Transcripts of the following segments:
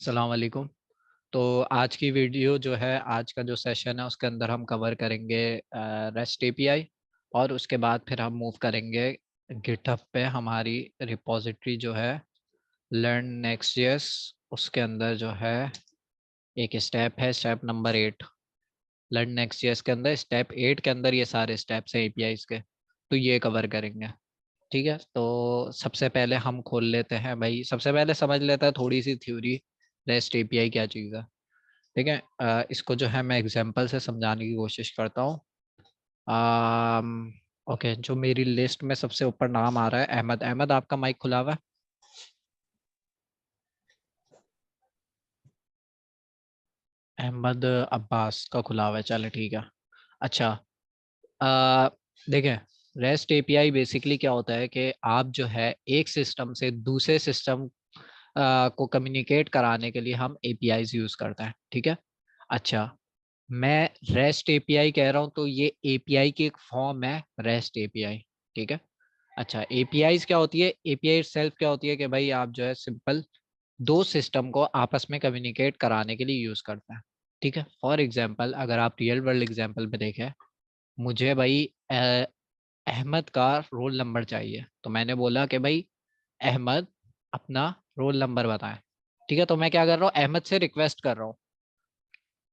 अस्सलाम वालेकुम। तो आज की वीडियो जो है, आज का जो सेशन है उसके अंदर हम कवर करेंगे रेस्ट एपीआई। और उसके बाद फिर हम मूव करेंगे गिटहब पे हमारी रिपॉजिटरी जो है लर्न नेक्स्ट जेएस। उसके अंदर जो है एक स्टेप है, step number 8। Learn next JS के अंदर स्टेप 8 के अंदर ये सारे स्टेप्स हैं एपीआईज के, तो ये कवर करेंगे। ठीक है, तो सबसे पहले हम खोल लेते हैं भाई, सबसे पहले समझ लेते हैं थोड़ी सी थ्योरी, रेस्ट एपीआई क्या चीज़ है। ठीक है, इसको जो है मैं एग्जांपल से समझाने की कोशिश करता हूँ। ओके, जो मेरी लिस्ट में सबसे ऊपर नाम आ रहा है अहमद। अहमद, आपका माइक खुला हुआ है? अहमद अब्बास का खुला हुआ है, चलो ठीक है। अच्छा, आ, देखें, रेस्ट एपीआई बेसिकली क्या होता है कि आप जो है एक सिस्टम से दूसरे सिस्टम को कम्युनिकेट कराने के लिए हम एपीआईज यूज करते हैं। ठीक है। अच्छा, मैं रेस्ट एपीआई कह रहा हूँ तो ये एपीआई की एक फॉर्म है, रेस्ट एपीआई। ठीक है। अच्छा, एपीआई क्या होती है? एपीआई सेल्फ क्या होती है कि भाई आप जो है सिंपल दो सिस्टम को आपस में कम्युनिकेट कराने के लिए यूज करते हैं। ठीक है। फॉर एग्जांपल, अगर आप रियल वर्ल्ड एग्जांपल में देखें, मुझे भाई अहमद का रोल नंबर चाहिए, तो मैंने बोला कि भाई अहमद अपना रोल नंबर बताएं। ठीक है, तो मैं क्या कर रहा हूँ, अहमद से रिक्वेस्ट कर रहा हूँ।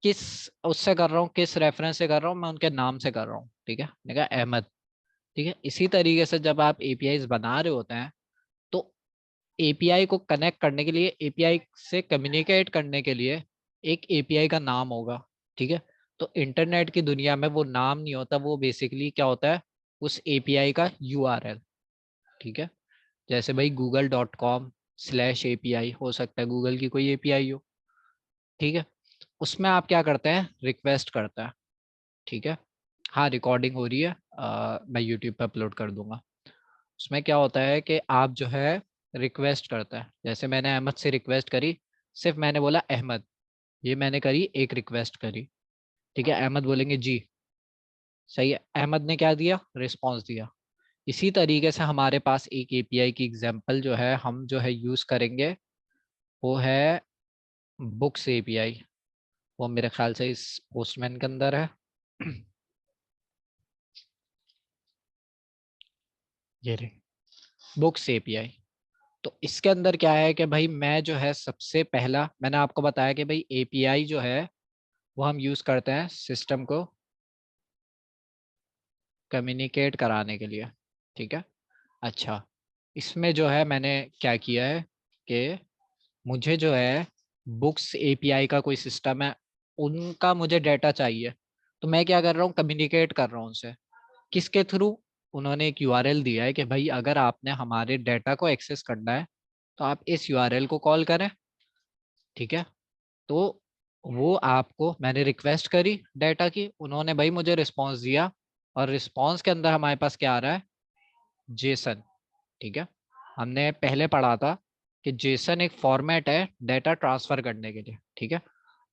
किस उससे कर रहा हूँ, किस रेफरेंस से कर रहा हूँ, मैं उनके नाम से कर रहा हूँ। ठीक है, मैंने कहा अहमद। ठीक है, इसी तरीके से जब आप एपीआई बना रहे होते हैं तो एपीआई को कनेक्ट करने के लिए, एपीआई से कम्युनिकेट करने के लिए एक एपीआई का नाम होगा। ठीक है। तो इंटरनेट की दुनिया में वो नाम नहीं होता, वो बेसिकली क्या होता है, उस एपीआई का यूआरएल। ठीक है। जैसे भाई google.com/API हो सकता है, गूगल की कोई एपीआई हो। ठीक है, उसमें आप क्या करते हैं, रिक्वेस्ट करते हैं। ठीक है। हाँ, रिकॉर्डिंग हो रही है, मैं यूट्यूब पे अपलोड कर दूंगा। उसमें क्या होता है कि आप जो है रिक्वेस्ट करता है, जैसे मैंने अहमद से रिक्वेस्ट करी, सिर्फ मैंने बोला अहमद, ये मैंने करी, एक रिक्वेस्ट करी। ठीक है, अहमद बोलेंगे जी। सही है, अहमद ने क्या दिया, रिस्पॉन्स दिया। इसी तरीके से हमारे पास एक एपीआई की एग्जांपल जो है हम जो है यूज करेंगे, वो है बुक्स एपीआई। वो मेरे ख्याल से इस पोस्टमैन के अंदर है। ये रही बुक्स एपीआई। तो इसके अंदर क्या है कि भाई मैं जो है सबसे पहला मैंने आपको बताया कि भाई एपीआई जो है वो हम यूज करते हैं सिस्टम को कम्युनिकेट कराने के लिए। ठीक है। अच्छा, इसमें जो है मैंने क्या किया है कि मुझे जो है बुक्स एपीआई का कोई सिस्टम है, उनका मुझे डाटा चाहिए। तो मैं क्या कर रहा हूँ, कम्युनिकेट कर रहा हूँ उनसे। किसके थ्रू? उन्होंने एक यूआरएल दिया है कि भाई अगर आपने हमारे डाटा को एक्सेस करना है तो आप इस यूआरएल को कॉल करें। ठीक है। तो वो आपको, मैंने रिक्वेस्ट करी डाटा की, उन्होंने भाई मुझे रिस्पांस दिया। और रिस्पांस के अंदर हमारे पास क्या आ रहा है, जेसन। ठीक है। हमने पहले पढ़ा था कि जेसन एक फॉर्मेट है डाटा ट्रांसफर करने के लिए। ठीक है।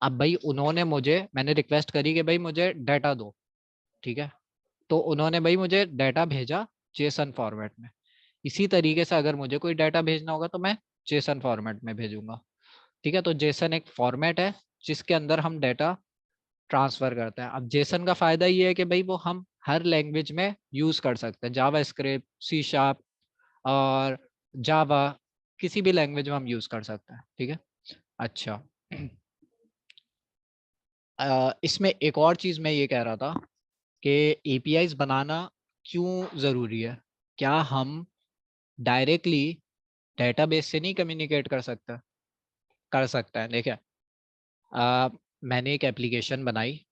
अब भाई उन्होंने मुझे, मैंने रिक्वेस्ट करी कि भाई मुझे डाटा दो। ठीक है, तो उन्होंने भाई मुझे डाटा भेजा जेसन फॉर्मेट में। इसी तरीके से अगर मुझे कोई डाटा भेजना होगा तो मैं जेसन फॉर्मेट में भेजूंगा। ठीक है, तो जेसन एक फॉर्मेट है जिसके अंदर हम डाटा ट्रांसफर करते हैं। अब जेसन का फायदा ये है कि भाई वो हम हर लैंग्वेज में यूज कर सकते हैं, जावा स्क्रिप्ट, सी शार्प और जावा, किसी भी लैंग्वेज में हम यूज कर सकते हैं। ठीक है। अच्छा, इसमें एक और चीज मैं ये कह रहा था कि एपीआईज बनाना क्यों जरूरी है। क्या हम डायरेक्टली डेटाबेस से नहीं कम्युनिकेट कर सकते? कर सकता है। देखिए, मैंने एक एप्लीकेशन बनाई।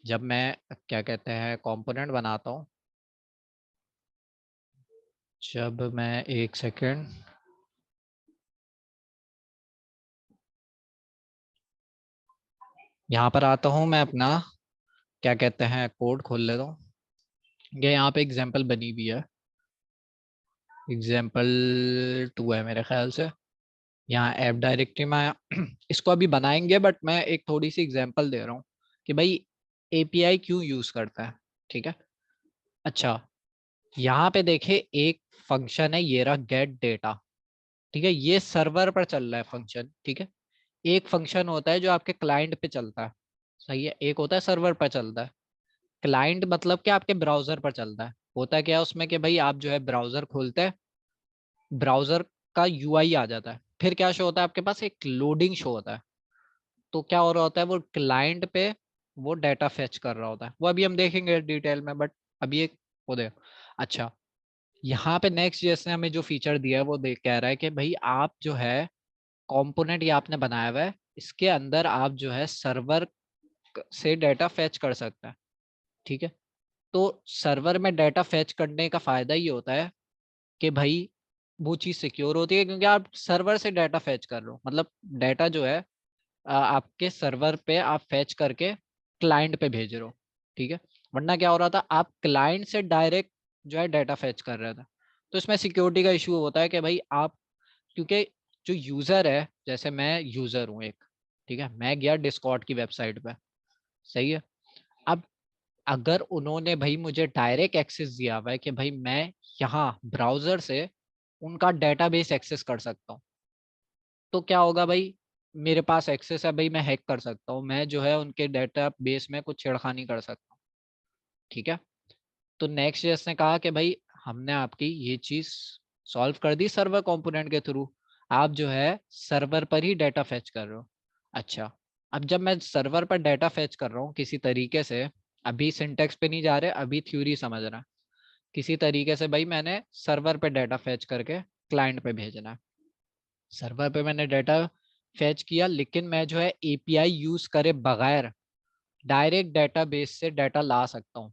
जब मैं क्या कहते हैं कंपोनेंट बनाता हूँ, जब मैं एक सेकेंड, यहाँ पर आता हूँ, मैं अपना क्या कहते हैं कोड खोल लेता हूँ। ये यहाँ पे एग्जाम्पल बनी हुई है, एग्जाम्पल 2 है मेरे ख्याल से। यहाँ ऐप डायरेक्टरी में आया। इसको अभी बनाएंगे, बट मैं एक थोड़ी सी एग्जांपल दे रहा हूँ कि भाई एपीआई क्यों यूज करता है। ठीक है। अच्छा, यहाँ पे देखे एक फंक्शन है, ये रहा गेट डेटा। ठीक है, ये सर्वर पर चल रहा है फंक्शन। ठीक है, एक फंक्शन होता है जो आपके क्लाइंट पे चलता है, सही है, एक होता है सर्वर पर चलता है। क्लाइंट मतलब कि आपके ब्राउजर पर चलता है। होता क्या है उसमें कि भाई आप जो है ब्राउजर खोलते हैं, ब्राउजर का यूआई आ जाता है, फिर क्या शो होता है आपके पास, एक लोडिंग शो होता है। तो क्या हो रहा होता है, वो क्लाइंट पे वो डाटा फेच कर रहा होता है, वो अभी हम देखेंगे डिटेल में, बट अभी एक वो देखो। अच्छा, यहाँ पे नेक्स्ट जेएस ने हमें जो फीचर दिया है वो देख कह रहा है कि भाई आप जो है कंपोनेंट ये आपने बनाया हुआ है, इसके अंदर आप जो है सर्वर से डाटा फेच कर सकते हैं। ठीक है, तो सर्वर में डाटा फेच करने का फायदा ये होता है कि भाई वो चीज सिक्योर होती है, क्योंकि आप सर्वर से डाटा फेच कर रहे हो, मतलब डाटा जो है आपके सर्वर पे आप फेच करके क्लाइंट पे भेज रहे हो। ठीक है, वरना क्या हो रहा था, आप क्लाइंट से डायरेक्ट जो है डाटा फेच कर रहा था। तो इसमें सिक्योरिटी का इशू होता है कि भाई आप, क्योंकि जो यूजर है, जैसे मैं यूजर हूँ एक, ठीक है, मैं गया डिस्कॉर्ड की वेबसाइट पे, सही है। अब अगर उन्होंने भाई मुझे डायरेक्ट एक्सेस दिया हुआ है कि भाई मैं यहाँ ब्राउजर से उनका डेटाबेस एक्सेस कर सकता हूँ, तो क्या होगा भाई, मेरे पास एक्सेस है भाई, मैं हैक कर सकता हूँ, मैं जो है उनके डेटाबेस में कुछ छेड़खानी कर सकता हूँ। ठीक है, तो नेक्स्ट जेएस ने कहा कि भाई हमने आपकी ये चीज सॉल्व कर दी सर्वर कंपोनेंट के थ्रू, आप जो है सर्वर पर ही डाटा फेच कर रहे हो। अच्छा, अब जब मैं सर्वर पर डाटा फेच कर रहा हूँ किसी तरीके से, अभी सिंटेक्स पे नहीं जा रहे, अभी थ्योरी समझ रहा है, किसी तरीके से भाई मैंने सर्वर पे डाटा फेच करके क्लाइंट पे भेजना है। सर्वर पे मैंने डाटा फेच किया, लेकिन मैं जो है एपीआई यूज करे बगैर डायरेक्ट डेटाबेस से डाटा ला सकता हूँ।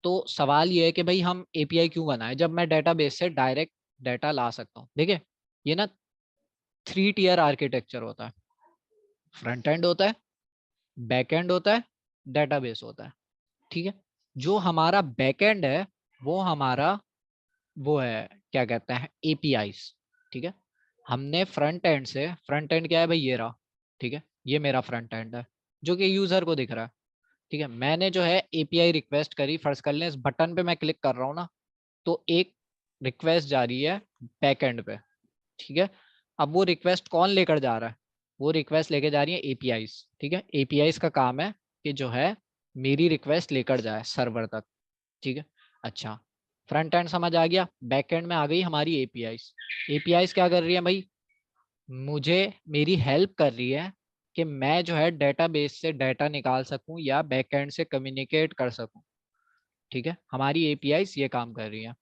तो सवाल ये है कि भाई हम एपीआई क्यों बनाए जब मैं डेटाबेस से डायरेक्ट डाटा ला सकता हूँ। देखिए, ये ना 3 टियर आर्किटेक्चर होता है, फ्रंट एंड होता है, बैक एंड होता है, डेटाबेस होता है। ठीक है, जो हमारा बैक एंड है वो हमारा वो है, क्या कहते हैं, एपीआईज। ठीक है, हमने फ्रंट एंड से, फ्रंट एंड क्या है भाई, ये रहा, ठीक है, ये मेरा फ्रंट एंड है जो कि यूजर को दिख रहा है। ठीक है, मैंने जो है एपीआई रिक्वेस्ट करी, फर्ज कर लें इस बटन पे मैं क्लिक कर रहा हूँ ना, तो एक रिक्वेस्ट जा रही है बैक एंड पे। ठीक है, अब वो रिक्वेस्ट कौन लेकर जा रहा है, वो रिक्वेस्ट लेके जा रही है एपीआईज। ठीक है, एपीआईज का काम है कि जो है मेरी रिक्वेस्ट लेकर जाए सर्वर तक। ठीक है, अच्छा, फ्रंट एंड समझ आ गया, बैक एंड में आ गई हमारी एपीआईज। एपीआईज क्या कर रही है भाई, मुझे मेरी हेल्प कर रही है कि मैं जो है डेटाबेस से डाटा निकाल सकूं या बैकएंड से कम्युनिकेट कर सकूं। ठीक है, हमारी एपीआईज ये काम कर रही है,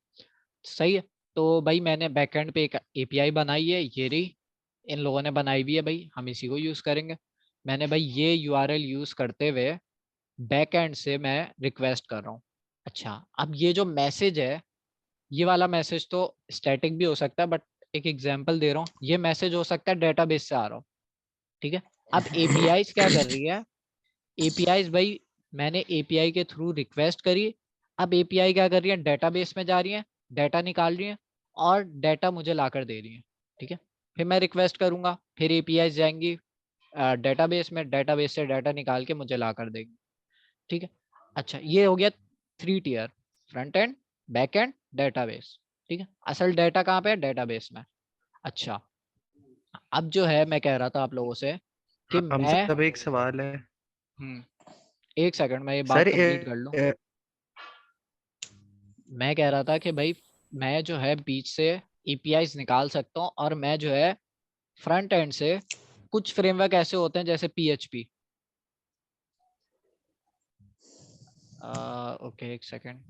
सही है। तो भाई मैंने बैकएंड पे एक एपीआई बनाई है, ये रही, इन लोगों ने बनाई भी है भाई, हम इसी को यूज करेंगे। मैंने भाई ये यूआरएल यूज करते हुए बैकएंड से मैं रिक्वेस्ट कर रहा हूँ। अच्छा, अब ये जो मैसेज है, ये वाला मैसेज तो स्टैटिक भी हो सकता है, बट एक एग्जांपल दे रहा हूँ, ये मैसेज हो सकता है डेटाबेस से आ रहा हो। ठीक है, अब एपीआईज क्या कर रही है, एपीआईज भाई मैंने एपीआई के थ्रू रिक्वेस्ट करी, अब एपीआई क्या कर रही है, डेटाबेस में जा रही है, डाटा निकाल रही है और डाटा मुझे लाकर दे रही है। ठीक है, फिर मैं रिक्वेस्ट करूंगा, फिर एपीआईज जाएंगी डेटाबेस में, डेटाबेस से डाटा निकाल के मुझे लाकर देगी। ठीक है, अच्छा, ये हो गया 3 tier, front end, back end, database. ठीक है, असल डाटा कहाँ पे है, डेटाबेस में। अच्छा, अब जो है मैं कह रहा था आप लोगों से कि हम मैं, सब एक सवाल है एक सेकंड मैं ये बात सर। कंप्लीट कर लूं। मैं कह रहा था कि भाई मैं जो है बीच से एपीआईज निकाल सकता हूँ, और मैं जो है फ्रंट एंड से कुछ फ्रेमवर्क ऐसे होते हैं जैसे पीएचपी, ओके एक सेकंड।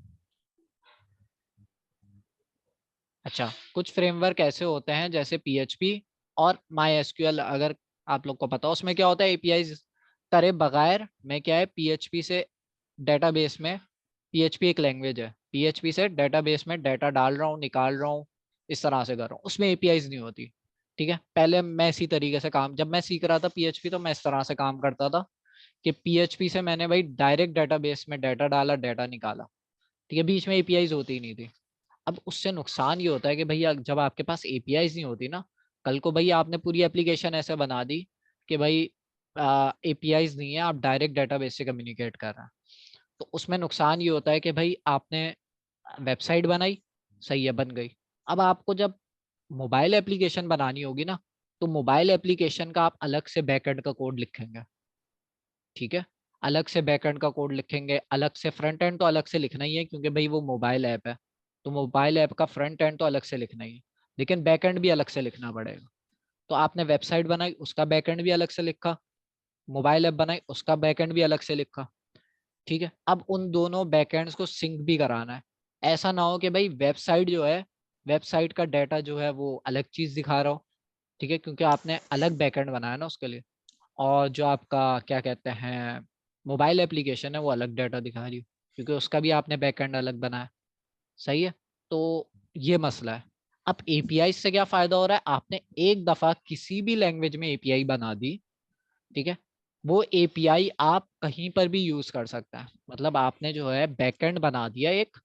अच्छा, कुछ फ्रेमवर्क ऐसे होते हैं जैसे पीएचपी और माई एसक्यूएल, अगर आप लोग को पता हो, उसमें क्या होता है, एपीआई करे बगैर मैं क्या है पीएचपी से डेटाबेस में, पीएचपी एक लैंग्वेज है, पीएचपी से डेटाबेस में डाटा डाल रहा हूँ, निकाल रहा हूँ, इस तरह से कर रहा हूँ, उसमें एपीआईज नहीं होती। ठीक है, पहले मैं इसी तरीके से काम, जब मैं सीख रहा था पीएचपी तो मैं इस तरह से काम करता था कि पीएचपी से मैंने भाई डायरेक्ट डेटाबेस में डाटा डाला, डाटा निकाला। ठीक है, बीच में एपीआईज होती ही नहीं थी। अब उससे नुकसान ये होता है कि भैया जब आपके पास एपीआईज नहीं होती ना, कल को भाई आपने पूरी एप्लीकेशन ऐसे बना दी कि भाई एपीआईज नहीं है, आप डायरेक्ट डेटाबेस से कम्युनिकेट कर रहे हैं, तो उसमें नुकसान ये होता है कि भाई आपने वेबसाइट बनाई, सही है, बन गई, अब आपको जब मोबाइल एप्लीकेशन बनानी होगी ना, तो मोबाइल एप्लीकेशन का आप अलग से बैकएंड का कोड लिखेंगे, ठीक है, अलग से बैकएंड का कोड लिखेंगे, अलग से फ्रंट एंड तो अलग से लिखना ही है क्योंकि भाई वो मोबाइल ऐप है, तो मोबाइल ऐप का फ्रंट एंड तो अलग से लिखना ही है, लेकिन बैकएंड भी अलग से लिखना पड़ेगा। तो आपने वेबसाइट बनाई, उसका बैकएंड भी अलग से लिखा, मोबाइल ऐप बनाई, उसका बैकएंड भी अलग से लिखा, ठीक है। अब उन दोनों बैकएंड्स को सिंक भी कराना है। ऐसा ना हो कि भाई वेबसाइट जो है, वेबसाइट का डाटा जो है वो अलग चीज दिखा रहा हो, ठीक है, क्योंकि आपने अलग बैकएंड बनाया ना उसके लिए, और जो आपका क्या कहते हैं मोबाइल एप्लीकेशन है वो अलग डाटा दिखा रही हो क्योंकि उसका भी आपने बैकएंड अलग बनाया, सही है। तो ये मसला है। अब एपीआई से क्या फायदा हो रहा है, आपने एक दफा किसी भी लैंग्वेज में एपीआई बना दी, ठीक है, वो एपीआई आप कहीं पर भी यूज कर सकता है। मतलब आपने जो है बैकएंड बना दिया एक,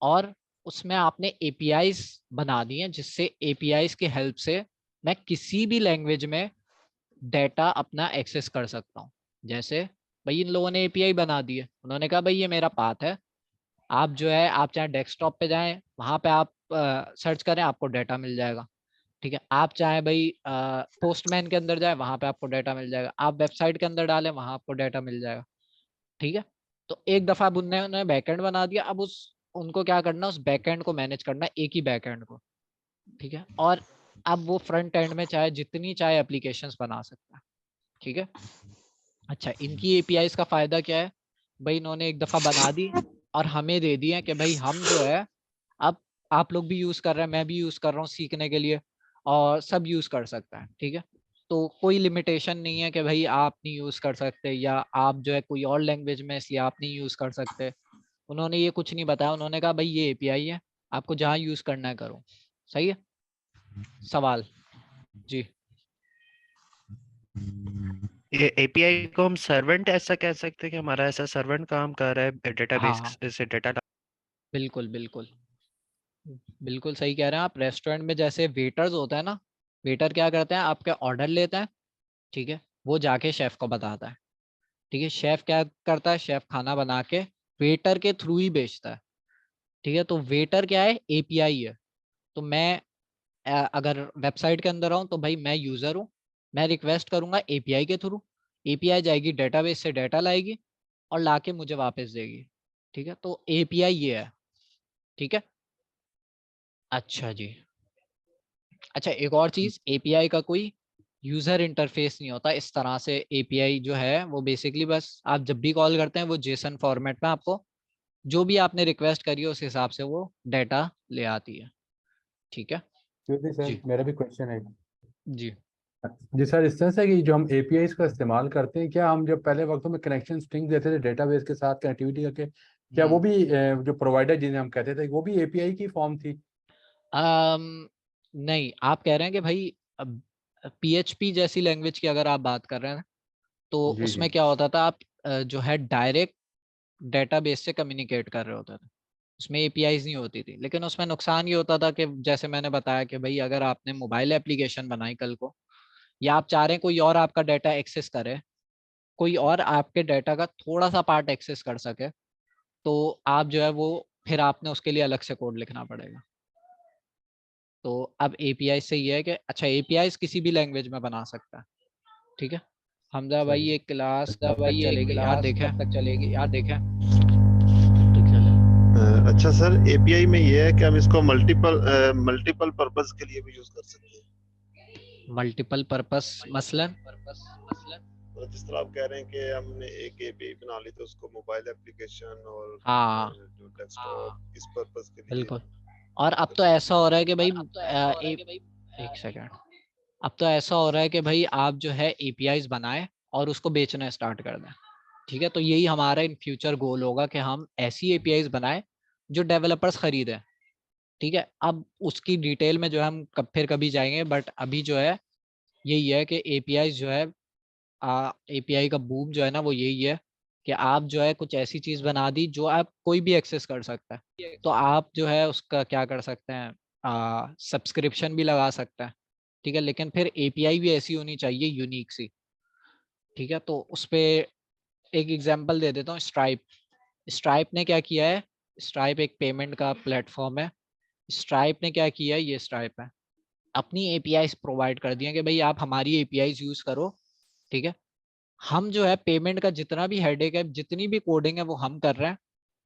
और उसमें आपने एपीआईज बना दी हैं जिससे एपीआईज की हेल्प से मैं किसी भी लैंग्वेज में डेटा अपना एक्सेस कर सकता हूँ। जैसे भाई इन लोगों ने एपीआई बना दी है, उन्होंने कहा भाई ये मेरा पाथ है, आप जो है आप चाहे डेस्कटॉप पे जाएं वहां पे आप सर्च करें आपको डाटा मिल जाएगा, ठीक है, आप चाहे भाई पोस्टमैन के अंदर जाए वहां पे आपको डाटा मिल जाएगा, आप वेबसाइट के अंदर डालें वहां आपको डाटा मिल जाएगा, ठीक है। तो एक दफा अब उन्होंने बैकएंड बना दिया, अब उस उनको क्या करना है, उस बैकएंड को मैनेज करना है, एक ही बैकएंड को, ठीक है। और अब वो फ्रंट एंड में चाहे जितनी चाहे एप्लीकेशंस बना सकता है, ठीक है। अच्छा, इनकी एपीआईज का फायदा क्या है, भाई इन्होंने एक दफा बना दी और हमें दे दिया कि भाई हम जो है अब आप लोग भी यूज कर रहे हैं, मैं भी यूज कर रहा हूँ सीखने के लिए, और सब यूज कर सकता है, ठीक है। तो कोई लिमिटेशन नहीं है कि भाई आप नहीं यूज कर सकते या आप जो है कोई और लैंग्वेज में इसलिए आप नहीं यूज कर सकते। उन्होंने ये कुछ नहीं बताया, उन्होंने कहा भाई ये एपीआई है, आपको जहाँ यूज करना है करो, सही है। सवाल जी। ये एपीआई को हम सर्वेंट ऐसा कह सकते हैं कि हमारा ऐसा सर्वेंट काम कर रहा है डेटाबेस हाँ से डेटा। बिल्कुल बिल्कुल, बिल्कुल सही कह रहे हैं आप। रेस्टोरेंट में जैसे वेटर्स होते हैं ना, वेटर क्या करते हैं, आपके ऑर्डर लेते हैं, ठीक है, वो जाके शेफ को बताता है, ठीक है, शेफ क्या करता है, शेफ खाना बना के वेटर के थ्रू ही बेचता है, ठीक है। तो वेटर क्या है, एपीआई है। तो मैं अगर वेबसाइट के अंदर आऊँ तो भाई मैं यूजर हूँ, मैं रिक्वेस्ट करूंगा एपीआई के थ्रू, एपीआई जाएगी डेटाबेस से डाटा लाएगी और लाके मुझे वापस देगी, ठीक है। तो एपीआई ये है, ठीक है। अच्छा जी। अच्छा, एक और चीज, एपीआई का कोई यूजर इंटरफेस नहीं होता इस तरह से। एपीआई जो है वो बेसिकली बस आप जब भी कॉल करते हैं वो जेसन फॉर्मेट में आपको जो भी आपने रिक्वेस्ट करी है उस हिसाब से वो डाटा ले आती है, ठीक है। जी सर, जी मेरा भी क्वेश्चन है। जी। जी सर, इस तरह से कि जो हम एपीआईज का इस्तेमाल करते हैं, क्या हम जब पहले वक्तों में कनेक्शन स्ट्रिंग देते थे डेटाबेस के साथ कनेक्टिविटी करके, क्या वो हम्म। भी जो प्रोवाइडर जिन्हें हम कहते थे वो भी एपीआई की फॉर्म थी? नहीं, आप कह रहे हैं कि भाई पीएचपी जैसी लैंग्वेज की अगर आप बात कर रहे हैं तो जी जी। उसमें क्या होता था, आप जो है डायरेक्ट डेटाबेस से कम्युनिकेट कर रहे होते थे, उसमें एपीआईज नहीं होती थी। लेकिन उसमें नुकसान ये होता था कि जैसे मैंने बताया कि भाई अगर आपने मोबाइल एप्लीकेशन बनाई कल को, या आप चाह रहे हैं कोई और आपका डाटा एक्सेस करे, कोई और आपके डाटा का थोड़ा सा पार्ट एक्सेस कर सके, तो आप जो है वो फिर आपने उसके लिए अलग से कोड लिखना पड़ेगा। तो अब एपीआई से ये है कि अच्छा एपीआई किसी भी लैंग्वेज में बना सकता है, ठीक है। हमजा भाई सही। ये क्लास तो कब तक भाई ये चलेगी यार, क्लास देखें कब तक चलेगी यार, देखें। तो चले। अच्छा सर, एपीआई में ये है कि हम इसको मल्टीपल मल्टीपल पर्पस के लिए भी यूज कर सकते हैं। मल्टीपल पर्पस मसलन। तो जिस तरह आप कह रहे हैं कि हमने एक एपीआई बना ली तो उसको मोबाइल एप्लीकेशन और हाँ जो डेस्कटॉप इस पर्पस के लिए बिल्कुल। और अब कर तो सकते ऐसा हैं। हो रहा है कि भाई एक सेकेंड, अब तो ऐसा हो रहा है कि भाई आप जो है एपीआईज बनाए और उसको बेचना स्टार्ट कर दें, ठीक है। तो यही हमारा इन फ्यूचर गोल होगा कि हम ऐसी एपीआईज बनाए जो डेवलपर्स खरीदें, ठीक है। अब उसकी डिटेल में जो है हम फिर कभी जाएंगे, बट अभी जो है यही है कि एपीआई जो है एपीआई का बूम जो है ना वो यही है कि आप जो है कुछ ऐसी चीज बना दी जो आप कोई भी एक्सेस कर सकता है। तो आप जो है उसका क्या कर सकते हैं, सब्सक्रिप्शन भी लगा सकते हैं, ठीक है, लेकिन फिर एपीआई भी ऐसी होनी चाहिए यूनिक सी, ठीक है। तो उस पे एक एग्जांपल दे देता हूँ, स्ट्राइप। स्ट्राइप ने क्या किया है, स्ट्राइप एक पेमेंट का प्लेटफॉर्म है। स्ट्राइप ने क्या किया है, ये स्ट्राइप है, अपनी एपीआईज प्रोवाइड कर दिए कि भाई आप हमारी एपीआईज यूज करो, ठीक है। हम जो है पेमेंट का जितना भी हेडेक है, जितनी भी कोडिंग है वो हम कर रहे हैं,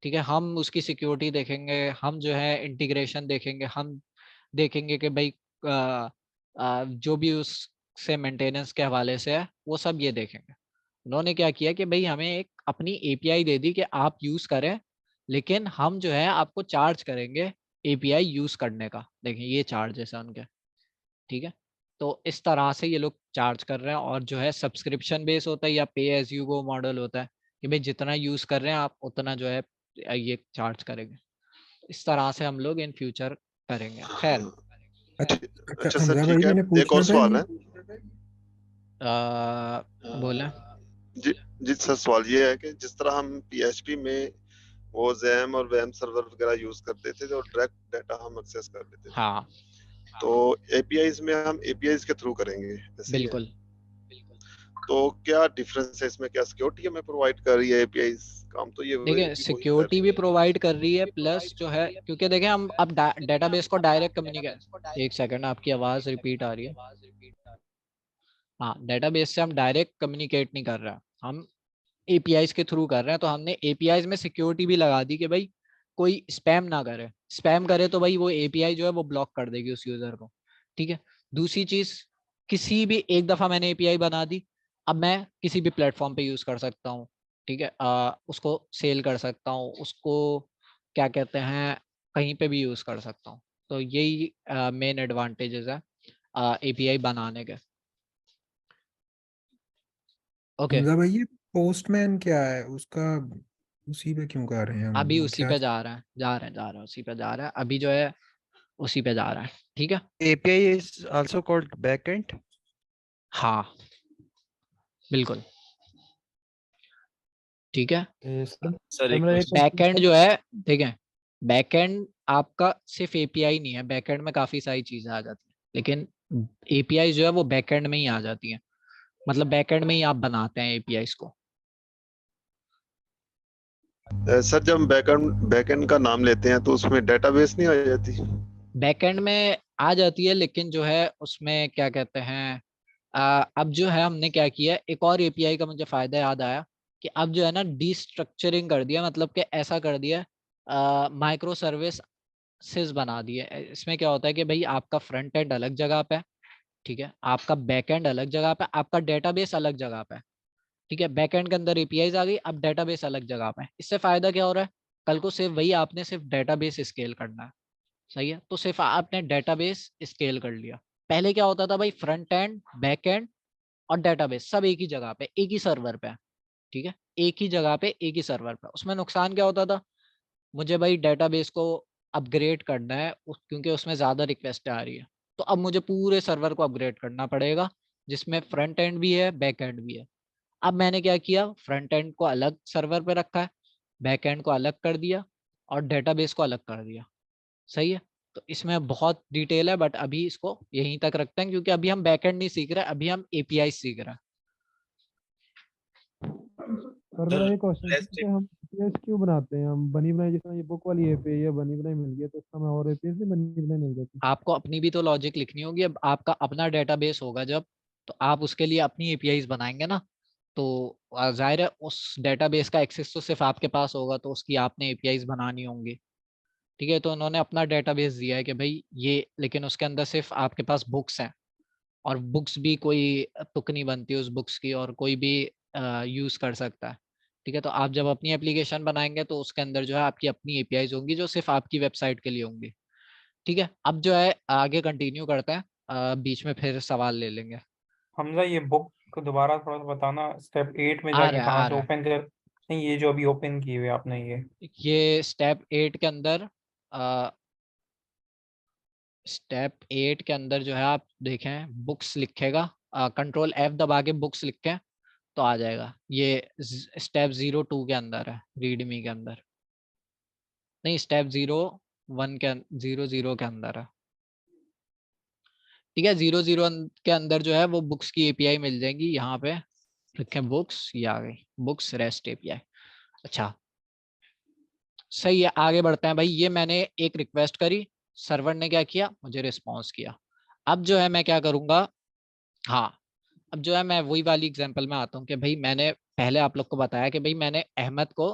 ठीक है। हम उसकी सिक्योरिटी देखेंगे, हम जो है इंटीग्रेशन देखेंगे, हम देखेंगे कि भाई जो भी उससे मेंटेनेंस के हवाले से है वो सब ये देखेंगे। उन्होंने क्या किया कि भाई हमें एक अपनी एपीआई दे दी कि आप यूज करें, लेकिन हम जो है आपको चार्ज करेंगे एपीआई यूज करने का। देखिए ये चार्जेस है उनके, ठीक है। तो इस तरह से ये लोग चार्ज कर रहे हैं, और जो है सब्सक्रिप्शन बेस होता है या पे एज यू गो मॉडल होता है कि भाई जितना यूज कर रहे हैं आप उतना जो है ये चार्ज करेंगे। इस तरह से हम लोग इन फ्यूचर करेंगे। खैर अच्छा अच्छा सर हमजा भाई, ठीक है, मैंने एक और पूछना था सवाल ये। है। बोला जी जी सर, सवाल ये है कि जिस तरह हम पीएचपी में वो जैम और वैम सर्वर वगैरह यूज करते थे जो डायरेक्ट डाटा हम एक्सेस कर लेते थे, हाँ तो एपीआईज में हम एपीआईज के थ्रू करेंगे, ऐसे ही है। बिल्कुल। तो क्या डिफरेंस है इसमें, क्या सिक्योरिटी हमें प्रोवाइड कर रही है एपीआईज? काम तो ये देखिए भी वही कर सिक्योरिटी रही भी है। प्रोवाइड कर रही है, प्लस जो है क्योंकि देखें हम अब डेटाबेस को डायरेक्ट कम्युनिकेट, एक सेकंड आपकी आवाज रिपीट आ रही है। हाँ, डेटाबेस से हम डायरेक्ट कम्युनिकेट नहीं कर रहे हैं, हम एपीआईज के थ्रू कर रहे हैं। तो हमने एपीआईज में सिक्योरिटी भी लगा दी कि भाई कोई स्पैम ना करे, स्पैम करे तो भाई वो एपीआई जो है वो ब्लॉक कर देगी उस यूजर को, ठीक है। दूसरी चीज, किसी भी एक दफा मैंने एपीआई बना दी, अब मैं किसी भी प्लेटफॉर्म पे यूज कर सकता हूँ, ठीक है। उसको सेल कर सकता हूँ, उसको क्या कहते हैं कहीं पे भी यूज कर सकता हूँ। तो यही मेन एडवांटेजेस है एपीआई बनाने के। ओके, हमजा भाई, ये पोस्टमैन क्या है उसका, उसी पे क्यों कर रहे हैं हम, अभी वो उसी क्या? पे जा रहे हैं, जा रहे हैं उसी पे जा रहे हैं, अभी जो है उसी पे जा रहा है, ठीक है। API is also called backend. हाँ बिल्कुल, ठीक है। सर एक मेरा एक बैकएंड जो है, देखें बैकएंड आपका सिर्फ एपीआई नहीं है, बैकएंड में काफी सारी चीजें आ जाती हैं, लेकिन एपीआई जो है वो बैकएंड में ही आ जाती है, मतलब बैकएंड में ही आप बनाते हैं एपीआईज को। सर जब हम बैकएंड का नाम लेते हैं तो उसमें डेटाबेस नहीं आ जाती? बैकएंड में आ जाती है, लेकिन जो है उसमें क्या कहते हैं अब जो है हमने क्या किया, एक और एपीआई का मुझे फायदा याद आया कि अब जो है ना डीस्ट्रक्चरिंग कर दिया, मतलब कि ऐसा कर दिया माइक्रो सर्विसेज बना दिए। इसमें क्या होता है कि भाई आपका फ्रंट एंड अलग जगह पे है, ठीक है, आपका बैक एंड अलग जगह पे, आपका डेटाबेस अलग जगह पे है, ठीक है। बैक एंड के अंदर एपीआईज आ गई, अब डेटाबेस अलग जगह पे है। इससे फायदा क्या हो रहा है, कल को सिर्फ वही आपने सिर्फ डेटाबेस स्केल करना है, सही है, तो सिर्फ आपने डेटाबेस स्केल कर लिया। पहले क्या होता था भाई, फ्रंट एंड बैक एंड और डेटाबेस सब एक ही जगह पे एक ही सर्वर पे है, ठीक है, एक ही जगह पे एक ही सर्वर पे। उसमें नुकसान क्या होता था, मुझे भाई डेटाबेस को अपग्रेड करना है क्योंकि उसमें ज़्यादा रिक्वेस्ट आ रही है, तो अब मुझे पूरे सर्वर को अपग्रेड करना पड़ेगा, जिसमें फ्रंट एंड भी है बैक एंड भी है। अब मैंने क्या किया, फ्रंट एंड को अलग सर्वर पे रखा है, बैक एंड को अलग कर दिया और डेटाबेस को अलग कर दिया, सही है। तो इसमें बहुत डिटेल है, बट अभी इसको यहीं तक रखते हैं क्योंकि अभी हम बैक एंड नहीं सीख रहे, अभी हम एपीआई सीख रहे हैं। सर मेरा ये क्वेश्चन है कि हम एपीआई क्यों बनाते हैं, हम बनी बनाई, जैसे ये बुक वाली एपीआई है बनी बनाई मिल गई तो इसका हमें और एपीआई से बनी बनाई मिल जाती आपको अपनी भी तो लॉजिक लिखनी होगी, अब आपका अपना डेटाबेस होगा जब, तो आप उसके लिए अपनी एपीआईज बनाएंगे ना, तो जाहिर है उस डेटाबेस का एक्सेस तो सिर्फ आपके पास होगा, तो उसकी आपने एपीआईज बनानी होंगी, ठीक है। तो उन्होंने अपना डेटाबेस दिया है कि भाई ये, लेकिन उसके अंदर सिर्फ आपके पास बुक्स हैं, और बुक्स भी कोई तुक नहीं बनती उस बुक्स की, और कोई भी यूज कर सकता है, ठीक है। तो आप जब अपनी एप्लीकेशन बनाएंगे तो उसके अंदर जो है आपकी अपनी एपीआईज होंगी जो सिर्फ आपकी वेबसाइट के लिए होंगी, ठीक है। अब जो है आगे कंटिन्यू करते हैं, बीच में फिर सवाल ले लेंगे। हमजा ये बुक को दोबारा थोड़ा सा बताना, स्टेप 8 में आ जाके रहा है कहाँ आ से रहा है, ओपन कर। नहीं, ये जो अभी ओपन की हुई है आपने ये स्टेप 8 के अंदर, स्टेप 8 के अंदर जो है आप देखें बुक्स लिखेगा, कंट्रोल F दबा के बुक्स लिखें तो आ जाएगा। ये स्टेप 02 के अंदर है, रीडमी के अंदर नहीं, स्टेप 01 के 00 के अंदर है, ठीक है। 00 के अंदर जो है वो बुक्स की एपीआई मिल जाएगी, यहाँ पे लिखें बुक्स, ये आ गई बुक्स रेस्ट एपीआई। अच्छा सही है, आगे बढ़ते हैं भाई। ये मैंने एक रिक्वेस्ट करी, सर्वर ने क्या किया, मुझे रिस्पॉन्स किया। अब जो है मैं क्या करूंगा, हाँ अब जो है मैं वही वाली एग्जांपल में आता हूँ कि भाई मैंने पहले आप लोग को बताया कि भाई मैंने अहमद को,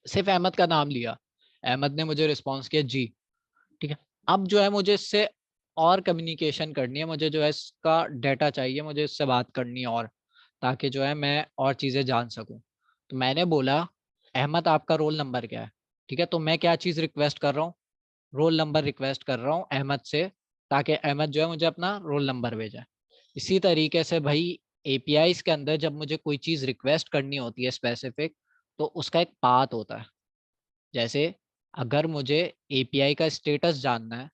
सिर्फ अहमद का नाम लिया, अहमद ने मुझे रिस्पॉन्स किया जी, ठीक है। अब जो है मुझे इससे और कम्युनिकेशन करनी है, मुझे जो है इसका डाटा चाहिए, मुझे इससे बात करनी है और, ताकि जो है मैं और चीज़ें जान सकूं। तो मैंने बोला अहमद आपका रोल नंबर क्या है, ठीक है। तो मैं क्या चीज़ रिक्वेस्ट कर रहा हूँ, रोल नंबर रिक्वेस्ट कर रहा हूँ अहमद से, ताकि अहमद जो है मुझे अपना रोल नंबर भेजे। इसी तरीके से भाई एपीआईज के अंदर जब मुझे कोई चीज़ रिक्वेस्ट करनी होती है स्पेसिफिक, तो उसका एक पाथ होता है। जैसे अगर मुझे एपीआई का स्टेटस जानना है,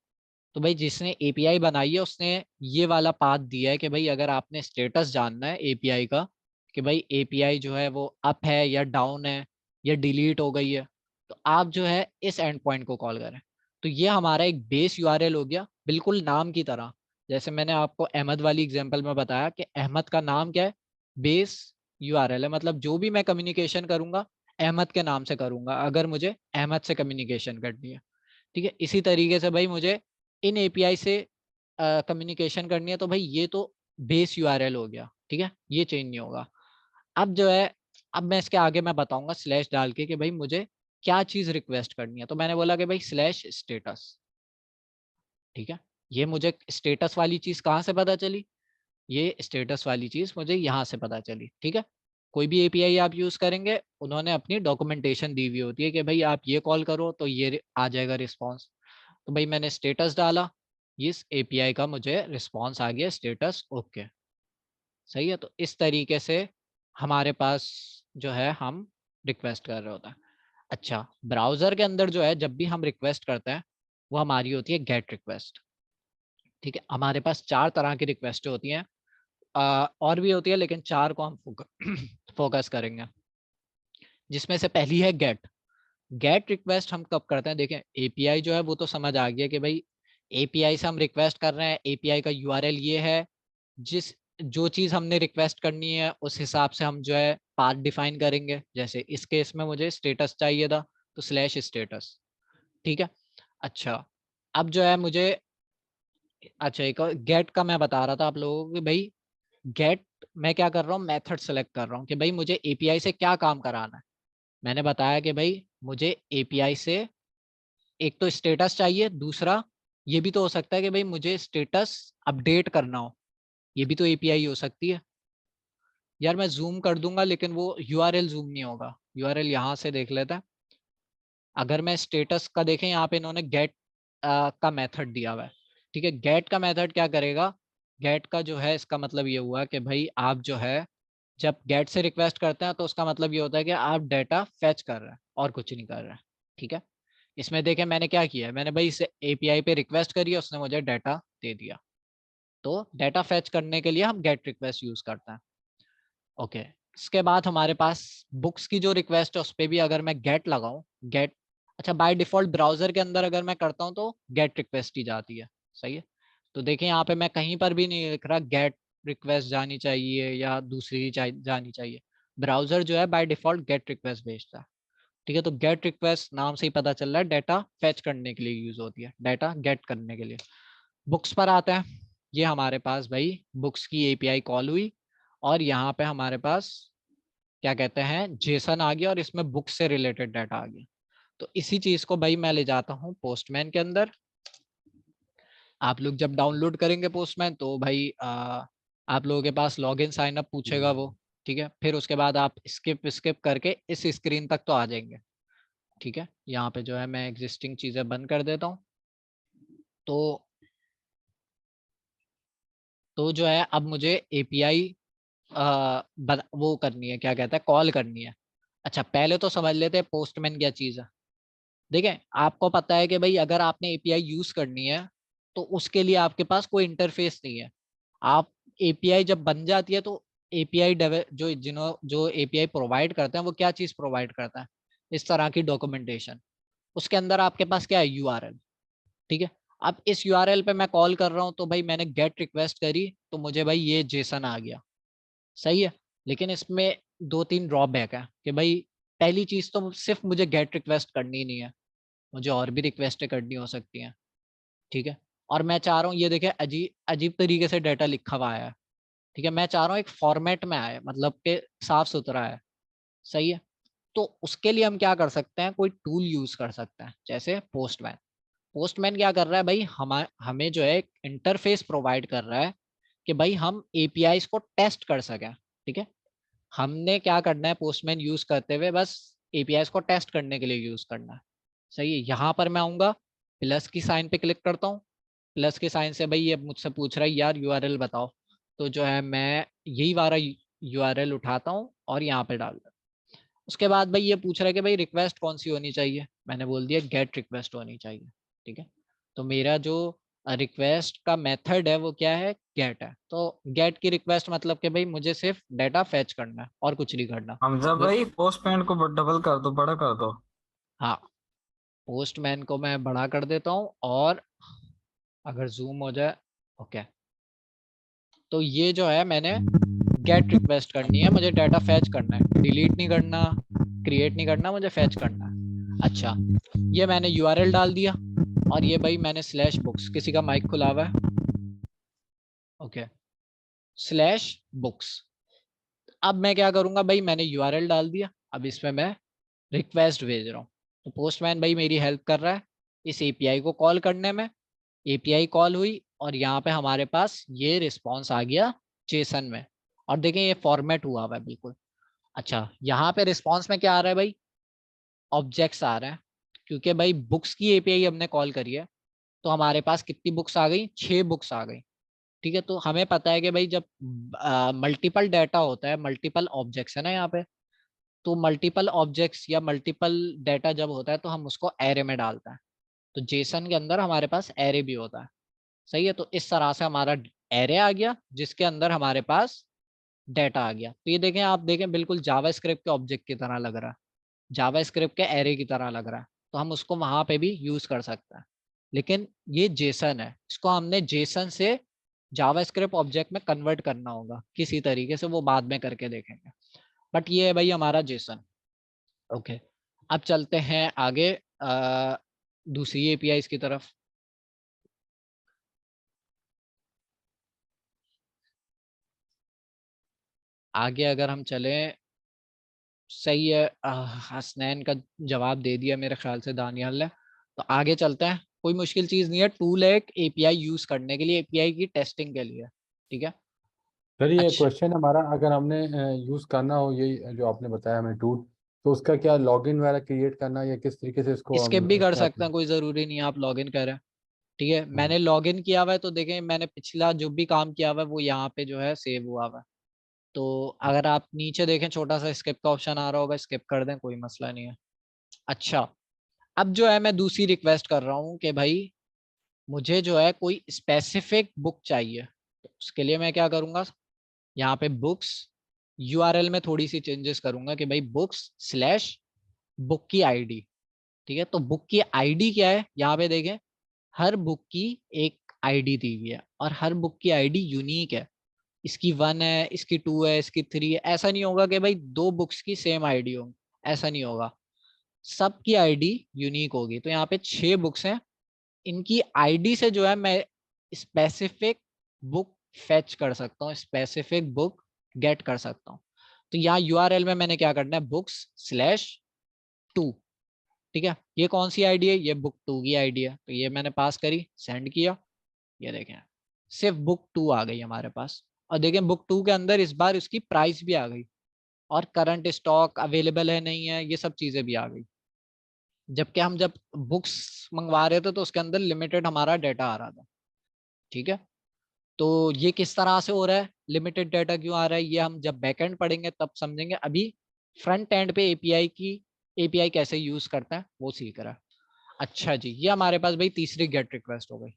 तो भाई जिसने एपीआई बनाई है उसने ये वाला पाथ दिया है कि भाई अगर आपने स्टेटस जानना है एपीआई का, कि भाई एपीआई जो है वो अप है या डाउन है या डिलीट हो गई है, तो आप जो है इस एंड पॉइंट को कॉल करें। तो ये हमारा एक बेस यूआरएल हो गया, बिल्कुल नाम की तरह। जैसे मैंने आपको अहमद वाली एग्जांपल में बताया कि अहमद का नाम क्या है, बेस यूआरएल है। मतलब जो भी मैं कम्युनिकेशन करूंगा अहमद के नाम से करूंगा, अगर मुझे अहमद से कम्युनिकेशन करनी है, ठीक है। इसी तरीके से भाई मुझे इन एपीआई से कम्युनिकेशन करनी है, तो भाई ये तो बेस यूआरएल हो गया, ठीक है, ये चेंज नहीं होगा। अब जो है, अब मैं इसके आगे मैं बताऊंगा स्लैश डाल के कि भाई मुझे क्या चीज रिक्वेस्ट करनी है। तो मैंने बोला कि भाई स्लैश स्टेटस, ठीक है। ये मुझे स्टेटस वाली चीज कहाँ से पता चली, ये स्टेटस वाली चीज मुझे यहाँ से पता चली, ठीक है। कोई भी एपीआई आप यूज करेंगे, उन्होंने अपनी डॉक्यूमेंटेशन दी हुई होती है कि भाई आप ये कॉल करो तो ये आ जाएगा रिस्पॉन्स। तो भाई मैंने स्टेटस डाला, इस एपीआई का मुझे रिस्पॉन्स आ गया स्टेटस ओके, सही है। तो इस तरीके से हमारे पास जो है हम रिक्वेस्ट कर रहे होता है। अच्छा, ब्राउजर के अंदर जो है जब भी हम रिक्वेस्ट करते हैं, वो हमारी होती है गेट रिक्वेस्ट, ठीक है। हमारे पास 4 तरह की रिक्वेस्ट होती हैं, और भी होती है लेकिन 4 को हम फोकस करेंगे। जिसमें से पहली है गेट। गेट रिक्वेस्ट हम कब करते हैं, देखें एपीआई जो है वो तो समझ आ गया कि भाई एपीआई से हम रिक्वेस्ट कर रहे हैं, एपीआई का यूआरएल ये है, जिस जो चीज़ हमने रिक्वेस्ट करनी है उस हिसाब से हम जो है पाथ डिफाइन करेंगे। जैसे इस केस में मुझे स्टेटस चाहिए था, तो स्लैश स्टेटस, ठीक है। अच्छा, अब जो है मुझे, अच्छा एक गेट का मैं बता रहा था आप लोगों को कि भाई गेट मैं क्या कर रहा हूँ, मेथड सेलेक्ट कर रहा हूँ कि भाई मुझे एपीआई से क्या काम कराना है। मैंने बताया कि भाई मुझे एपीआई से एक तो स्टेटस चाहिए, दूसरा ये भी तो हो सकता है कि भाई मुझे स्टेटस अपडेट करना हो, ये भी तो एपीआई हो सकती है। यार मैं जूम कर दूंगा लेकिन वो यूआरएल जूम नहीं होगा, यूआरएल यहाँ से देख लेता है। अगर मैं स्टेटस का देखें, यहाँ पे इन्होंने गेट का मेथड दिया हुआ है, ठीक है। गेट का मेथड क्या करेगा, गेट का जो है इसका मतलब ये हुआ कि भाई आप जो है जब गेट से रिक्वेस्ट करते हैं तो उसका मतलब ये होता है कि आप डाटा फेच कर रहे हैं और कुछ नहीं कर रहे हैं, ठीक है। इसमें देखें मैंने क्या किया है, मैंने भाई इसे एपीआई पे रिक्वेस्ट करी, उसने मुझे डाटा दे दिया। तो डाटा फेच करने के लिए हम गेट रिक्वेस्ट यूज करते हैं, ओके। इसके बाद हमारे पास बुक्स की जो रिक्वेस्ट है उस पर भी अगर मैं गेट लगाऊं, गेट, अच्छा बाय डिफॉल्ट ब्राउजर के अंदर अगर मैं करता हूं तो गेट रिक्वेस्ट ही जाती है, सही है। तो देखिए यहाँ पे मैं कहीं पर भी नहीं लिख रहा गेट रिक्वेस्ट जानी चाहिए या दूसरी जानी चाहिए, ब्राउजर जो है बाय डिफॉल्ट गेट रिक्वेस्ट भेजता है, ठीक है। तो गेट रिक्वेस्ट नाम से ही पता चल रहा है डाटा फेच करने के लिए यूज होती है, डाटा गेट करने के लिए। बुक्स पर आते हैं, ये हमारे पास भाई बुक्स की एपीआई कॉल हुई और यहाँ पे हमारे पास क्या कहते हैं जेसन आ गया और इसमें बुक्स से रिलेटेड डाटा आ गया। तो इसी चीज को भाई मैं ले जाता हूँ पोस्टमैन के अंदर। आप लोग जब डाउनलोड करेंगे पोस्टमैन तो भाई आप लोगों के पास लॉगिन साइन अप पूछेगा वो, ठीक है। फिर उसके बाद आप स्किप स्किप करके इस स्क्रीन तक तो आ जाएंगे, ठीक है। यहाँ पे जो है मैं एग्जिस्टिंग चीजें बंद कर देता हूँ। तो जो है अब मुझे एपीआई वो करनी है, क्या कहता है कॉल करनी है। अच्छा पहले तो समझ लेते हैं पोस्टमैन क्या चीज़ है। देखें आपको पता है कि भाई अगर आपने एपीआई यूज करनी है तो उसके लिए आपके पास कोई इंटरफेस नहीं है। आप एपीआई जब बन जाती है तो एपीआई जो एपीआई प्रोवाइड करते हैं वो क्या चीज़ प्रोवाइड करता है, इस तरह की डॉक्यूमेंटेशन। उसके अंदर आपके पास क्या है, यूआरएल, ठीक है। अब इस यूआरएल पे मैं कॉल कर रहा हूँ तो भाई मैंने गेट रिक्वेस्ट करी तो मुझे भाई ये जेसन आ गया, सही है। लेकिन इसमें 2-3 ड्रॉबैक है कि भाई पहली चीज तो सिर्फ मुझे गेट रिक्वेस्ट करनी नहीं है, मुझे और भी रिक्वेस्ट करनी हो सकती हैं, ठीक है। और मैं चाह रहा हूँ ये देखे अजीब अजीब तरीके से डाटा लिखा हुआ है, ठीक है, मैं चाह रहा हूँ एक फॉर्मेट में आए, मतलब कि साफ सुथरा है, सही है। तो उसके लिए हम क्या कर सकते हैं, कोई टूल यूज कर सकते हैं, जैसे पोस्टमैन। पोस्टमैन क्या कर रहा है भाई, हमें जो है एक इंटरफेस प्रोवाइड कर रहा है कि भाई हम एपीआईज को टेस्ट कर सकें, ठीक है। हमने क्या करना है पोस्टमैन यूज करते हुए, बस एपीआईज को टेस्ट करने के लिए यूज करना है, सही है। यहाँ पर मैं आऊंगा, प्लस की साइन पे क्लिक करता हूँ, प्लस के साइन से भाई ये मुझसे पूछ रहा है यार यूआरएल बताओ, तो जो है मैं यही वाला यूआरएल उठाता हूँ और यहाँ पे डाल देता हूँ। उसके बाद भाई ये पूछ रहा है कि भाई रिक्वेस्ट कौन सी होनी चाहिए, मैंने बोल दिया गेट रिक्वेस्ट होनी चाहिए, ठीक है। तो मेरा जो रिक्वेस्ट का मेथड है वो क्या है, गेट है। तो गेट की रिक्वेस्ट मतलब कि भाई मुझे सिर्फ डाटा फेच करना है और कुछ नहीं करना। हमजा भाई पोस्टमैन को डबल कर दो, बड़ा कर दो। हाँ, पोस्टमैन को मैं बड़ा कर देता हूँ, और अगर जूम हो जाए, ओके। तो ये जो है मैंने गेट रिक्वेस्ट करनी है, मुझे डाटा फैच करना है, डिलीट नहीं करना, क्रिएट नहीं करना, मुझे फैच करना है। अच्छा, ये मैंने यूआरएल डाल दिया, और ये भाई मैंने स्लैश बुक्स, किसी का माइक खुला हुआ है, ओके, स्लैश बुक्स। अब मैं क्या करूंगा भाई, मैंने यूआरएल डाल दिया, अब इसमें मैं रिक्वेस्ट भेज रहा हूँ। तो पोस्टमैन भाई मेरी हेल्प कर रहा है इस एपीआई को कॉल करने में। एपीआई कॉल हुई, और यहाँ पे हमारे पास ये रिस्पॉन्स आ गया जेसन में, और देखें ये फॉर्मेट हुआ हुआ है बिल्कुल। अच्छा, यहाँ पे रिस्पॉन्स में क्या आ रहा है भाई, ऑब्जेक्ट्स आ रहे हैं, क्योंकि भाई बुक्स की एपीआई हमने कॉल करी है। तो हमारे पास कितनी बुक्स आ गई, 6 बुक्स आ गई, ठीक है। तो हमें पता है कि भाई जब मल्टीपल डाटा होता है, मल्टीपल ऑब्जेक्ट्स है ना यहाँ पे, तो मल्टीपल ऑब्जेक्ट्स या मल्टीपल डाटा जब होता है तो हम उसको एरे में डालते हैं। तो जेसन के अंदर हमारे पास एरे भी होता है, सही है। तो इस तरह से हमारा एरे आ गया जिसके अंदर हमारे पास डाटा आ गया। तो ये देखें, आप देखें बिल्कुल जावा स्क्रिप्ट के ऑब्जेक्ट की तरह लग रहा है, जावा स्क्रिप्ट के एरे की तरह लग रहा है। तो हम उसको वहां पे भी यूज कर सकते हैं, लेकिन ये जेसन है, इसको हमने जेसन से जावा स्क्रिप्ट ऑब्जेक्ट में कन्वर्ट करना होगा किसी तरीके से, वो बाद में करके देखेंगे। बट ये है भाई हमारा जेसन, ओके। अब चलते हैं आगे दूसरी एपीआई की तरफ। आगे अगर हम चले, सही है, हसनैन का जवाब दे दिया मेरे ख्याल से दानियाल ने। तो आगे चलते हैं, कोई मुश्किल चीज नहीं है, टूल है एक एपीआई यूज करने के लिए, एपीआई की टेस्टिंग के लिए, ठीक है। सर ये अच्छा, क्वेश्चन हमारा, अगर हमने यूज़ करना हो यही जो आपने बताया हमें टूल, तो उसका क्या लॉगिन वगैरह क्रिएट करना, या किस तरीके से इसको स्किप हम भी कर सकते स्टार्ट? हैं, कोई जरूरी नहीं है आप लॉगिन करें, ठीक है। मैंने लॉगिन किया हुआ है, तो देखें मैंने पिछला जो भी काम किया हुआ है वो यहाँ पे जो है सेव हुआ हुआ है। तो अगर आप नीचे देखें छोटा सा स्किप का ऑप्शन आ रहा होगा, स्किप कर दें, कोई मसला नहीं है। अच्छा, अब जो है मैं दूसरी रिक्वेस्ट कर रहा हूँ कि भाई मुझे जो है कोई स्पेसिफिक बुक चाहिए। तो उसके लिए मैं क्या करूंगा, यहाँ पे बुक्स, यूआरएल में थोड़ी सी चेंजेस करूंगा कि भाई बुक्स स्लैश बुक की आईडी, ठीक है। तो बुक की आईडी क्या है, यहाँ पे देखें हर बुक की एक आईडी दी हुई है, और हर बुक की आईडी यूनिक है। इसकी 1 है, इसकी 2 है, इसकी 3 है। ऐसा नहीं होगा कि भाई 2 बुक्स की सेम आईडी हो, ऐसा नहीं होगा, सबकी आईडी यूनिक होगी। तो यहाँ पे 6 बुक्स हैं, इनकी आईडी से जो है मैं स्पेसिफिक बुक फेच कर सकता हूँ, स्पेसिफिक बुक गेट कर सकता हूँ। तो यहाँ यूआरएल में मैंने क्या करना है, बुक्स स्लैश 2, ठीक है। ये कौन सी आईडी है, ये बुक 2 की आईडी है, तो ये मैंने पास करी, सेंड किया, ये देखें सिर्फ बुक 2 आ गई हमारे पास। और देखें बुक 2 के अंदर इस बार उसकी प्राइस भी आ गई, और करंट स्टॉक अवेलेबल है नहीं है, ये सब चीजें भी आ गई। जबकि हम जब बुक्स मंगवा रहे थे तो उसके अंदर लिमिटेड हमारा डाटा आ रहा था, ठीक है। तो ये किस तरह से हो रहा है, लिमिटेड डाटा क्यों आ रहा है, ये हम जब बैकएंड पढ़ेंगे तब समझेंगे। अभी फ्रंट एंड पे एपीआई कैसे यूज करता है वो सीख रहा है। अच्छा जी, ये हमारे पास भाई तीसरी गेट रिक्वेस्ट हो गई।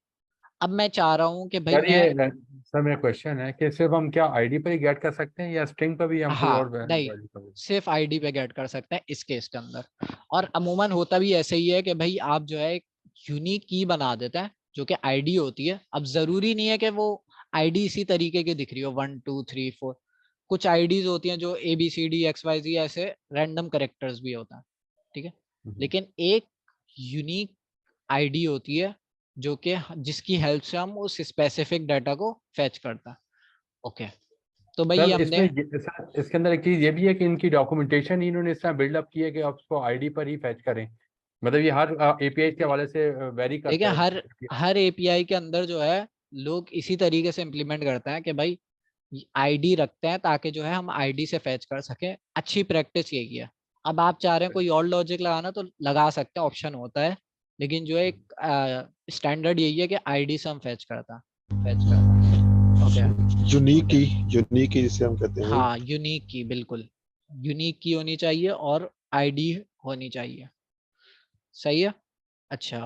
अब मैं चाह रहा हूँ कि भाई सर मैं, ये सर मेरा क्वेश्चन है कि सिर्फ हम क्या आईडी पर ही गेट कर सकते हैं, या स्ट्रिंग पर भी हम कोई और हाँ नहीं, वैल्यू पर भी? सिर्फ आईडी पे गेट कर सकते हैं इस केस के अंदर। और अमूमन होता भी ऐसे ही है कि भाई आप जो है एक यूनिक की बना देते हैं जो कि आईडी होती है। अब जरूरी नहीं है कि वो आईडी इसी तरीके की दिख रही हो, 1 2 3 4। कुछ आईडीज होती हैं जो ABCD XYZ ऐसे रैंडम करेक्टर्स भी होता है, ठीक है। लेकिन एक यूनिक आईडी होती है जो कि जिसकी हेल्प से हम उस स्पेसिफिक डाटा को फेच करता है। ओके, तो भाई सर हमने सर, इसके अंदर एक चीज ये भी है कि इनकी डॉक्यूमेंटेशन ही इन्होंने इस तरह बिल्डअप की है कि आप उसको आईडी पर ही फैच करें, मतलब ये हर एपीआई के हवाले से वेरी देखिए करता है। हर एपीआई के अंदर जो है लोग इसी तरीके से इम्प्लीमेंट करते हैं कि भाई आईडी रखते हैं ताकि जो है हम आईडी से फैच कर सकें। अच्छी प्रैक्टिस यही है। अब आप चाह रहे हैं कोई और लॉजिक लगाना तो लगा सकते हैं, ऑप्शन होता है, लेकिन जो है एक स्टैंडर्ड यही है कि आईडी से हम फैच करता ओके। यूनिक की जिसे हम कहते हैं वही। हाँ यूनिक की, बिल्कुल यूनिक की होनी चाहिए और आईडी होनी चाहिए। सही है। अच्छा,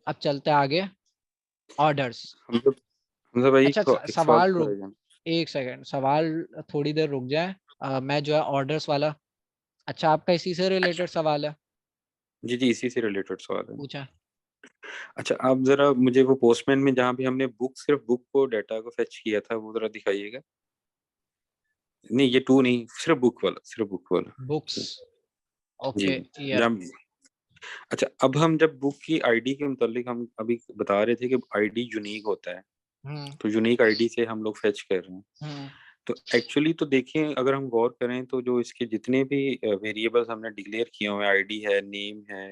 अब चलते हैं आगे, ऑर्डर्स। हमजा भाई अच्छा एक सवाल सवाल पूछा रुक, जाए। एक सेकंड, सवाल थोड़ी देर रुक जाए। मैं जो है ऑर्डर्स वाला, अच्छा आपका इसी से रिलेटेड सवाल है, जी जी, इसी से रिलेटेड सवाल है। पूछा। अच्छा, आप जरा मुझे वो पोस्टमैन में जहाँ भी हमने सिर्फ बुक को डाटा को फेच किया था वो जरा दिखाइएगा। नहीं ये टू नहीं, सिर्फ बुक वाला। बुक्स, जी ओके ये जहाँ अच्छा, अब हम जब बुक की आईडी के मुतालिक हम अभी बता रहे थे कि आईडी यूनिक होता है, तो यूनिक आईडी से हम लोग फेच कर रहे हैं। तो एक्चुअली तो देखें, अगर हम गौर करें तो जो इसके जितने भी वेरिएबल्स हमने डिक्लेयर किए हुए हैं, आईडी है, नेम है,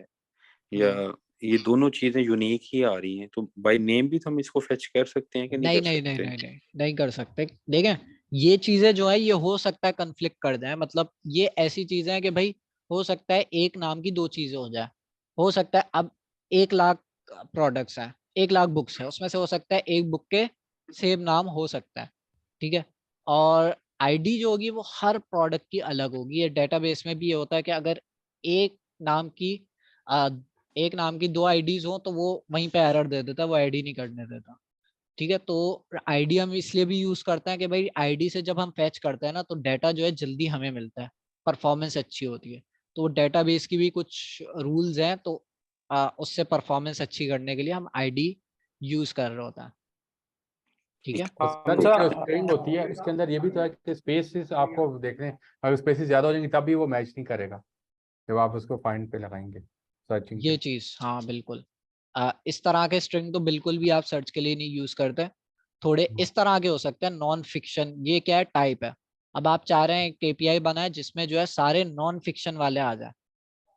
या ये दोनों चीजें यूनिक ही आ रही हैं, तो बाय नेम भी तो हम इसको फेच कर सकते हैं कि नहीं नहीं कर नहीं नहीं सकते? नहीं नहीं नहीं कर सकते। देखें ये चीजें जो है ये हो सकता है कन्फ्लिक्ट कर जाए, मतलब ये ऐसी चीजें हैं कि भाई हो सकता है एक नाम की दो चीजें हो जाए। हो सकता है अब 1 लाख प्रोडक्ट्स हैं, 1 लाख बुक्स है, उसमें से हो सकता है एक बुक के सेम नाम हो सकता है, ठीक है। और आईडी जो होगी वो हर प्रोडक्ट की अलग होगी। ये डेटाबेस में भी ये होता है कि अगर एक नाम की आ, एक नाम की दो आईडीज हो तो वो वहीं पे एरर दे देता है, वो आईडी नहीं करने देता, ठीक है। तो आईडी हम इसलिए भी यूज करते हैं कि भाई आईडी से जब हम फैच करते हैं ना तो डाटा जो है जल्दी हमें मिलता है, परफॉर्मेंस अच्छी होती है। तो डेटाबेस की भी कुछ रूल्स हैं, तो उससे परफॉर्मेंस अच्छी करने के लिए हम आईडी यूज कर रहे होता है, ठीक है। सर ये जो स्ट्रिंग होती है इसके अंदर ये भी तो है कि स्पेसेस आपको देखने, अगर स्पेसेस ज्यादा हो जाएंगे तब भी वो मैच नहीं करेगा जब आप उसको फाइंड पे लगाएंगे सर्चिंग ये पे। चीज हाँ बिल्कुल, इस तरह के स्ट्रिंग तो बिल्कुल भी आप सर्च के लिए नहीं यूज करते। थोड़े इस तरह के हो सकते हैं नॉन फिक्शन, ये क्या है, टाइप है। अब आप चाह रहे हैं केपीआई बनाए जिसमें जो है सारे नॉन फिक्शन वाले आ जाए,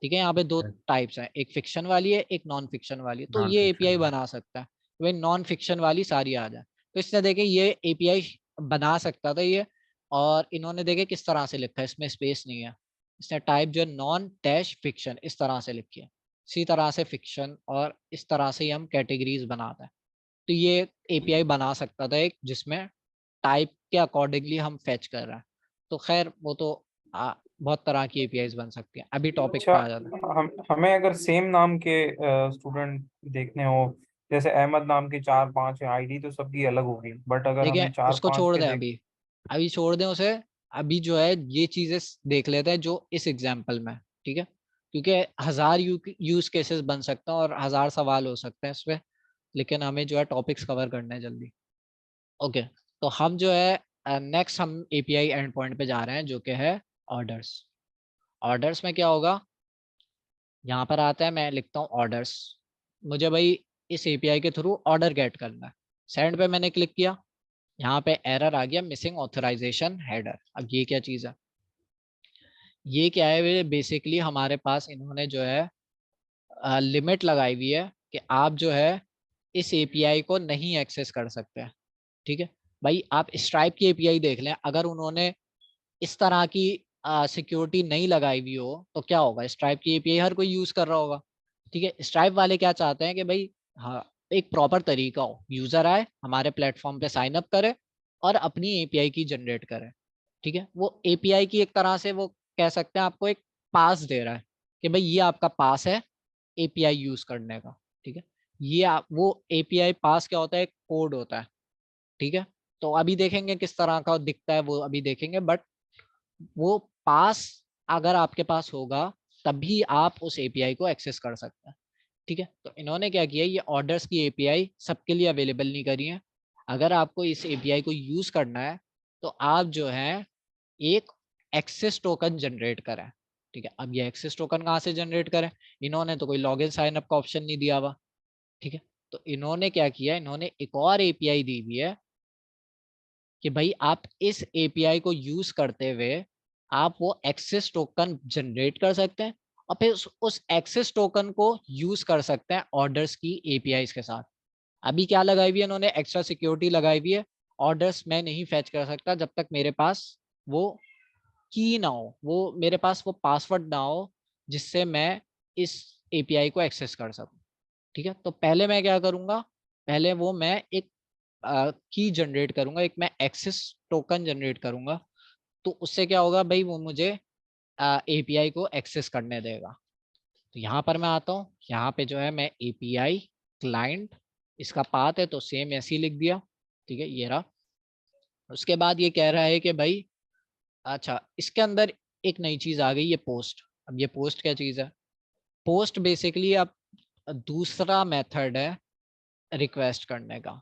ठीक है। यहाँ पे दो टाइप्स हैं, एक फिक्शन वाली है, एक नॉन फिक्शन वाली है। तो नॉन ये फिक्शन एपीआई बना सकता है भाई नॉन फिक्शन वाली सारी आ जाए। तो इसने देखे ये एपीआई बना सकता था ये, और इन्होंने देखे किस तरह से लिखा है, इसमें स्पेस नहीं है। इसने टाइप जो है नॉन डैश फिक्शन इस तरह से लिखी है, इसी तरह से फिक्शन, और इस तरह से ही हम कैटेगरीज बनाते हैं। तो ये एपीआई बना सकता था एक जिसमें टाइप के अकॉर्डिंगली हम फेच कर रहे हैं। तो खैर वो तो बहुत तरह की एपीआईज बन सकती है। अभी टॉपिक अच्छा, पे आ जाता है। हमें अगर सेम नाम के स्टूडेंट देखने हो, जैसे अहमद नाम के 4-5 है, आईडी तो सबकी अलग होगी, बट अगर देखिए हमें चार उसको पांच छोड़ के दें, देख। अभी अभी छोड़ दें उसे। अभी जो है ये चीजें देख लेते हैं जो इस एग्जाम्पल में, ठीक है, क्योंकि 1000 यूज केसेस बन सकते हैं और 1000 सवाल हो सकते हैं इस पे, लेकिन हमें जो है टॉपिक्स कवर करने हैं जल्दी। ओके, तो हम जो है नेक्स्ट हम एपीआई एंड पॉइंट पे जा रहे हैं जो कि है ऑर्डर्स। ऑर्डर्स में क्या होगा, यहाँ पर आता है, मैं लिखता हूँ ऑर्डर्स। मुझे भाई इस एपीआई के थ्रू ऑर्डर गेट करना है। सेंड पे मैंने क्लिक किया, यहाँ पे एरर आ गया मिसिंग ऑथराइजेशन हेडर। अब ये क्या चीज़ है, ये क्या है, बेसिकली हमारे पास इन्होंने जो है लिमिट लगाई हुई है कि आप जो है इस एपीआई को नहीं एक्सेस कर सकते हैं, ठीक है। भाई आप स्ट्राइप की एपीआई देख लें, अगर उन्होंने इस तरह की सिक्योरिटी नहीं लगाई हुई हो तो क्या होगा, स्ट्राइप की एपीआई हर कोई यूज कर रहा होगा, ठीक है। स्ट्राइप वाले क्या चाहते हैं कि भाई हाँ एक प्रॉपर तरीका हो, यूजर आए हमारे प्लेटफॉर्म पे साइन अप करे और अपनी एपीआई की जनरेट करे, ठीक है। वो एपीआई की एक तरह से वो कह सकते हैं आपको एक पास दे रहा है कि भाई ये आपका पास है एपीआई यूज करने का, ठीक है। ये वो एपीआई पास क्या होता है, एक कोड होता है, ठीक है। तो अभी देखेंगे किस तरह का दिखता है वो अभी देखेंगे, बट वो पास अगर आपके पास होगा तभी आप उस एपीआई को एक्सेस कर सकते हैं, ठीक है। तो इन्होंने क्या किया, ये ऑर्डर्स की एपीआई सबके लिए अवेलेबल नहीं करी है। अगर आपको इस एपीआई को यूज करना है तो आप जो है एक एक्सेस टोकन जनरेट करें, ठीक है। अब ये एक्सेस टोकन कहाँ से जनरेट करें, इन्होंने तो कोई लॉगिन साइन अप का ऑप्शन नहीं दिया हुआ, ठीक है। तो इन्होंने क्या किया, इन्होंने एक और एपीआई दी हुई है कि भाई आप इस एपीआई को यूज करते हुए आप वो एक्सेस टोकन जनरेट कर सकते हैं और फिर उस एक्सेस टोकन को यूज कर सकते हैं ऑर्डर्स की एपीआई के साथ। अभी क्या लगाई हुई है इन्होंने, एक्स्ट्रा सिक्योरिटी लगाई हुई है, ऑर्डर्स मैं नहीं फैच कर सकता जब तक मेरे पास वो की ना हो, वो मेरे पास वो पासवर्ड ना हो जिससे मैं इस एपीआई को एक्सेस कर सकूं। ठीक है, तो पहले मैं क्या करूंगा, पहले वो मैं एक की जनरेट करूंगा, एक मैं एक्सेस टोकन जनरेट करूंगा। तो उससे क्या होगा भाई, वो मुझे एपीआई को एक्सेस करने देगा। तो यहाँ पर मैं आता हूँ, यहाँ पे जो है मैं एपीआई क्लाइंट, इसका पाथ है तो सेम ऐसे ही लिख दिया। ठीक है, ये रहा। उसके बाद ये कह रहा है कि भाई अच्छा इसके अंदर एक नई चीज आ गई, ये पोस्ट। अब ये पोस्ट क्या चीज है, पोस्ट बेसिकली अब दूसरा मेथड है रिक्वेस्ट करने का।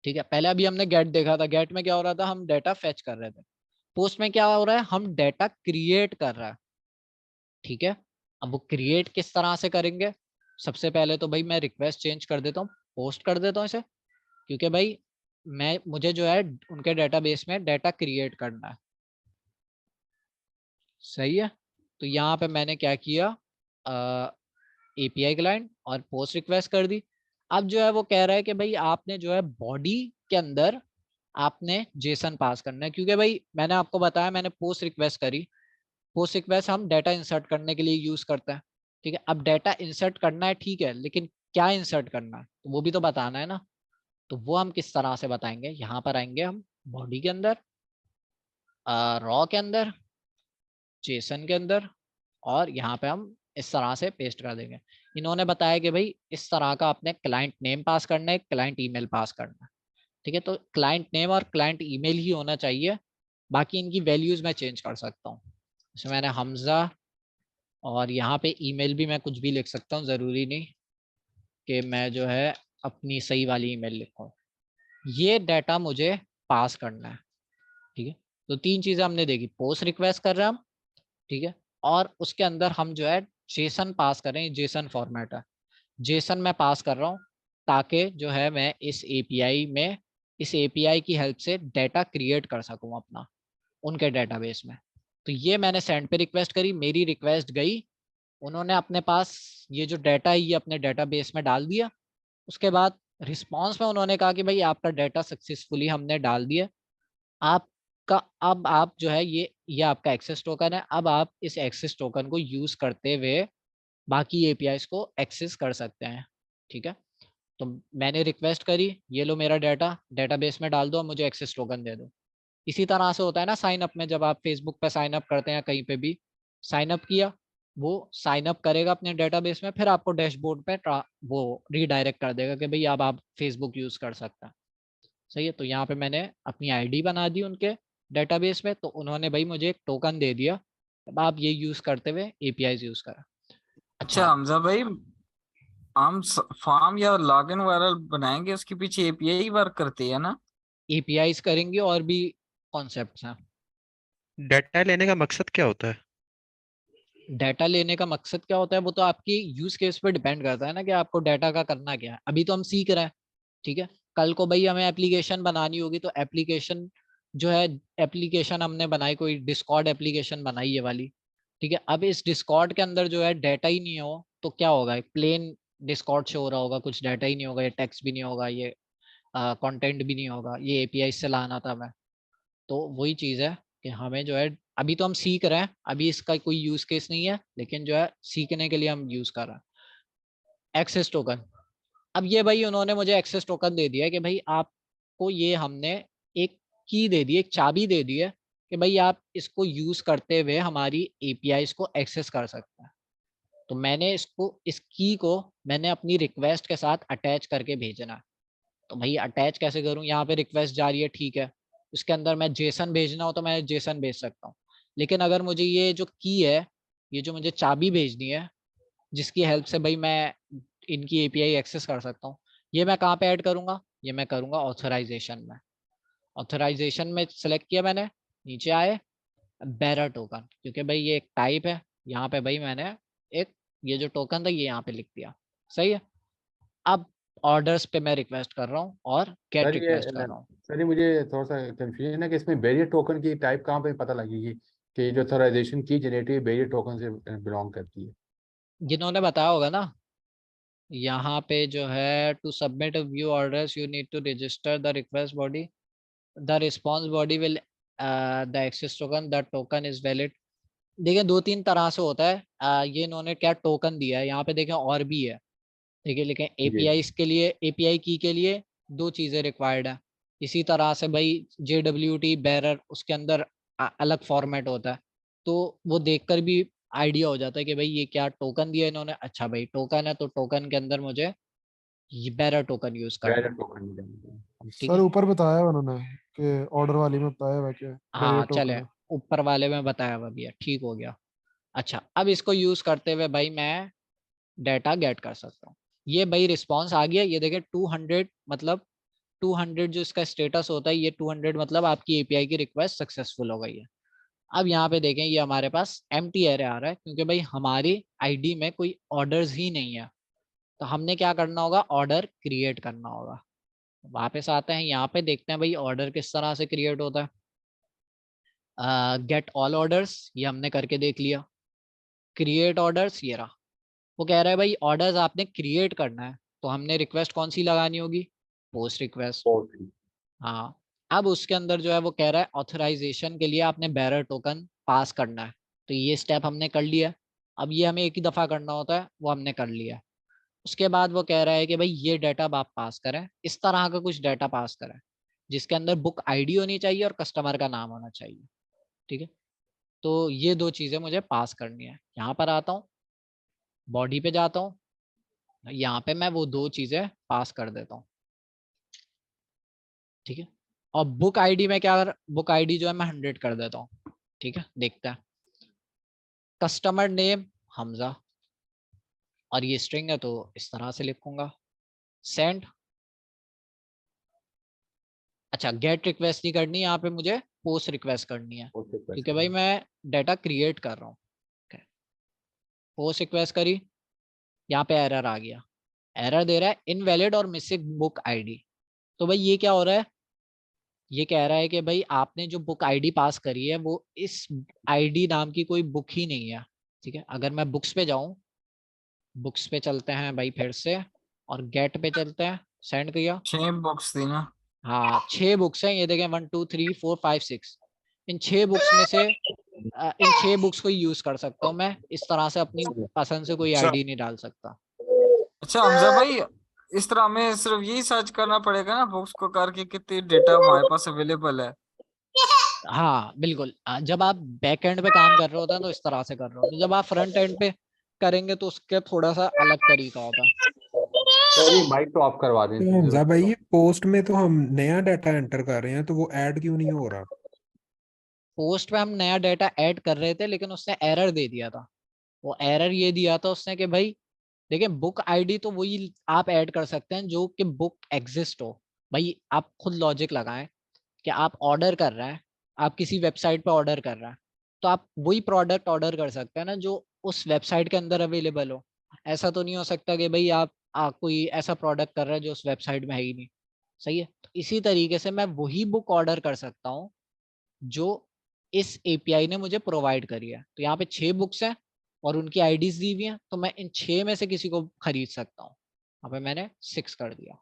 ठीक है, पहले अभी हमने गेट देखा था, गेट में क्या हो रहा था, हम डेटा फेच कर रहे थे। पोस्ट में क्या हो रहा है, हम डेटा क्रिएट कर रहा है। ठीक है, अब वो क्रिएट किस तरह से करेंगे, सबसे पहले तो भाई मैं रिक्वेस्ट चेंज कर देता हूँ, पोस्ट कर देता हूँ इसे, क्योंकि भाई मुझे जो है उनके डेटाबेस में डेटा क्रिएट करना है। सही है, तो यहाँ पे मैंने क्या किया, एपीआई क्लाइंट और पोस्ट रिक्वेस्ट कर दी। अब जो है वो कह रहा है कि भाई आपने जो है बॉडी के अंदर आपने जेसन पास करना है, क्योंकि भाई मैंने आपको बताया मैंने पोस्ट रिक्वेस्ट करी, पोस्ट रिक्वेस्ट हम डेटा इंसर्ट करने के लिए यूज करते हैं। ठीक है, अब डेटा इंसर्ट करना है, ठीक है, लेकिन क्या इंसर्ट करना है तो वो भी तो बताना है ना। तो वो हम किस तरह से बताएंगे, यहाँ पर आएंगे हम बॉडी के अंदर, रॉ के अंदर, जेसन के अंदर, और यहाँ पे हम इस तरह से पेस्ट कर देंगे। इन्होंने बताया कि भाई इस तरह का आपने क्लाइंट नेम पास करना है, क्लाइंट ईमेल पास करना है। ठीक है, तो क्लाइंट नेम और क्लाइंट ईमेल ही होना चाहिए, बाकी इनकी वैल्यूज मैं चेंज कर सकता हूँ। जैसे मैंने हमजा, और यहाँ पे ईमेल भी मैं कुछ भी लिख सकता हूँ, ज़रूरी नहीं कि मैं जो है अपनी सही वाली ईमेल लिखूँ। ये डाटा मुझे पास करना है। ठीक है, तो तीन चीज़ें हमने देखी, पोस्ट रिक्वेस्ट कर रहे हैं हम, ठीक है, और उसके अंदर हम जो है जेसन पास करें, जेसन फॉर्मेट है, जेसन मैं पास कर रहा हूँ ताकि जो है मैं इस एपीआई में, इस एपीआई की हेल्प से डेटा क्रिएट कर सकूँ अपना उनके डेटाबेस में। तो ये मैंने सेंड पे रिक्वेस्ट करी, मेरी रिक्वेस्ट गई, उन्होंने अपने पास ये जो डाटा है ये अपने डेटाबेस में डाल दिया। उसके बाद रिस्पांस में उन्होंने कहा कि भाई आपका डाटा सक्सेसफुली हमने डाल दिया, आपका अब आप जो है ये आपका एक्सेस टोकन है, अब आप इस एक्सेस टोकन को यूज करते हुए बाकी एपीआईज को एक्सेस कर सकते हैं। ठीक है, तो मैंने रिक्वेस्ट करी, ये लो मेरा डाटा डेटाबेस में डाल दो, मुझे एक्सेस टोकन दे दो। इसी तरह से होता है ना साइन अप में, जब आप फेसबुक पे साइन अप करते हैं, कहीं पे भी साइन अप किया, वो साइन अप करेगा अपने डेटाबेस में, फिर आपको डैशबोर्ड पे वो रीडायरेक्ट कर देगा कि भाई अब आप फेसबुक यूज कर सकते हैं। सही है, तो यहाँ पे मैंने अपनी आईडी बना दी उनके डेटाबेस में, तो उन्होंने भाई मुझे एक टोकन दे दिया, अब आप ये यूज करते हुए एपीआई यूज करें। अच्छा हमजा भाई, हम फॉर्म या लॉगिन वगैरह बनाएंगे, उसके पीछे एपीआई वर्क करती है ना? एपीआईज करेंगे और भी कॉन्सेप्ट्स हैं। डाटा लेने का मकसद क्या होता है? डाटा लेने का मकसद क्या होता है, वो तो आपकी यूज केस पे डिपेंड करता है ना कि आपको डाटा का करना क्या है। अभी तो हम सीख रहे हैं, ठीक है, कल को भाई हमें एप्लीकेशन बनानी होगी, तो एप्लीकेशन जो है, एप्लीकेशन हमने बनाई, कोई डिस्कॉर्ड एप्लीकेशन बनाई है वाली, ठीक है, अब इस डिस्कॉर्ड के अंदर जो है डाटा ही नहीं हो तो क्या होगा, प्लेन डिस्कॉर्ड शो हो रहा होगा, कुछ डाटा ही नहीं होगा, ये टेक्स्ट भी नहीं होगा, ये कंटेंट भी नहीं होगा, ये एपीआई से लाना था मैं। तो वही चीज़ है कि हमें जो है, अभी तो हम सीख रहे हैं, अभी इसका कोई यूज केस नहीं है, लेकिन जो है सीखने के लिए हम यूज कर रहे हैं एक्सेस टोकन। अब ये भाई उन्होंने मुझे एक्सेस टोकन दे दिया है कि भाई आपको ये हमने एक की दे दी, एक चाबी दे दी है कि भाई आप इसको यूज करते हुए हमारी एपीआईज को एक्सेस कर सकते हैं। तो मैंने इसको, इस की को मैंने अपनी रिक्वेस्ट के साथ अटैच करके भेजना है। तो भाई अटैच कैसे करूं, यहाँ पे रिक्वेस्ट जा रही है, ठीक है, उसके अंदर मैं जेसन भेजना हो तो मैं जेसन भेज सकता हूँ, लेकिन अगर मुझे ये जो की है, ये जो मुझे चाबी भेजनी है, जिसकी हेल्प से भाई मैं इनकी एपीआई एक्सेस कर सकता हूँ, ये मैं कहाँ पे ऐड करूँगा, ये मैं करूँगा ऑथराइजेशन में। ऑथराइजेशन में सेलेक्ट किया मैंने, नीचे आए बेरर टोकन, क्योंकि भाई ये एक टाइप है, यहाँ पे भाई मैंने एक ये जो टोकन था ये यहाँ पे लिख दिया। सही है, अब ऑर्डर्स पे मैं रिक्वेस्ट कर रहा हूँ और गेट सर ये रिक्वेस्ट कर रहा हूँ। सर ये मुझे थोड़ा सा कंफ्यूजन है कि इसमें बैरियर टोकन की टाइप कहाँ पे पता लगेगी कि ये जो ऑथराइजेशन की जनरेटिव बैरियर टोकन से बिलोंग करती है? जिन्होंने बताया होगा ना, यहाँ पे जो है to submit view orders you need to register the request body, the response body will the access token, the token is valid. देखिए 2-3 तरह से होता है। ये इन्होंने क्या टोकन दिया है यहाँ पे, देखें और भी है, ठीक है, लेकिन जी एपीआई के लिए, एपीआई की के लिए 2 चीजें रिक्वायर्ड है। इसी तरह से भाई JWT बेरर उसके अंदर अलग फॉर्मेट होता है, तो वो देखकर भी आइडिया हो जाता है कि भाई ये क्या टोकन दिया इन्होंने। अच्छा भाई टोकन है तो टोकन के अंदर मुझे ये बेरर टोकन यूज करना बैरियर है, टोकन भी ठीक सर है। ऊपर बताया हुआ उन्होंने कि ऑर्डर वाली में बताया हुआ क्या बैरियर हाँ टोकन चले, है। ऊपर वाले में बताया हुआ भी है, ठीक हो गया। अच्छा अब इसको यूज करते हुए भाई मैं डाटा गेट कर सकता हूँ। ये भाई रिस्पॉन्स आ गया, ये देखें 200, मतलब 200 जो इसका स्टेटस होता है, ये 200 मतलब आपकी एपीआई की रिक्वेस्ट सक्सेसफुल हो गई है। अब यहाँ पे देखें ये हमारे पास एम्प्टी एरे आ रहा है, क्योंकि भाई हमारी आईडी में कोई ऑर्डर्स ही नहीं है। तो हमने क्या करना होगा, ऑर्डर क्रिएट करना होगा। वापस आते हैं यहाँ पे, देखते हैं भाई ऑर्डर किस तरह से क्रिएट होता है। गेट ऑल ऑर्डर्स ये हमने करके देख लिया। क्रिएट ऑर्डर्स ये रहा। वो कह रहा है भाई ऑर्डर्स आपने क्रिएट करना है, तो हमने रिक्वेस्ट कौन सी लगानी होगी, पोस्ट रिक्वेस्ट। हाँ अब उसके अंदर जो है वो कह रहा है ऑथराइजेशन के लिए आपने बेरर टोकन पास करना है, तो ये स्टेप हमने कर लिया। अब ये हमें एक ही दफा करना होता है, वो हमने कर लिया। उसके बाद वो कह रहा है कि भाई ये डाटा आप पास करें, इस तरह का कुछ डाटा पास करें जिसके अंदर बुक आईडी होनी चाहिए और कस्टमर का नाम होना चाहिए, ठीक है। तो ये 2 चीजें मुझे पास करनी है। यहाँ पर आता हूँ, बॉडी पे जाता हूँ, यहाँ पे मैं वो 2 चीजें पास कर देता हूँ, ठीक है। और बुक आईडी में क्या, बुक आईडी जो है मैं 100 कर देता हूँ, ठीक है। देखते हैं, कस्टमर नेम हमजा, और ये स्ट्रिंग है तो इस तरह से लिखूंगा, सेंड। अच्छा गेट रिक्वेस्ट नहीं करनी यहाँ पे, मुझे पोस्ट रिक्वेस्ट करनी है, क्योंकि भाई मैं डाटा क्रिएट कर रहा हूँ। पोस्ट रिक्वेस्ट करी, यहाँ पे एरर आ गया, एरर दे रहा है इनवैलिड और मिसिंग बुक आईडी। तो भाई ये क्या हो रहा है, ये कह रहा है कि भाई आपने जो बुक आईडी पास करी है वो इस आईडी नाम की कोई बुक ही नहीं है, ठीक है। अगर मैं बुक्स पे जाऊं, बुक्स पे चलते हैं भाई फिर से, और गेट पे चलते हैं, सेंड किया। 6 बॉक्स थी ना। हाँ 6 बुक्स हैं, ये देखें 1 2 3 4 5 6। इन 6 बुक्स में से इन 6 बुक्स को यूज कर सकता हूँ मैं, इस तरह से अपनी पसंद से कोई अच्छा आईडी नहीं डाल सकता। अच्छा हमजा भाई, इस तरह हमें सिर्फ यही सर्च करना पड़ेगा ना बुक्स को करके कितनी डेटा हमारे पास अवेलेबल है। हाँ बिल्कुल, जब आप बैक एंड पे काम कर रहे होते हैं तो इस तरह से कर रहे होते हैं, जब आप फ्रंट एंड पे करेंगे तो उसके थोड़ा सा अलग तरीका होता है। सॉरी माइक तो ऑफ करवा दें तो जरूरत हमजा भाई हो ये पोस्ट में तो हम नया डाटा एंटर कर रहे हैं तो वो ऐड क्यों नहीं हो रहा? पोस्ट पे हम नया डाटा ऐड कर रहे थे, लेकिन उसने एरर दे दिया था। वो एरर ये दिया था उसने कि भाई देखिए बुक आईडी तो वही आप ऐड कर सकते हैं जो कि बुक एग्जिस्ट हो। भाई आप खुद लॉजिक लगाएं कि आप ऑर्डर कर रहे हैं, आप किसी वेबसाइट पे ऑर्डर कर रहे हैं, तो आप वही प्रोडक्ट ऑर्डर कर सकते हैं ना जो उस वेबसाइट के अंदर अवेलेबल हो। ऐसा तो नहीं हो सकता कि भाई आप कोई ऐसा प्रोडक्ट कर रहे हैं जो उस वेबसाइट में है ही नहीं, सही है। तो इसी तरीके से मैं वही बुक ऑर्डर कर सकता हूँ जो इस एपीआई ने मुझे प्रोवाइड करी है। तो यहाँ पे 6 बुक्स हैं और उनकी आईडीज दी हुई हैं, तो मैं इन 6 में से किसी को खरीद सकता हूँ। यहाँ पे मैंने 6 कर दिया,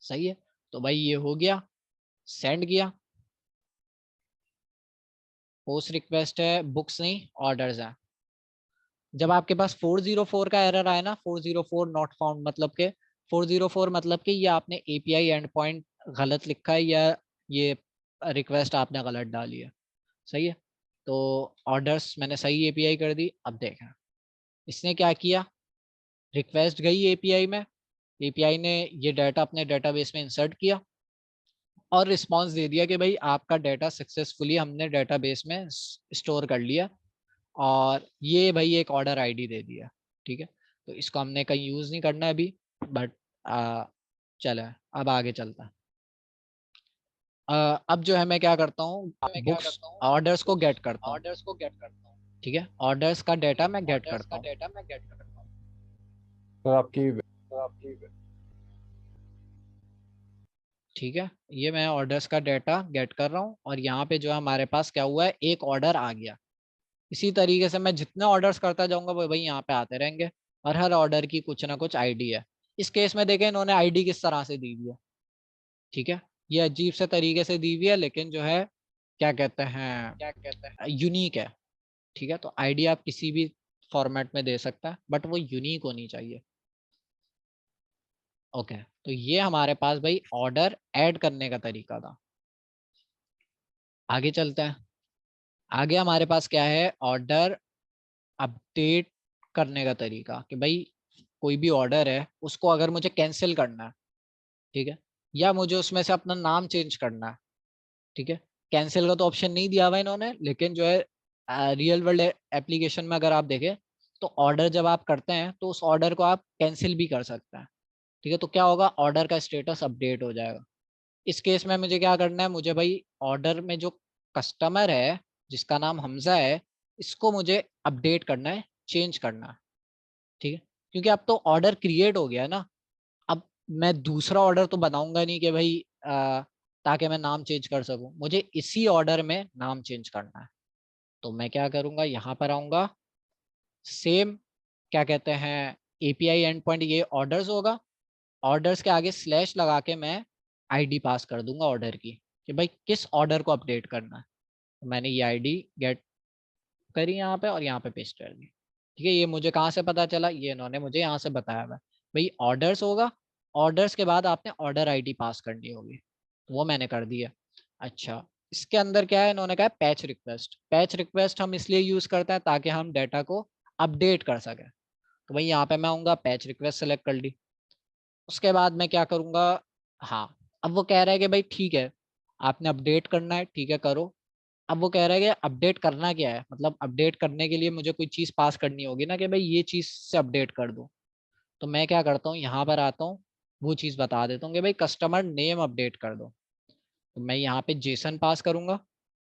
सही है। तो भाई ये हो गया, सेंड किया। पोस्ट रिक्वेस्ट है, बुक्स नहीं ऑर्डर्स है। जब आपके पास 404 का एरर आया ना, 404 नॉट फाउंड, मतलब के 404 मतलब कि ये आपने एपीआई एंड पॉइंट गलत लिखा है या ये रिक्वेस्ट आपने गलत डाली है, सही है। तो ऑर्डर्स मैंने सही एपीआई कर दी। अब देखें इसने क्या किया, रिक्वेस्ट गई एपीआई में, एपीआई ने ये डाटा अपने डेटाबेस में इंसर्ट किया और रिस्पांस दे दिया कि भाई आपका डाटा सक्सेसफुली हमने डेटाबेस में स्टोर कर लिया, और ये भाई एक ऑर्डर आईडी दे दिया, ठीक है। तो इसको हमने कहीं यूज नहीं करना है अभी, बट चले अब आगे चलता है। अब जो है मैं क्या करता हूँ, बुक्स ऑर्डर्स को गेट करता हूँ, ठीक है। ऑर्डर्स का डाटा मैं गेट करता हूँ। तो आपकी ठीक है, ये मैं ऑर्डर्स का डेटा गेट कर रहा हूँ और यहाँ पे जो है हमारे पास क्या हुआ है, एक ऑर्डर आ गया। इसी तरीके से मैं जितने ऑर्डर्स करता जाऊंगा वो वही यहाँ पे आते रहेंगे और हर ऑर्डर की कुछ ना कुछ आईडी है। इस केस में देखें इन्होंने आईडी किस तरह से दी हुई है। ठीक है, ये अजीब से तरीके से दी हुई है लेकिन जो है क्या कहते हैं यूनिक है। ठीक है, तो आईडी आप किसी भी फॉर्मेट में दे सकता है बट वो यूनिक होनी चाहिए। ओके, तो ये हमारे पास भाई ऑर्डर ऐड करने का तरीका था। आगे चलते हैं। आगे हमारे पास क्या है, ऑर्डर अपडेट करने का तरीका कि भाई कोई भी ऑर्डर है उसको अगर मुझे कैंसिल करना है, ठीक है, या मुझे उसमें से अपना नाम चेंज करना है। ठीक है, कैंसिल का तो ऑप्शन नहीं दिया हुआ इन्होंने, लेकिन जो है रियल वर्ल्ड एप्लीकेशन में अगर आप देखें तो ऑर्डर जब आप करते हैं तो उस ऑर्डर को आप कैंसिल भी कर सकते हैं। ठीक है, तो क्या होगा, ऑर्डर का स्टेटस अपडेट हो जाएगा। इस केस में मुझे क्या करना है, मुझे भाई ऑर्डर में जो कस्टमर है जिसका नाम हमजा है इसको मुझे अपडेट करना है, चेंज करना है। ठीक है, क्योंकि अब तो ऑर्डर क्रिएट हो गया है ना। अब मैं दूसरा ऑर्डर तो बनाऊंगा नहीं कि भाई ताकि मैं नाम चेंज कर सकूं, मुझे इसी ऑर्डर में नाम चेंज करना है। तो मैं क्या करूंगा, यहाँ पर आऊंगा, सेम क्या कहते हैं एपीआई एंड पॉइंट, ये ऑर्डर्स होगा, ऑर्डर्स के आगे स्लैश लगा के मैं आईडी पास कर दूंगा ऑर्डर की कि भाई किस ऑर्डर को अपडेट करना है। तो मैंने ये आईडी गेट करी यहाँ पे और यहाँ पे पेस्ट कर दी। ठीक है, ये मुझे कहाँ से पता चला, ये इन्होंने मुझे यहाँ से बताया हुआ है। भाई ऑर्डर्स होगा, ऑर्डर्स के बाद आपने ऑर्डर आईडी पास करनी होगी, वो मैंने कर दिया। अच्छा, इसके अंदर क्या है, इन्होंने कहा पैच रिक्वेस्ट। पैच रिक्वेस्ट हम इसलिए यूज करते हैं ताकि हम डाटा को अपडेट कर सकें। तो भाई यहाँ पे मैं आऊँगा, पैच रिक्वेस्ट सेलेक्ट कर ली। उसके बाद मैं क्या करूँगा, हाँ अब वो कह रहा है कि भाई ठीक है आपने अपडेट करना है, ठीक है करो। अब वो कह रहा है कि अपडेट करना क्या है, मतलब अपडेट करने के लिए मुझे कोई चीज़ पास करनी होगी ना कि भाई ये चीज़ से अपडेट कर दो। तो मैं क्या करता हूँ, यहाँ पर आता हूँ, वो चीज़ बता देता हूँ कि भाई कस्टमर नेम अपडेट कर दो। तो मैं यहाँ पे जेसन पास करूँगा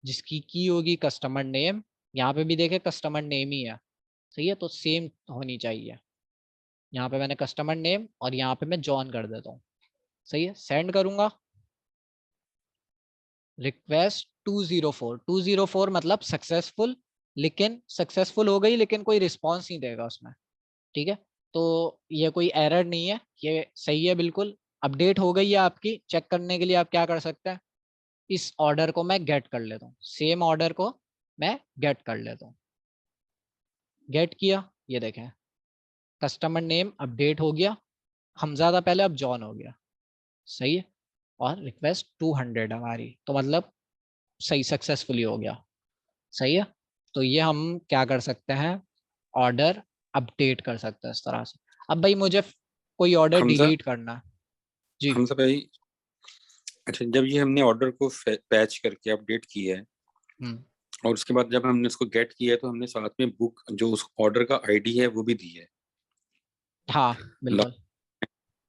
जिसकी की होगी कस्टमर नेम। यहाँ पे भी देखे कस्टमर नेम ही है, सही है, तो सेम होनी चाहिए। यहाँ पे मैंने कस्टमर नेम और यहाँ पे मैं जॉन कर देता हूँ, सही है। सेंड करूँगा, रिक्वेस्ट 204 मतलब सक्सेसफुल, लेकिन सक्सेसफुल हो गई लेकिन कोई रिस्पॉन्स नहीं देगा उसमें। ठीक है, तो ये कोई एरर नहीं है, ये सही है बिल्कुल, अपडेट हो गई है आपकी। चेक करने के लिए आप क्या कर सकते हैं, इस ऑर्डर को मैं गेट कर लेता हूँ, सेम ऑर्डर को मैं गेट कर लेता हूँ। गेट किया, ये देखें कस्टमर नेम अपडेट हो गया, हमजा था पहले अब जॉन हो गया, सही है। और रिक्वेस्ट 200 हमारी, तो मतलब सही सक्सेसफुली हो गया, सही है। तो ये हम क्या कर सकते हैं, ऑर्डर अपडेट कर सकते हैं इस तरह से। अब भाई मुझे कोई ऑर्डर डिलीट करना है जी। हमजा भाई, अच्छा जब ये हमने ऑर्डर को पैच करके अपडेट किया है और उसके बाद जब हमने उसको गेट किया है तो हमने साथ में बुक जो उस ऑर्डर का आईडी है वो भी दी है। हाँ बिल्कुल।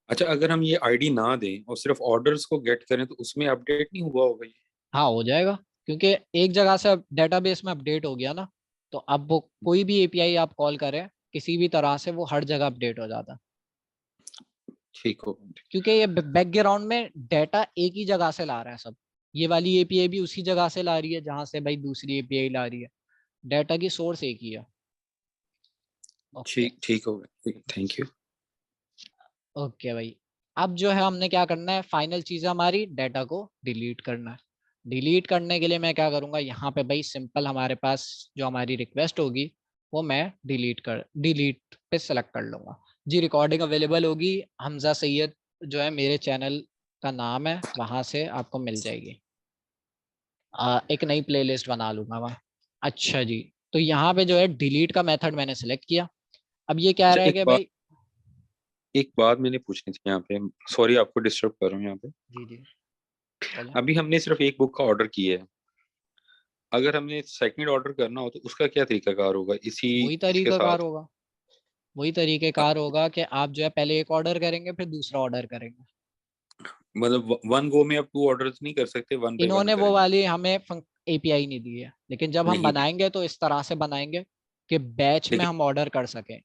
अच्छा, अगर हम ये आईडी ना दें और सिर्फ ऑर्डर्स को गेट करें तो उसमें अपडेट नहीं हुआ होगा ये? हाँ हो जाएगा, क्योंकि एक जगह से डेटाबेस में अपडेट हो गया ना, तो अब वो कोई भी एपीआई आप कॉल करें किसी भी तरह से वो हर जगह अपडेट हो जाता है। ठीक हो, क्योंकि ये बैकग्राउंड में डाटा एक ही जगह से ला रहा है सब, ये वाली एपीआई भी उसी जगह से ला रही है जहां से भाई दूसरी एपीआई ला रही है, डाटा की सोर्स एक ही है। ठीक ठीक हो गया, थैंक यू। ओके भाई, अब जो है हमने क्या करना है, फाइनल चीज है हमारी डाटा को डिलीट करना है। डिलीट करने के लिए मैं क्या करूंगा, यहाँ पे भाई सिंपल हमारे पास जो हमारी रिक्वेस्ट होगी वो मैं डिलीट पे सेलेक्ट कर लूंगा जी। रिकॉर्डिंग अवेलेबल होगी, हमजा सैयद जो है मेरे चैनल का नाम है, वहां से आपको मिल जाएगी। एक नई प्लेलिस्ट बना लूंगा वहाँ। अच्छा जी, तो यहाँ पे जो है डिलीट का मेथड मैंने सेलेक्ट किया। अब ये क्या रहा है कि भाई, एक बात मैंने पूछनी थी यहाँ पे, सॉरी आपको डिस्टर्ब कर रहा हूँ यहाँ पे। जी जी अभी हमने सिर्फ एक बुक का ऑर्डर किया है, अगर हमने सेकंड ऑर्डर करना हो तो उसका क्या तरीकाकार होगा? वही इसके तरीकाकार साथ होगा, वही तरीकेकार होगा कि आप जो है पहले एक ऑर्डर करेंगे फिर दूसरा ऑर्डर करेंगे। मतलब वन गो में आप 2 ऑर्डर्स नहीं कर सकते, वन बाय वन इन्होंने वो करेंगे? वाली हमें एपीआई नहीं दी है, लेकिन जब हम नहीं दी। बनाएंगे तो इस तरह से बनाएंगे कि बैच में लेकिन हम ऑर्डर कर सकें,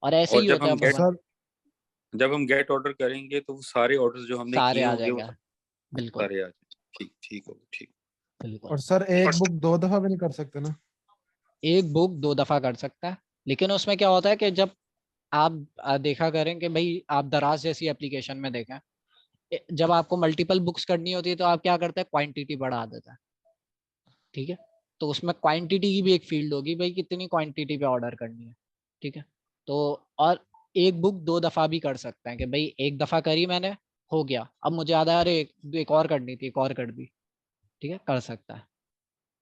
और ऐसे और ही जब होता है हम गेट सर जब हम गेट ऑर्डर करेंगे तो वो सारे ऑर्डर्स जो हमने सारे किए आ होंगे वो जाएंगे, बिल्कुल सारे आ जाएंगे। ठीक ठीक होगा, ठीक। बिल्कुल। और सर एक बुक 2 दफा भी नहीं कर सकते ना? एक बुक 2 दफा कर सकता है, लेकिन उसमें क्या होता है कि जब आप देखा करें कि भाई आप दराज जैसी एप्लीकेशन में देखें, जब आपको मल्टीपल बुक्स करनी होती है तो आप क्या करते हैं, क्वांटिटी बढ़ा देता है, ठीक है। तो उसमें क्वांटिटी की भी एक फील्ड होगी, भाई कितनी क्वांटिटी पे ऑर्डर करनी है, ठीक है। तो और एक बुक 2 दफा भी कर सकते हैं कि भाई एक दफा करी मैंने, हो गया, अब मुझे याद आया अरे एक और करनी थी, एक और कर दी, ठीक है, कर सकता है।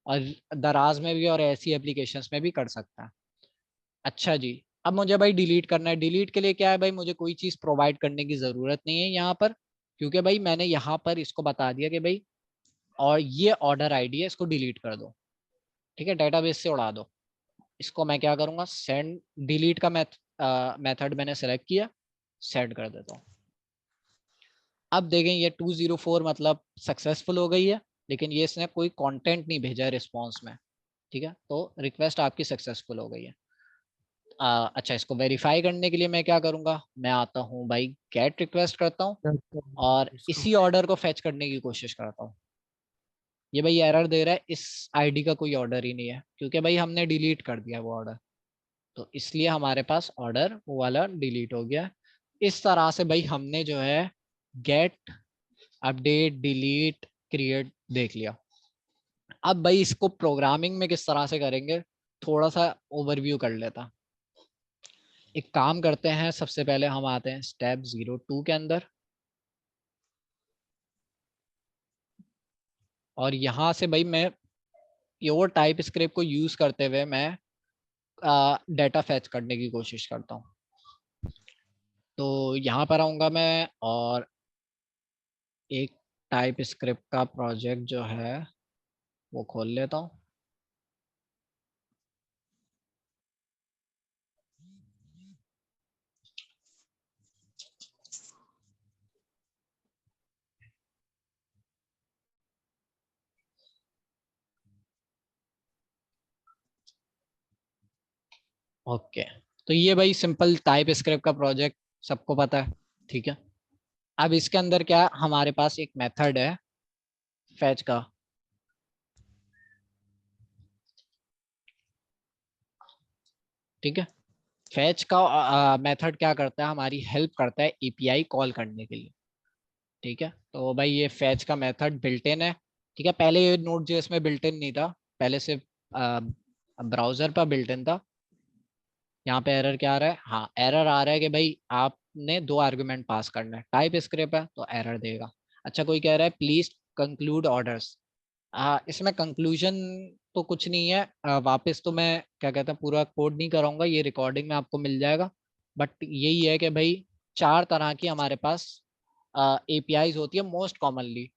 और दराज में भी और ऐसी एप्लीकेशंस में भी कर सकता है। अच्छा जी, अब मुझे भाई डिलीट करना है। डिलीट के लिए क्या है भाई, मुझे कोई चीज़ प्रोवाइड करने की ज़रूरत नहीं है यहाँ पर, क्योंकि भाई मैंने यहाँ पर इसको बता दिया कि भाई और ये ऑर्डर आईडी है, इसको डिलीट कर दो, ठीक है, डेटाबेस से उड़ा दो। इसको मैं क्या करूँगा, सेंड डिलीट का मेथड मैंने सेलेक्ट किया, सेंड कर देता हूँ। अब देखें ये 204 मतलब सक्सेसफुल हो गई है, लेकिन ये इसने कोई कंटेंट नहीं भेजा है रिस्पॉन्स में, ठीक है। तो रिक्वेस्ट आपकी सक्सेसफुल हो गई है। अच्छा, इसको वेरीफाई करने के लिए मैं क्या करूँगा, मैं आता हूँ भाई गेट रिक्वेस्ट करता हूँ और इसी ऑर्डर को फेच करने की कोशिश करता हूँ। ये भाई एरर दे रहा है, इस आईडी का कोई ऑर्डर ही नहीं है, क्योंकि भाई हमने डिलीट कर दिया वो ऑर्डर, तो इसलिए हमारे पास ऑर्डर वो वाला डिलीट हो गया। इस तरह से भाई हमने जो है गेट, अपडेट, डिलीट, क्रिएट देख लिया। अब भाई इसको प्रोग्रामिंग में किस तरह से करेंगे, थोड़ा सा ओवरव्यू कर लेता। एक काम करते हैं, सबसे पहले हम आते हैं स्टेप 02 के अंदर, और यहाँ से भाई मैं प्योर टाइप स्क्रिप्ट को यूज करते हुए मैं डेटा फैच करने की कोशिश करता हूँ। तो यहाँ पर आऊँगा मैं और एक टाइप स्क्रिप्ट का प्रोजेक्ट जो है वो खोल लेता हूँ। ओके, तो ये भाई सिंपल टाइप स्क्रिप्ट का प्रोजेक्ट सबको पता है, ठीक है। अब इसके अंदर क्या, हमारे पास एक मेथड है फैच का, ठीक है। फैच का मेथड क्या करता है, हमारी हेल्प करता है एपीआई कॉल करने के लिए, ठीक है। तो भाई ये फैच का मेथड बिल्ट इन है, ठीक है। पहले ये Node.js में बिल्ट इन नहीं था, पहले सिर्फ ब्राउजर पर बिल्ट इन था। यहाँ पे एरर क्या आ रहा है, हाँ एरर आ रहा है कि भाई आपने 2 आर्गुमेंट पास करना है, टाइप स्क्रिप्ट है तो एरर देगा। अच्छा, कोई कह रहा है प्लीज कंक्लूड ऑर्डर्स। इसमें कंक्लूजन तो कुछ नहीं है, वापस तो मैं क्या कहता हूँ पूरा कोड नहीं कराऊंगा, ये रिकॉर्डिंग में आपको मिल जाएगा। बट यही है कि भाई 4 तरह की हमारे पास एपीआईज होती है मोस्ट कॉमनली,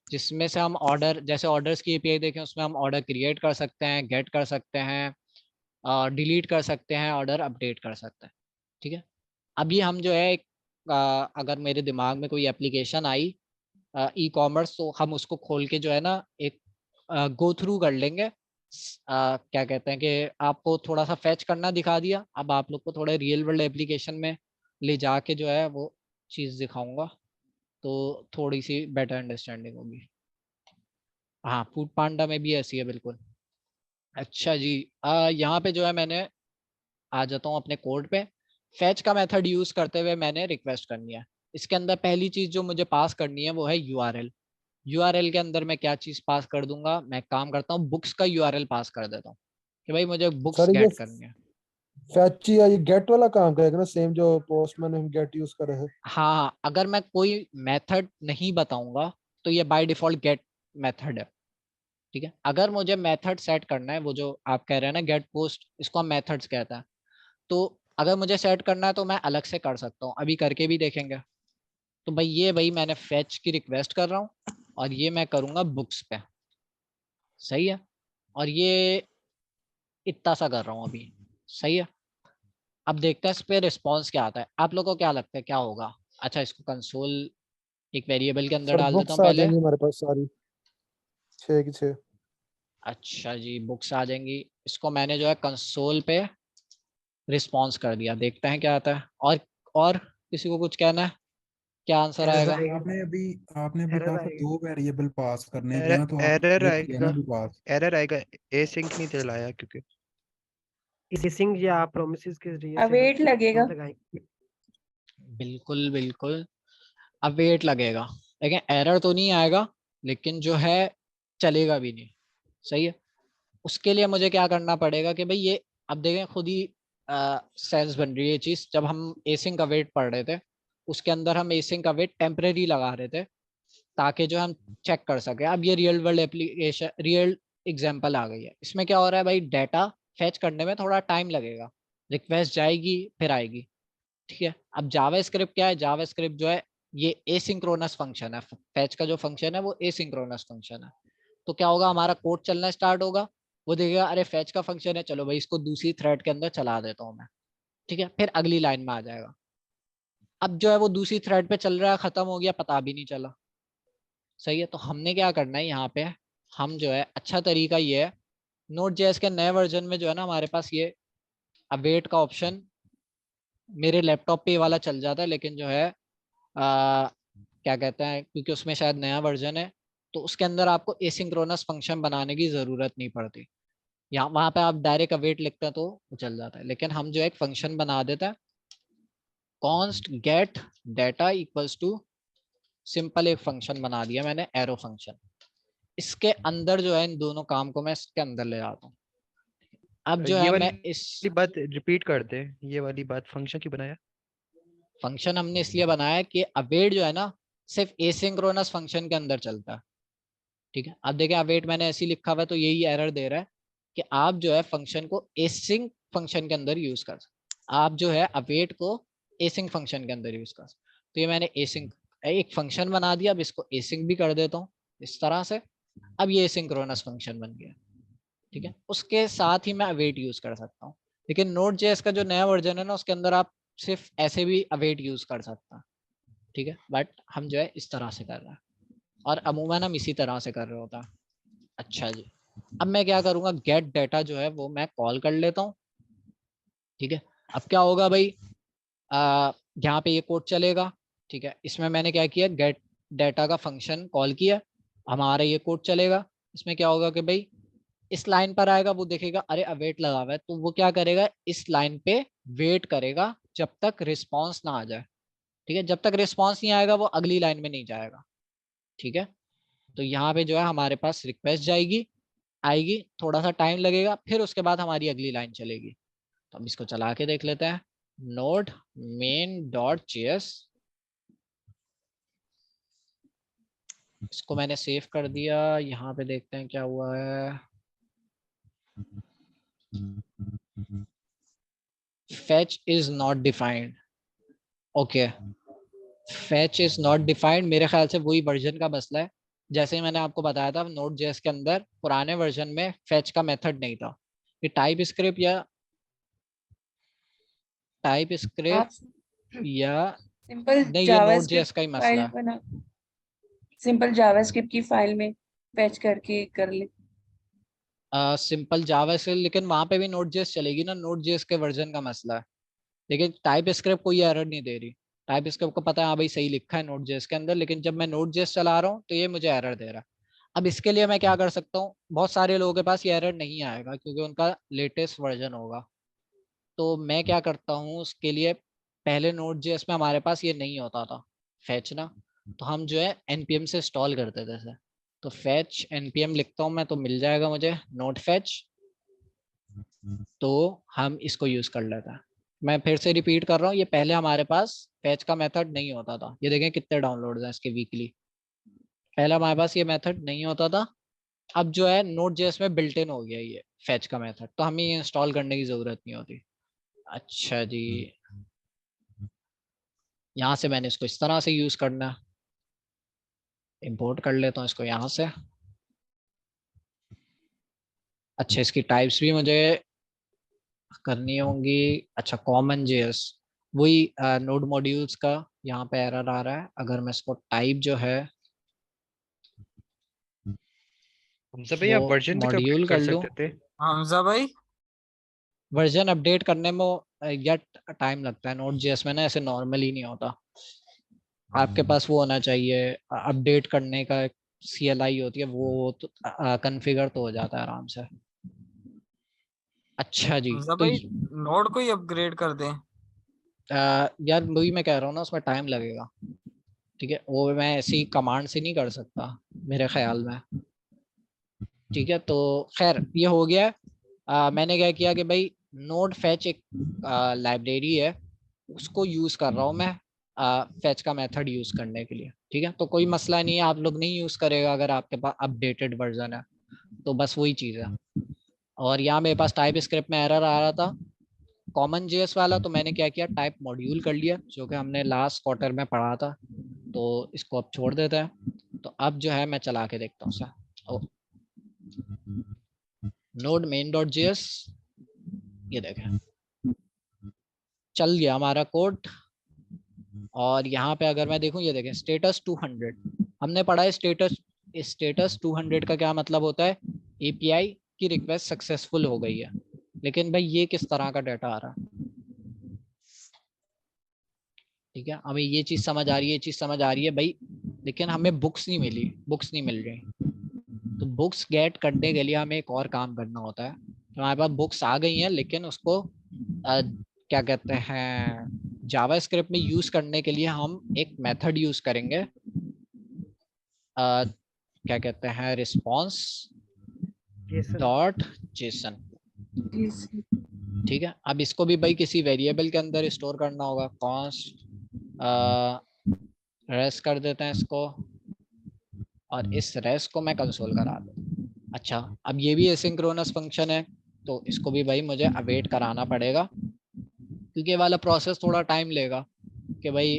जिसमें से हम ऑर्डर, जैसे ऑर्डर्स की एपीआई देखें उसमें हम ऑर्डर क्रिएट कर सकते हैं, गेट कर सकते हैं, डिलीट कर सकते हैं, ऑर्डर अपडेट कर सकते हैं, ठीक है। अभी हम जो है अगर मेरे दिमाग में कोई एप्लीकेशन आई ई कॉमर्स, तो हम उसको खोल के जो है ना एक गो थ्रू कर लेंगे। क्या कहते हैं कि आपको थोड़ा सा फैच करना दिखा दिया, अब आप लोग को थोड़ा रियल वर्ल्ड एप्लीकेशन में ले जाके जो है वो चीज़ दिखाऊंगा, तो थोड़ी सी बेटर अंडरस्टैंडिंग होगी। हाँ, फूड पांडा में भी ऐसी है बिल्कुल। अच्छा जी, यहाँ पे जो है मैंने आ जाता हूँ अपने कोड पे। फैच का मेथड यूज करते हुए मैंने रिक्वेस्ट करनी है। इसके अंदर पहली चीज जो मुझे पास करनी है वो है यूआरएल। यूआरएल के अंदर मैं क्या चीज पास कर दूंगा, मैं काम करता हूँ बुक्स का यूआरएल पास कर देता हूँ कि भाई मुझे बुक्स सर ये गेट करनी है। फैची या ये गेट वाला काम करेगा ना, सेम जो पोस्टमैन हम गेट यूज कर रहे हैं? हाँ, अगर मैं कोई मेथड नहीं बताऊंगा तो ये बाय डिफॉल्ट गेट मेथड है, ठीक है। अगर मुझे मेथड सेट करना है, वो जो आप कह रहे हैं ना गेट पोस्ट, इसको हम मेथड्स कहते हैं, तो अगर मुझे सेट करना है तो मैं अलग से कर सकता हूँ, अभी करके भी देखेंगे। तो भाई ये भाई मैंने फैच की रिक्वेस्ट कर रहा हूँ और ये मैं करूँगा बुक्स पे, सही है। और ये इतना सा कर रहा हूँ अभी, सही है। अब देखते हैं इस पे रिस्पॉन्स क्या आता है, आप लोगों को क्या लगता है क्या होगा। अच्छा, इसको कंसोल एक वेरिएबल के अंदर सर डाल देता बुक्स हूँ आ पहले। जाएंगी हमारे पास सारी, 6 की 6। अच्छा जी, बुक्स आ जाएंगी, इसको मैंने जो है कंसोल पे रिस्पॉन्स कर दिया, देखते हैं क्या आता है। और किसी को कुछ कहना है? क्या आंसर आएगा? आपने अभी कहा था 2 वेरिएबल पास करने थे ना, तो आपने एरर वो किया ना आएगा, अभी पास। एरर आएगा, एसिंक नहीं चलाया क्योंकि एसिंक या प्रोमिसेस के जरिए से अवेट लगेगा। लगाएंगे। बिल्कुल बिल्कुल, अब वेट लगेगा, लेकिन एरर तो नहीं आएगा, लेकिन जो है चलेगा भी नहीं। सही है। उसके लिए मुझे क्या करना पड़ेगा कि भाई ये, अब देखें खुद ही सेंस बन रही है ये चीज। जब हम एसिंक का वेट पढ़ रहे थे, उसके अंदर हम एसिंक का वेट टेम्परेरी लगा रहे थे ताकि जो हम चेक कर सके। अब ये real world application, real example आ गई है। इसमें क्या हो रहा है भाई, डाटा फैच करने में थोड़ा टाइम लगेगा, रिक्वेस्ट जाएगी फिर आएगी। ठीक है। अब जावास्क्रिप्ट क्या है, जावास्क्रिप्ट जो है ये एसिंक्रोनस फंक्शन है। फैच का जो फंक्शन है वो एसिंक्रोनस फंक्शन है। तो क्या होगा, हमारा कोड चलना स्टार्ट होगा, वो देखेगा अरे फैच का फंक्शन है, चलो भाई इसको दूसरी थ्रेड के अंदर चला देता हूँ मैं। ठीक है। फिर अगली लाइन में आ जाएगा। अब जो है वो दूसरी थ्रेड पे चल रहा है, खत्म हो गया, पता भी नहीं चला। सही है। तो हमने क्या करना है यहाँ पे, हम जो है अच्छा तरीका ये है, Node.js के नए वर्जन में जो है ना हमारे पास ये अवेट का ऑप्शन, मेरे लैपटॉप पे ये वाला चल जाता है, लेकिन जो है क्या कहते हैं, क्योंकि उसमें शायद नया वर्जन है तो उसके अंदर आपको एसिंक्रोनस फंक्शन बनाने की जरूरत नहीं पड़ती। यहाँ वहां पे आप डायरेक्ट अवेट लिखते हैं तो वो चल जाता है, लेकिन हम जो एक फंक्शन बना देते हैं, const get data equals to, simple एक फंक्शन बना दिया मैंने, एरो फंक्शन। इसके अंदर जो है इन दोनों काम को मैं इसके अंदर ले आता हूँ। अब जो ये है वाली मैं इस बात रिपीट कर दे, ये वाली बात फंक्शन की बनाया। फंक्शन हमने इसलिए बनाया कि अवेट जो है ना सिर्फ एसिंक्रोनस फंक्शन के अंदर चलता है। ठीक है। अब देखें अवेट मैंने ऐसे लिखा हुआ है तो यही एरर दे रहा है कि आप जो है फंक्शन को एसिंक फंक्शन के अंदर यूज कर सकते, आप जो है अवेट को एसिंक फंक्शन के अंदर यूज कर सकते। तो ये मैंने एसिंक एक फंक्शन बना दिया, अब इसको एसिंक भी कर देता हूँ इस तरह से। अब ये एसिंक्रोनस फंक्शन बन गया। ठीक है। उसके साथ ही मैं अवेट यूज कर सकता हूँ, लेकिन Node.js का जो नया वर्जन है ना उसके अंदर आप सिर्फ ऐसे भी अवेट यूज कर सकता है। ठीक है। बट हम जो है इस तरह से कर रहे हैं, और अमूमन हम इसी तरह से कर रहे होता है। अच्छा जी, अब मैं क्या करूंगा, गेट डाटा जो है वो मैं कॉल कर लेता हूँ। ठीक है। अब क्या होगा भाई, यहाँ पे ये कोड चलेगा। ठीक है। इसमें मैंने क्या किया, गेट डाटा का फंक्शन कॉल किया, हमारा ये कोड चलेगा। इसमें क्या होगा कि भाई इस लाइन पर आएगा, वो देखेगा अरे अवेट लगा हुआ है, तो वो क्या करेगा, इस लाइन पे वेट करेगा जब तक रिस्पॉन्स ना आ जाए। ठीक है। जब तक रिस्पॉन्स नहीं आएगा वो अगली लाइन में नहीं जाएगा। ठीक है। तो यहाँ पे जो है हमारे पास रिक्वेस्ट जाएगी, आएगी, थोड़ा सा टाइम लगेगा, फिर उसके बाद हमारी अगली लाइन चलेगी। तो हम इसको चला के देख लेते हैं, node main.js, इसको मैंने सेव कर दिया। यहाँ पे देखते हैं क्या हुआ है। fetch is not defined. Okay, fetch is not defined, मेरे ख्याल से वही वर्जन का मसला है। जैसे ही मैंने आपको बताया था Node.js के अंदर पुराने वर्जन में fetch का मेथड नहीं था। ये टाइप स्क्रिप्ट या सिंपल नहीं, ये Node.js जावास्क्रिप्ट का ही मसला फाइल है। बना, सिंपल जावास्क्रिप्ट की फाइल में फैच करके कर ले। सिंपल जावा से, लेकिन वहां पे भी Node.js चलेगी ना, Node.js के वर्जन का मसला है। लेकिन टाइप स्क्रिप्ट कोई एरर नहीं दे रही, टाइप स्क्रिप्ट को पता है हाँ भाई सही लिखा है Node.js के अंदर, लेकिन जब मैं Node.js चला रहा हूँ तो ये मुझे एरर दे रहा है। अब इसके लिए मैं क्या कर सकता हूँ, बहुत सारे लोगों के पास ये एरर नहीं आएगा क्योंकि उनका लेटेस्ट वर्जन होगा। तो मैं क्या करता हूँ उसके लिए, पहले Node.js में हमारे पास ये नहीं होता था फैच ना, तो हम जो है npm से इंस्टॉल करते थे सर। तो फैच npm लिखता हूँ मैं तो मिल जाएगा मुझे नोट फैच, तो हम इसको यूज कर लेते हैं। मैं फिर से रिपीट कर रहा हूँ, ये पहले हमारे पास फैच का मेथड नहीं होता था। ये देखें कितने डाउनलोड्स हैं इसके वीकली, पहले हमारे पास ये मेथड नहीं होता था। अब जो है Node.js में बिल्ट इन हो गया ये फैच का मेथड, तो हमें ये इंस्टॉल करने की जरूरत नहीं होती। अच्छा जी, यहाँ से मैंने इसको इस तरह से यूज करना है, इंपोर्ट कर लेता हूँ इसको यहाँ से। अच्छा, इसकी टाइप्स भी मुझे करनी होंगी। अच्छा, कॉमन जेएस, वही नोड मॉड्यूल्स का यहाँ पे एरर आ रहा है। अगर मैं इसको टाइप जो है हमजा भाई आप वर्जन तक मॉड्यूल अपडेट कर कर लूँ, सकते थे। हमजा भाई वर्जन अपडेट करने में या टाइम लगता है, नोड जेएस में ना ऐसे नॉर्मली नहीं होता। आपके पास वो होना चाहिए अपडेट करने का CLI होती है, वो तो कॉन्फ़िगर तो हो जाता है आराम से। अच्छा जी, हमजा तो भाई नोड को ही अपग्रेड कर दें। यार वही मैं कह रहा हूँ ना, उसमें टाइम लगेगा। ठीक है, वो मैं ऐसी कमांड से नहीं कर सकता मेरे ख्याल में। ठीक है, तो खैर ये हो गया। मैंने क्या किया कि भाई नोड फैच एक लाइब्रेरी है, उसको यूज कर रहा हूँ मैं फैच का मेथड यूज करने के लिए। ठीक है, तो कोई मसला नहीं है, आप लोग नहीं यूज करेगा अगर आपके पास अपडेटेड वर्जन है, तो बस वही चीज़ है। और यहाँ मेरे पास टाइप स्क्रिप्ट में एरर आ रहा था कॉमन जेएस वाला, तो मैंने क्या किया, टाइप मॉड्यूल कर लिया, जो कि हमने लास्ट क्वार्टर में पढ़ा था। तो इसको अब छोड़ देते हैं। तो अब जो है मैं चला के देखता हूँ sir, node main dot JS, ये देखें चल गया हमारा कोड। और यहाँ पे अगर मैं देखूँ, ये देखें स्टेटस 200, हमने पढ़ा है स्टेटस 200 का क्या मतलब होता है, एपीआई की रिक्वेस्ट सक्सेसफुल हो गई है। लेकिन भाई ये किस तरह का डाटा आ रहा है? ठीक है, हमें ये चीज समझ आ रही है, ये चीज समझ आ रही है भाई, लेकिन हमें बुक्स नहीं मिली, बुक्स नहीं मिल रही। तो बुक्स गेट करने के लिए हमें एक और काम करना होता है। हमारे पास बुक्स आ गई हैं, लेकिन उसको क्या कहते हैं, जावास्क्रिप्ट में यूज करने के लिए हम एक मेथड यूज करेंगे, क्या कहते हैं, रिस्पॉन्स डॉट जेसन। ठीक है, अब इसको भी भाई किसी वेरिएबल के अंदर स्टोर करना होगा, कॉन्स्ट रेस कर देते हैं इसको, और इस रेस को मैं कंसोल करा दूँ। अच्छा, अब ये भी एसिंक्रोनस फंक्शन है, तो इसको भी भाई मुझे अवेट कराना पड़ेगा, क्योंकि ये वाला प्रोसेस थोड़ा टाइम लेगा कि भाई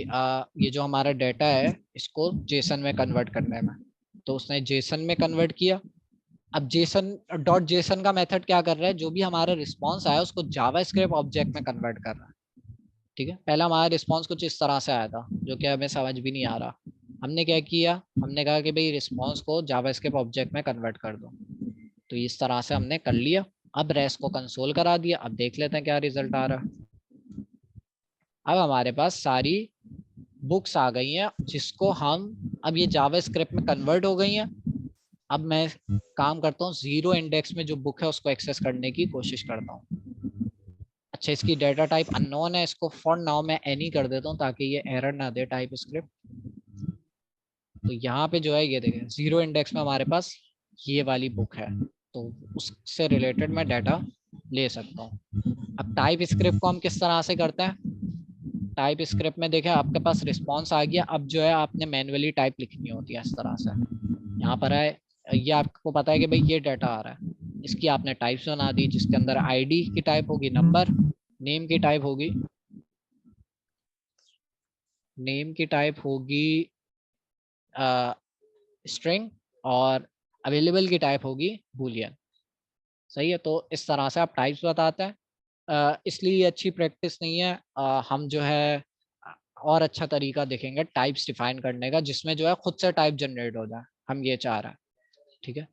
ये जो हमारा डाटा है इसको जेसन में कन्वर्ट करने में। तो उसने जेसन में कन्वर्ट किया। अब जेसन डॉट जेसन का मेथड क्या कर रहा है, जो भी हमारा रिस्पॉन्स आया उसको जावास्क्रिप्ट ऑब्जेक्ट में कन्वर्ट कर रहा है। ठीक है, पहला हमारा रिस्पॉन्स कुछ इस तरह से आया था, जो कि हमें समझ भी नहीं आ रहा। हमने क्या किया, हमने कहा कि भाई रिस्पॉन्स को जावास्क्रिप्ट ऑब्जेक्ट में कन्वर्ट कर दो। तो इस तरह से हमने कर लिया। अब रेस्ट को कंसोल करा दिया, अब देख लेते हैं क्या रिजल्ट आ रहा है। अब हमारे पास सारी बुक्स आ गई हैं, जिसको हम, अब ये जावास्क्रिप्ट में कन्वर्ट हो गई हैं। अब मैं काम करता हूँ, 0 इंडेक्स में जो बुक है उसको एक्सेस करने की कोशिश करता हूँ। अच्छा, इसकी डाटा टाइप अननोन है, इसको फॉर नाउ मैं एनी कर देता हूँ ताकि ये एरर ना दे टाइप स्क्रिप्ट। तो यहाँ पे जो है ये देखें 0 इंडेक्स में हमारे पास ये वाली बुक है, तो उससे रिलेटेड मैं डाटा ले सकता हूँ। अब टाइप स्क्रिप्ट को हम किस तरह से करते हैं, टाइप स्क्रिप्ट में देखें आपके पास रिस्पॉन्स आ गया, अब जो है आपने मैन्युअली टाइप लिखनी होती है इस तरह से। यहाँ पर है, ये आपको पता है कि भाई ये डाटा आ रहा है, इसकी आपने टाइप्स बना दी, जिसके अंदर आईडी की टाइप होगी नंबर, नेम की टाइप होगी स्ट्रिंग, और अवेलेबल की टाइप होगी बूलियन। सही है, तो इस तरह से आप टाइप्स बताते हैं। इसलिए ये अच्छी प्रैक्टिस नहीं है। हम जो है और अच्छा तरीका देखेंगे टाइप्स डिफाइन करने का, जिसमें जो है खुद से टाइप जनरेट हो जाए, हम ये चाह रहे हैं। ठीक है,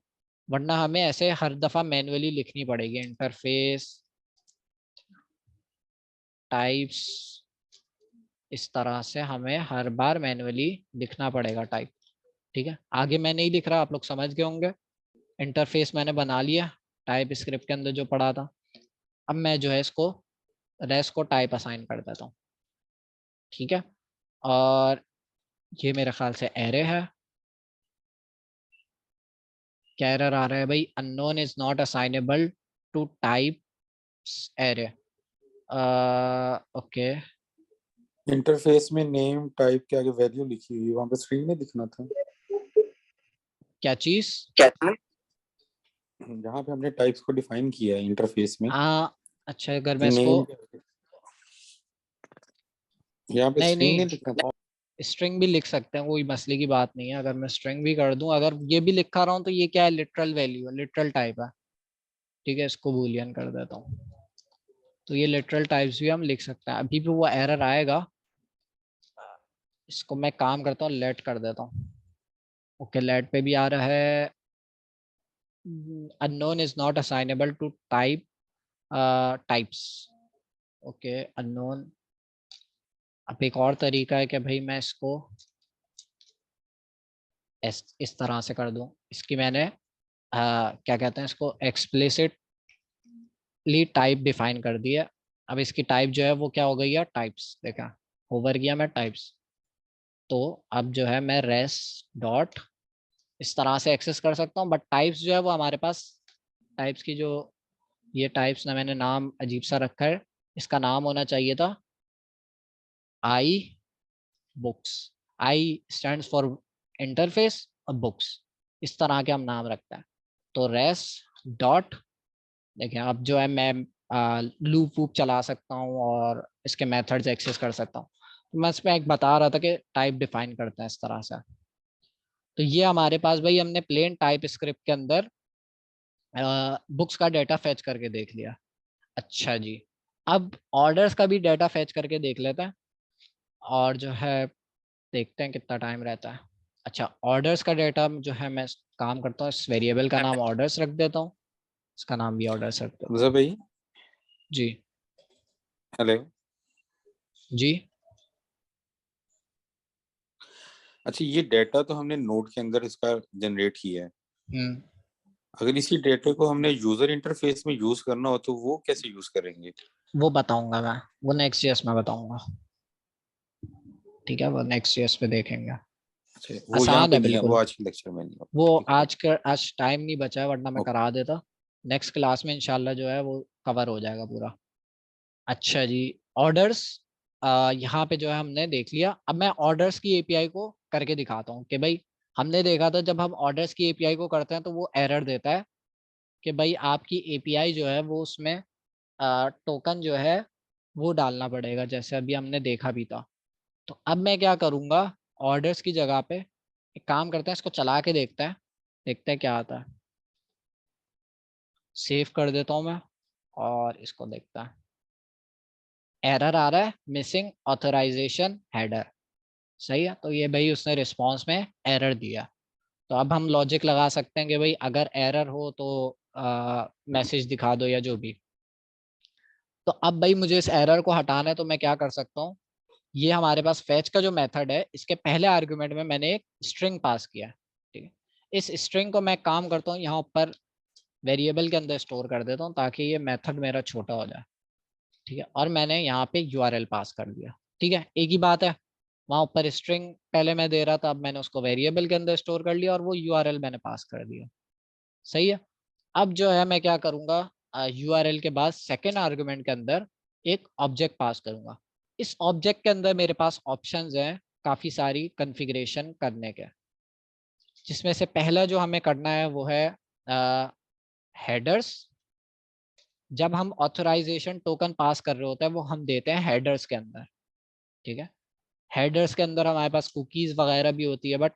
वरना हमें ऐसे हर दफा मैन्युअली लिखनी पड़ेगी, इंटरफेस टाइप्स, इस तरह से हमें हर बार मैन्युअली लिखना पड़ेगा टाइप। ठीक है, आगे मैं नहीं लिख रहा, आप लोग समझ गए होंगे। इंटरफेस मैंने बना लिया टाइप स्क्रिप्ट के अंदर जो पढ़ा था। अब मैं जो है इसको रेस्ट को टाइप असाइन कर देता हूँ। ठीक है, और ये मेरे ख्याल से एरे है। क्या एरर आ रहा है भाई, unknown is not assignable to type array. Okay, interface में नेम टाइप के आगे वैल्यू लिखी हुई, वहां पे स्ट्रिंग नहीं दिखना था? क्या चीज? जहाँ पे हमने टाइप्स को डिफाइन किया है इंटरफेस में। अच्छा, अगर मैं इसको यहाँ पे स्ट्रिंग नहीं लिखना था? स्ट्रिंग भी लिख सकते हैं, कोई मसले की बात नहीं है। अगर मैं स्ट्रिंग भी कर दूं, अगर ये भी लिखा रहा हूँ, तो ये क्या है, लिटरल वैल्यू है, लिटरल टाइप है। ठीक है, इसको बूलियन कर देता हूँ, तो ये लिटरल टाइप्स भी हम लिख सकते हैं। अभी भी वो एरर आएगा, इसको मैं काम करता हूँ, लेट कर देता हूँ। ओके, लेट पे भी आ रहा है, unknown is not assignable to type types. Okay unknown. अब एक और तरीका है कि भाई मैं इसको इस तरह से कर दूं। इसकी मैंने क्या कहते हैं इसको एक्सप्लिसिटली टाइप डिफाइन कर दी है। अब इसकी टाइप जो है वो क्या हो गई है, टाइप्स। देखा, ओवर किया मैं टाइप्स। तो अब जो है मैं रेस डॉट इस तरह से एक्सेस कर सकता हूँ, बट टाइप्स जो है वो हमारे पास, टाइप्स की जो ये टाइप्स ना, मैंने नाम अजीब सा रखा है। इसका नाम होना चाहिए था I books. I stands for interface और बुक्स, इस तरह के हम नाम रखते हैं। तो रेस डॉट, देखिए अब जो है मैं लूप वूप चला सकता हूँ और इसके मेथड्स एक्सेस कर सकता हूँ। तो मैं इसमें एक बता रहा था कि टाइप डिफाइन करते हैं इस तरह से। तो ये हमारे पास भाई हमने प्लेन टाइप स्क्रिप्ट के अंदर बुक्स का डेटा फेच करके देख लिया। अच्छा जी, अब ऑर्डर्स का भी डेटा फेच करके देख लेते हैं और जो है देखते हैं कितना टाइम रहता है। अच्छा, ऑर्डर्स का डेटा जो है मैं काम करता हूँ, इस वेरिएबल का नाम ऑर्डर्स रख देता हूँ, इसका नाम भी ऑर्डर्स रख देता हूँ। हमजा भाई जी हेलो। जी। अच्छा, ये डेटा तो हमने नोड के अंदर इसका जनरेट किया है। अगर इसी डेटा को हमने यूजर इंटरफेस में यूज करना हो तो वो कैसे यूज करेंगे? वो बताऊंगा मैं, वो नेक्स्ट जेएस में बताऊंगा। ठीक है, वो नेक्स्ट जेएस पे देखेंगे। अच्छा, वो यहाँ आसान पे है नहीं है, वो बिल्कुल। आज के लेक्चर में नहीं है। वो ठीक है, आज टाइम नहीं बचा है, वरना मैं करा देता। नेक्स्ट क्लास में इंशाल्लाह जो है वो कवर हो जाएगा पूरा। अच्छा जी, ऑर्डर्स यहाँ पे जो है हमने देख लिया। अब मैं ऑर्डर्स की एपीआई को करके दिखाता हूँ कि भाई हमने देखा था जब हम ऑर्डर्स की एपीआई को करते हैं तो वो एरर देता है कि भाई आपकी एपीआई जो है वो उसमें टोकन जो है वो डालना पड़ेगा, जैसे अभी हमने देखा भी था। तो अब मैं क्या करूँगा, ऑर्डर्स की जगह पे एक काम करते हैं, इसको चला के देखते हैं क्या आता है। सेव कर देता हूँ मैं और इसको देखता है। एरर आ रहा है, मिसिंग ऑथराइजेशन हेडर। सही है, तो ये भाई उसने रिस्पॉन्स में एरर दिया। तो अब हम लॉजिक लगा सकते हैं कि भाई अगर एरर हो तो मैसेज दिखा दो या जो भी। तो अब भाई मुझे इस एरर को हटाना है, तो मैं क्या कर सकता हूँ, ये हमारे पास फैच का जो मेथड है, इसके पहले आर्गुमेंट में मैंने एक स्ट्रिंग पास किया है। ठीक है, इस स्ट्रिंग को मैं काम करता हूँ यहाँ ऊपर वेरिएबल के अंदर स्टोर कर देता हूँ ताकि ये मेथड मेरा छोटा हो जाए। ठीक है, और मैंने यहाँ पे यूआरएल पास कर दिया। ठीक है, एक ही बात है, वहाँ ऊपर स्ट्रिंग पहले मैं दे रहा था, अब मैंने उसको वेरिएबल के अंदर स्टोर कर लिया और वो यूआरएल मैंने पास कर दिया। सही है, अब जो है मैं क्या करूँगा, यूआरएल के बाद सेकेंड आर्गुमेंट के अंदर एक ऑब्जेक्ट पास करूँगा। इस ऑब्जेक्ट के अंदर मेरे पास ऑप्शंस हैं काफ़ी सारी कॉन्फ़िगरेशन करने के, जिसमें से पहला जो हमें करना है वो है हेडर्स। जब हम ऑथराइजेशन टोकन पास कर रहे होते हैं वो हम देते हैं हेडर्स के अंदर। ठीक है, हेडर्स के अंदर हमारे पास कुकीज वगैरह भी होती है, बट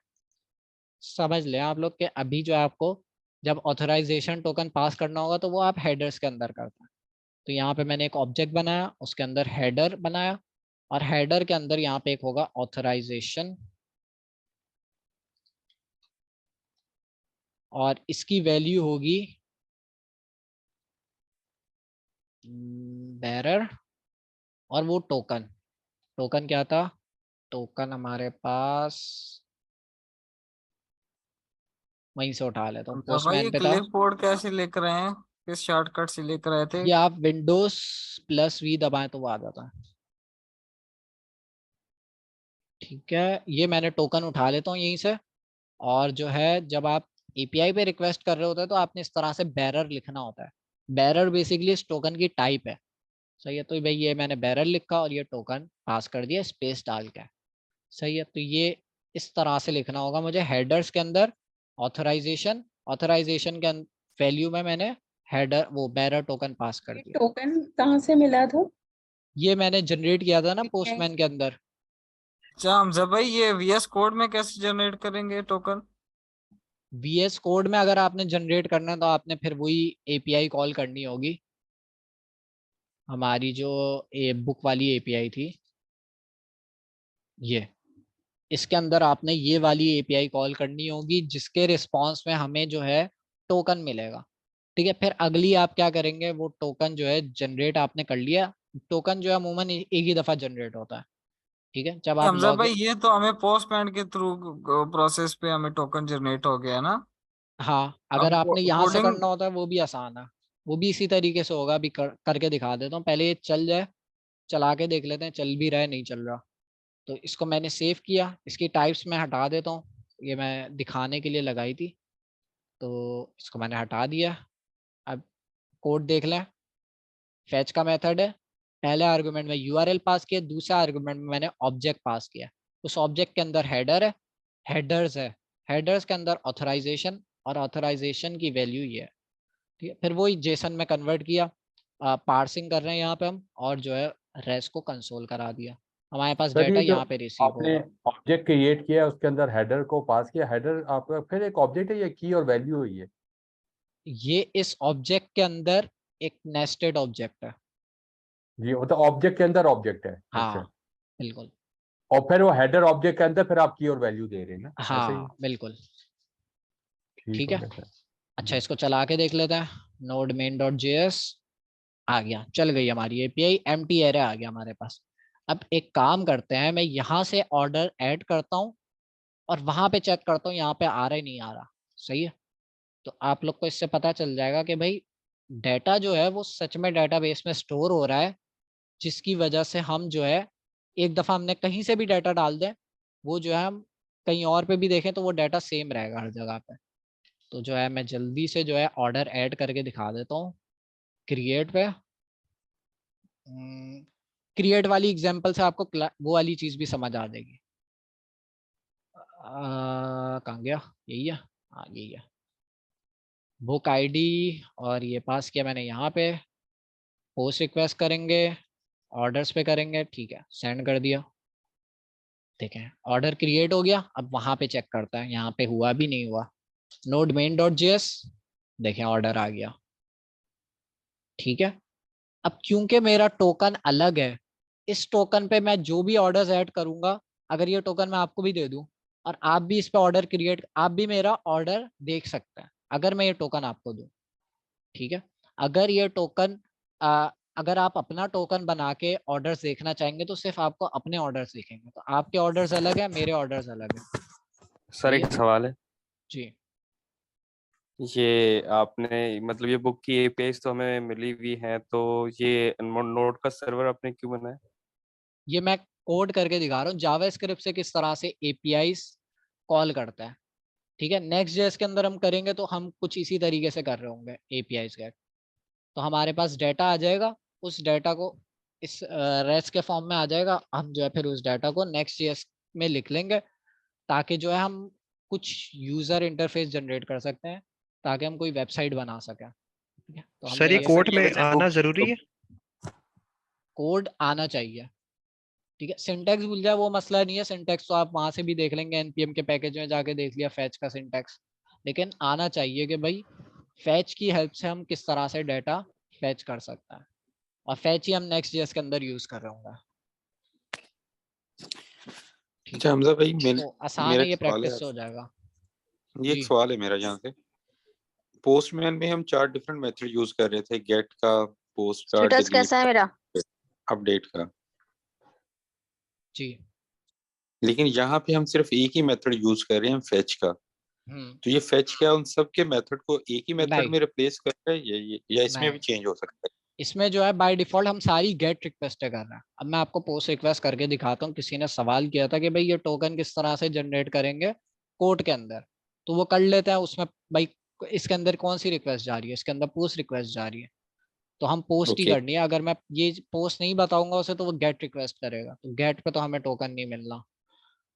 समझ लें आप लोग कि अभी जो है आपको जब ऑथराइजेशन टोकन पास करना होगा तो वो आप हेडर्स के अंदर करते हैं। तो यहाँ पे मैंने एक ऑब्जेक्ट बनाया, उसके अंदर हेडर बनाया, और हेडर के अंदर यहाँ पे एक होगा ऑथराइजेशन, और इसकी वैल्यू होगी बेरर, और वो टोकन, टोकन क्या था, टोकन हमारे पास वहीं से उठा लेता हूँ, तो भाई ये पोस्टमैन पे था। क्लिप बोर्ड कैसे लिख रहे हैं, किस शॉर्टकट से लिख रहे थे? ये आप विंडोज प्लस वी दबाएं तो वो आ जाता है। ठीक है, ये मैंने टोकन उठा लेता हूँ यहीं से, और जो है जब आप एपीआई पे रिक्वेस्ट कर रहे होते हैं तो आपने इस तरह से बैरर लिखना होता है। बैरर बेसिकली इस टोकन की टाइप है। सही है, तो भाई ये मैंने बैरर लिखा और ये टोकन पास कर दिया स्पेस डाल के। सही है, तो ये इस तरह से लिखना होगा मुझे हेडर्स के अंदर ऑथराइजेशन, ऑथराइजेशन के वैल्यू में मैंने हेडर वो बैरर टोकन पास कर दिया। टोकन कहाँ से मिला था? ये मैंने जनरेट किया था ना API पोस्टमैन के अंदर। अच्छा हमजा भाई, ये वीएस कोड में कैसे जनरेट करेंगे टोकन? वीएस कोड में अगर आपने जनरेट करना है तो आपने फिर वही एपीआई कॉल करनी होगी, हमारी जो बुक वाली एपीआई थी ये, इसके अंदर आपने ये वाली एपीआई कॉल करनी होगी जिसके रिस्पांस में हमें जो है टोकन मिलेगा। ठीक है, फिर अगली आप क्या करेंगे, वो टोकन जो है जनरेट आपने कर लिया। टोकन जो है अमूमन एक ही दफा जनरेट होता है। ठीक है, जब आप हमजा लॉग भाई ये तो हमें पोस्टमैन के थ्रू प्रोसेस पे हमें टोकन जनरेट हो गया ना। हाँ, अगर अब आपने यहाँ से कोडिंग करना होता है वो भी आसान है, वो भी इसी तरीके से होगा। अभी करके दिखा देता हूँ, पहले ये चल जाए, चला के देख लेते हैं चल भी रहा है नहीं चल रहा। तो इसको मैंने सेव किया, इसकी टाइप्स मैं हटा देता हूँ, ये मैं दिखाने के लिए लगाई थी, तो इसको मैंने हटा दिया। अब कोड देख लें, फैच का मेथड है, पहले आर्गुमेंट में यूआरएल पास किया, दूसरा आर्गुमेंट में मैंने ऑब्जेक्ट पास किया। उस ऑब्जेक्ट के अंदर हेडर है, हेडर्स है, हेडर्स के अंदर ऑथराइजेशन, और ऑथराइजेशन की वैल्यू ये है। ठीक है, फिर वही जेसन में कन्वर्ट किया, पार्सिंग कर रहे हैं यहाँ पे हम, और जो है रेस्ट को कंसोल करा दिया, हमारे पास सर डाटा ये जो यहाँ पे रिसीव आपने होगा। ऑब्जेक्ट क्रिएट किया उसके अंदर हेडर को पास किया, हेडर आपका फिर एक ऑब्जेक्ट है या की और वैल्यू है ये? ये इस ऑब्जेक्ट के अंदर एक नेस्टेड ऑब्जेक्ट है। जी, वो तो ऑब्जेक्ट के अंदर ऑब्जेक्ट है। अच्छा, हाँ बिल्कुल। और फिर वो हेडर ऑब्जेक्ट के अंदर फिर आप की और वैल्यू दे रहे हैं ना, ऐसा ही? हाँ बिल्कुल। ठीक ठीक हो है, गया सर। अच्छा इसको चला के देख लेते हैं। नोड मेन डॉट जेएस आ गया, चल गई हमारी एपीआई, एम्प्टी एरे आ गया हमारे पास। अब एक काम करते हैं, मैं यहाँ से ऑर्डर ऐड करता हूँ और वहां पे चेक करता हूँ यहाँ पे आ रहा है नहीं आ रहा। सही है, तो आप लोग को इससे पता चल जाएगा कि भाई डाटा जो है वो सच में डाटाबेस में स्टोर हो रहा है, जिसकी वजह से हम जो है एक दफा हमने कहीं से भी डाटा डाल दें, वो जो है हम कहीं और पे भी देखें तो वो डाटा सेम रहेगा हर जगह पे। तो जो है मैं जल्दी से जो है ऑर्डर ऐड करके दिखा देता हूँ। क्रिएट पे, क्रिएट वाली एग्जांपल से आपको वो वाली चीज भी समझ आ जाएगी। कहाँ गया, यही है, हाँ यही है। बुक आईडी और ये पास किया मैंने यहाँ पे, पोस्ट रिक्वेस्ट करेंगे, ऑर्डर्स पे करेंगे, ठीक है सेंड कर दिया। देखें ऑर्डर क्रिएट हो गया, अब वहां पे चेक करता है यहाँ पे हुआ भी नहीं हुआ। नोड मेन डॉट जेएस, देखें ऑर्डर आ गया। ठीक है, अब क्योंकि मेरा टोकन अलग है, इस टोकन पे मैं जो भी ऑर्डर्स ऐड करूंगा, अगर ये टोकन मैं आपको भी दे दूं और आप भी इस पे ऑर्डर क्रिएट, आप भी मेरा ऑर्डर देख सकते हैं अगर मैं ये टोकन आपको दूं। ठीक है, अगर ये टोकन अगर आप अपना टोकन बना के ऑर्डर्स देखना चाहेंगे तो सिर्फ आपको अपने ऑर्डर्स दिखेंगे, तो आपके ऑर्डर्स अलग है, मेरे ऑर्डर्स अलग है। सर सही एक है सवाल है, जी। ये आपने मतलब ये बुक की एपीआईज तो हमें मिली हुई है, तो ये नोड का सर्वर आपने क्यों बनाया? ये मैं कोड करके दिखा रहा हूँ जावास्क्रिप्ट से किस तरह से एपीआईज कॉल करता है। ठीक है, नेक्स्ट जेएस के अंदर हम करेंगे तो हम कुछ इसी तरीके से कर रहे होंगे एपीआईज के। तो हमारे पास डाटा आ जाएगा, उस डाटा को इस रेस्ट के फॉर्म में आ जाएगा, हम जो है फिर उस डाटा को नेक्स्ट जेएस में लिख लेंगे, ताकि जो है हम कुछ यूजर इंटरफेस जनरेट कर सकते हैं, ताकि हम कोई वेबसाइट बना सकें। ठीक है, तो हमने सर ये ये कोड कर में लिया, आना जरूरी है? कोड आना चाहिए। ठीक है, सिंटैक्स भूल जाए वो मसला नहीं है, सिंटैक्स तो आप वहां से भी देख लेंगे, एनपीएम के पैकेज में जाके देख लिया फैच का सिंटैक्स, लेकिन आना चाहिए कि भाई फैच की हेल्प से हम किस तरह से डाटा फैच कर सकते हैं, और फैच ही हम नेक्स्ट जेएस के अंदर यूज कर रहे होंगे। ठीक अच्छा है, हमजा भाई, तो आसान मेरा है, एक ये सवाल है प्रैक्टिस से हो आपसे। जाएगा। ये एक जी सवाल है मेरा यहाँ से। पोस्टमैन में हम 4 डिफरेंट मेथड यूज कर रहे थे, गेट का, पोस्ट का, स्टेटस डिलीट कैसा है मेरा? का, अपडेट का। जी। लेकिन यहाँ पे हम सिर्फ एक ही मेथड यूज कर रहे हैं, फेच का। तो ये फेच क्या उन सब के मेथड को एक ही मेथड नहीं में रिप्लेस कर रहा है, या इसमें भी नहीं, चेंज हो सकता है? इसमें जो है बाय डिफॉल्ट हम सारी गेट रिक्वेस्ट कर रहे हैं। अब मैं आपको पोस्ट रिक्वेस्ट करके दिखाता हूँ, किसी ने सवाल किया था कि भाई ये टोकन किस तरह से जनरेट करेंगे कोड के अंदर, तो वो कर लेते हैं उसमें। भाई इसके अंदर कौन सी रिक्वेस्ट जा रही है, इसके अंदर पोस्ट रिक्वेस्ट जा रही है, तो हम पोस्ट ही ओके। करनी है। अगर मैं ये पोस्ट नहीं बताऊंगा उसे तो वो गेट रिक्वेस्ट करेगा, तो गेट पे तो हमें टोकन नहीं मिलना।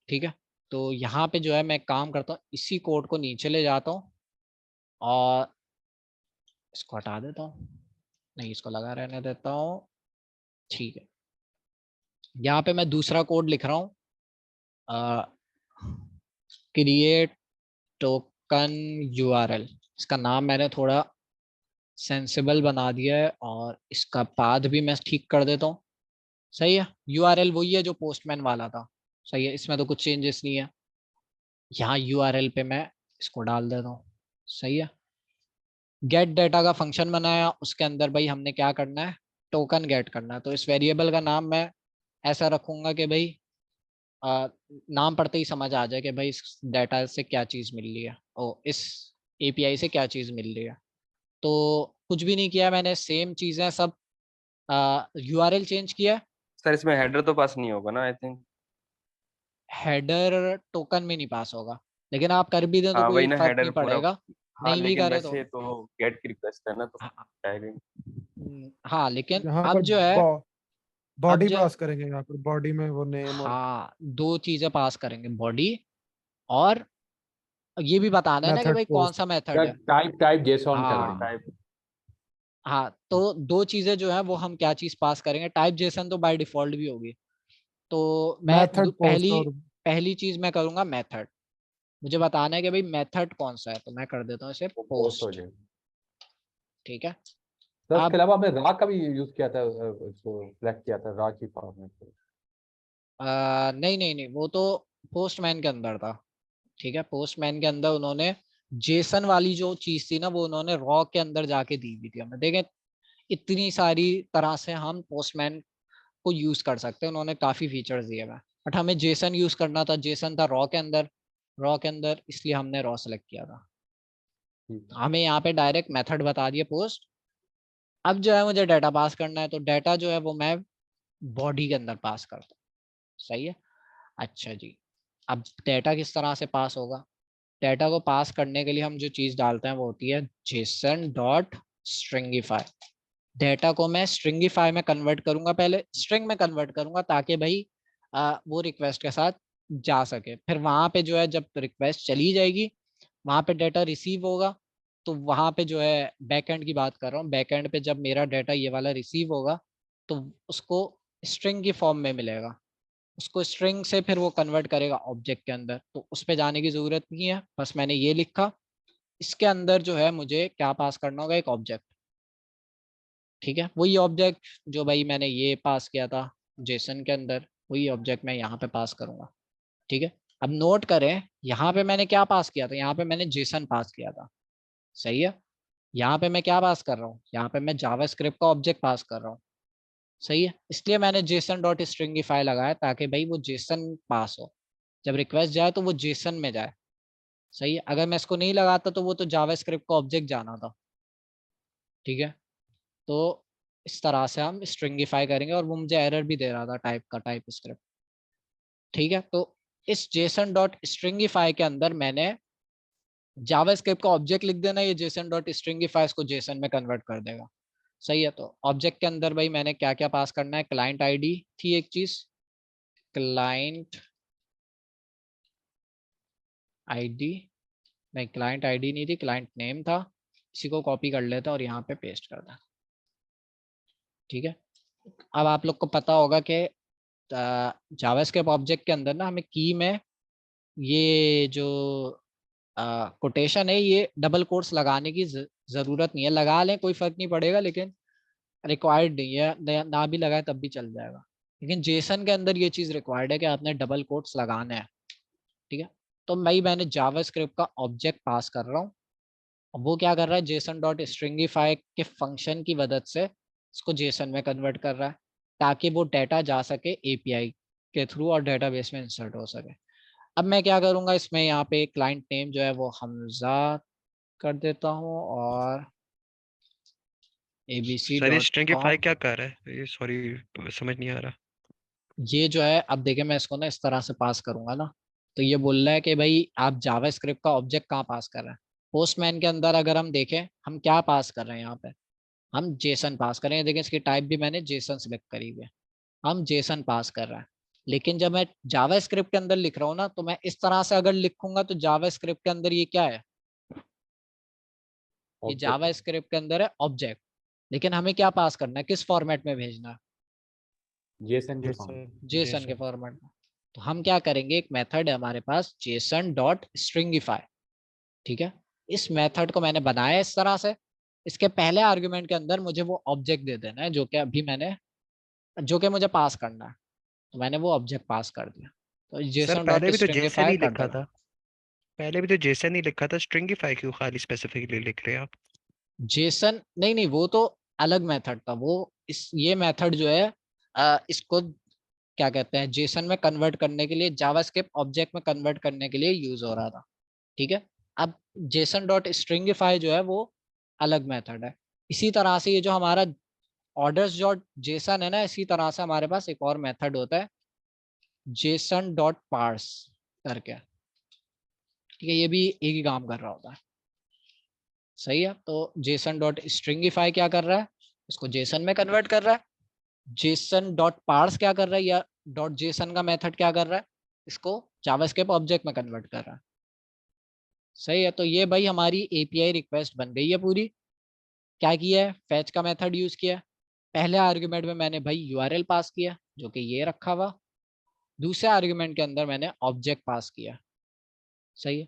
ठीक है, तो यहाँ पे जो है मैं एक काम करता हूँ, इसी कोड को नीचे ले जाता हूँ और इसको हटा देता हूँ, नहीं इसको लगा रहने देता हूँ। ठीक है, यहाँ पे मैं दूसरा कोड लिख रहा हूँ, क्रिएट टोकन यूआरएल, इसका नाम मैंने थोड़ा सेंसिबल बना दिया है, और इसका पाथ भी मैं ठीक कर देता हूँ। सही है, यूआरएल वही है जो पोस्टमैन वाला था। सही है, इसमें तो कुछ चेंजेस नहीं है। यहाँ यूआरएल पे मैं इसको डाल देता हूँ। सही है, गेट डाटा का फंक्शन बनाया, उसके अंदर भाई हमने क्या करना है, टोकन गेट करना है। तो इस वेरिएबल का नाम मैं ऐसा रखूंगा कि भाई नाम पढ़ते ही समझ आ जाए कि भाई इस डाटा से क्या चीज मिल रही है, ओ इस एपीआई से क्या चीज मिल रही है। तो कुछ भी नहीं किया मैंने, सेम चीजें सब, यूआरएल चेंज किया। सर इसमें हेडर तो पास नहीं होगा ना आई थिंक? हेडर टोकन में नहीं पास होगा, लेकिन आप कर भी दें तो हाँ कोई वही ना, फर्क हेडर नहीं पूरा। पड़ेगा, हाँ नहीं भी लेकिन करे तो। वैसे तो गेट की रिक्वेस्ट है ना, तो हाँ, जाएगा। हाँ लेकिन यहाँ अब पर जो है, अब बॉडी जो, पास करेंगे, यहाँ पर बॉडी में वो नेम और हाँ दो चीजें पास करेंगे, बॉडी और ये भी बताना है ना कि मेथड भाई कौन पोस्ट। सा मेथड है। टाइप जेसॉन हाँ करना है। हाँ, तो दो चीजें जो है वो हम क्या चीज पास करेंगे, टाइप जेसन तो बाय डिफॉल्ट भी होगी। तो मैं मेथड पोस्ट पहली और पहली चीज मैं करूंगा मेथड। मुझे बताना है कि भाई मेथड कौन सा है, तो मैं कर देता हूँ इसे वो पोस्ट हो पोस्ट। जाएगा। ठीक है। सर उसके अब अलावा हमने रा का भी यूज किया था, इसको सिलेक्ट किया था रा की फॉर्मेट में। नहीं नहीं नहीं, वो तो पोस्टमैन के अंदर था। ठीक है, पोस्टमैन के अंदर उन्होंने जेसन वाली जो चीज थी ना, वो उन्होंने रॉ के अंदर जाके दी हुई थी हमें। देखें, इतनी सारी तरह से हम पोस्टमैन को यूज कर सकते हैं, उन्होंने काफी फीचर्स दिए हुए हैं। बट हमें जेसन यूज करना था, जेसन था रॉ के अंदर, रॉ के अंदर, इसलिए हमने रॉ सेलेक्ट किया था। हमें यहाँ पे डायरेक्ट मेथड बता दिए पोस्ट। अब जो है मुझे डाटा पास करना है, तो डाटा जो है वो मैं बॉडी के अंदर पास करता हूँ। सही है। अच्छा जी, अब डाटा किस तरह से पास होगा, डाटा को पास करने के लिए हम जो चीज डालते हैं वो होती है जेसन डॉट स्ट्रिंगिफाई। डेटा को मैं स्ट्रिंगिफाई में कन्वर्ट करूंगा, पहले स्ट्रिंग में कन्वर्ट करूंगा ताकि भाई वो रिक्वेस्ट के साथ जा सके। फिर वहां पे जो है जब रिक्वेस्ट चली जाएगी, वहां पे डाटा रिसीव होगा, तो वहां पे जो है बैकएंड की बात कर रहा हूँ, बैकएंड पे जब मेरा डाटा ये वाला रिसीव होगा तो उसको स्ट्रिंग की फॉर्म में मिलेगा, उसको स्ट्रिंग से फिर वो कन्वर्ट करेगा ऑब्जेक्ट के अंदर। तो उस पर जाने की जरूरत नहीं है, बस मैंने ये लिखा। इसके अंदर जो है मुझे क्या पास करना होगा, एक ऑब्जेक्ट। ठीक है, वही ऑब्जेक्ट जो भाई मैंने ये पास किया था जेसन के अंदर, वही ऑब्जेक्ट मैं यहाँ पे पास करूंगा। ठीक है। अब नोट करें, यहाँ पे मैंने क्या पास किया था, यहाँ पे मैंने जेसन पास किया था। सही है। यहाँ पे मैं क्या पास कर रहा हूँ, यहाँ पे मैं जावास्क्रिप्ट का ऑब्जेक्ट पास कर रहा हूँ। सही है, इसलिए मैंने जेसन डॉट स्ट्रिंगिफाई लगाया ताकि भाई वो जेसन पास हो, जब रिक्वेस्ट जाए तो वो जेसन में जाए। सही है, अगर मैं इसको नहीं लगाता तो वो तो जावास्क्रिप्ट का ऑब्जेक्ट जाना था। ठीक है। तो इस तरह से हम स्ट्रिंगिफाई करेंगे, और वो मुझे एरर भी दे रहा था टाइप का, टाइप स्क्रिप्ट। ठीक है, तो इस जेसन डॉट स्ट्रिंगिफाई के अंदर मैंने जावास्क्रिप्ट का ऑब्जेक्ट लिख देना, ये जेसन डॉट स्ट्रिंगिफाई इसको जेसन में कन्वर्ट कर देगा। सही है, तो ऑब्जेक्ट के अंदर भाई मैंने क्या क्या पास करना है, क्लाइंट आईडी थी एक चीज, क्लाइंट आईडी, नहीं क्लाइंट आईडी नहीं थी, क्लाइंट नेम था। इसी को कॉपी कर लेता और यहाँ पे पेस्ट कर दें। ठीक है। अब आप लोग को पता होगा कि जावास्क्रिप्ट ऑब्जेक्ट के अंदर ना हमें की में ये जो कोटेशन है, ये डबल कोट्स लगाने की जरूरत नहीं है, लगा लें कोई फर्क नहीं पड़ेगा, लेकिन रिक्वायर्ड नहीं है, ना भी लगाए तब भी चल जाएगा। लेकिन जेसन के अंदर ये चीज रिक्वायर्ड है कि आपने डबल कोट्स लगाना है। ठीक है। तो मैंने जावास्क्रिप्ट का ऑब्जेक्ट पास कर रहा हूँ, वो क्या कर रहा है, जेसन डॉट स्ट्रिंगिफाई के फंक्शन की मदद से इसको जेसन में कन्वर्ट कर रहा है ताकि वो डाटा जा सके एपीआई के थ्रू और डेटाबेस में इंसर्ट हो सके। अब मैं क्या करूंगा, इसमें यहाँ पे क्लाइंट नेम जो है वो हमजा कर देता हूँ और abc सर ये डॉट स्ट्रिंगिफाई कॉम। क्या कर रहा है, ये सॉरी समझ नहीं आ रहा। ये जो है, अब देखिए मैं इसको ना इस तरह से पास करूंगा ना, तो ये बोल रहा है कि भाई आप जावास्क्रिप्ट का ऑब्जेक्ट कहाँ पास कर रहे हैं। पोस्टमैन के अंदर अगर हम देखें, हम क्या पास कर रहे हैं, यहाँ पे हम जेसन पास कर रहे हैं। देखिए इसकी टाइप भी मैंने जेसन सिलेक्ट करी हुई है, हम जेसन पास कर रहे हैं। लेकिन जब मैं जावास्क्रिप्ट के अंदर लिख रहा हूँ ना, तो मैं इस तरह से अगर लिखूंगा तो जावास्क्रिप्ट के अंदर ये क्या है, ये जावास्क्रिप्ट के अंदर है ऑब्जेक्ट। लेकिन हमें क्या पास करना है, किस फॉर्मेट में भेजना है, जेसन के फॉर्म। जेसन के फॉर्मेट में। तो हम क्या करेंगे, एक मेथड है हमारे पास जेसन डॉट स्ट्रिंगिफाई। ठीक है, इस मेथड को मैंने बनाया इस तरह से, इसके पहले आर्गुमेंट के अंदर मुझे वो ऑब्जेक्ट दे देना है जो कि अभी मैंने, जो कि मुझे पास करना है। तो मैंने वो ऑब्जेक्ट पास कर दिया, तो सर जेसन पहले डॉट भी तो जेसन स्ट्रिंगिफाई ही कर लिखा देगा। था, पहले भी तो जेसन ही लिखा था, स्ट्रिंगिफाई क्यों खाली स्पेसिफिकली लिख रहे हैं आप? जेसन नहीं नहीं, वो तो अलग मेथड था वो। ये मेथड जो है इसको क्या कहते हैं, जेसन में कन्वर्ट करने के लिए, जावास्क्रिप्ट ऑब्जेक्ट में कन्वर्ट करने के लिए यूज हो रहा था। ठीक है। अब जेसन डॉट स्ट्रिंगिफाई जो है वो अलग मेथड है। इसी तरह से ये जो हमारा ऑर्डर्स डॉट जेसन है ना, इसी तरह से हमारे पास एक और मेथड होता है जेसन डॉट पार्स करके। ठीक है, ये भी एक ही काम कर रहा होता है। सही है। तो जेसन डॉट स्ट्रिंगिफाई क्या कर रहा है, इसको जेसन में कन्वर्ट कर रहा है। जेसन डॉट पार्स क्या कर रहा है, या डॉट जेसन का मेथड क्या कर रहा है, इसको जावास्क्रिप्ट ऑब्जेक्ट में कन्वर्ट कर रहा है। सही है। तो ये भाई हमारी एपीआई रिक्वेस्ट बन गई है पूरी। क्या किया है, फैच का मेथड यूज किया। पहले आर्गुमेंट में मैंने भाई यूआरएल पास किया जो कि ये रखा हुआ। दूसरे आर्गुमेंट के अंदर मैंने ऑब्जेक्ट पास किया। सही है।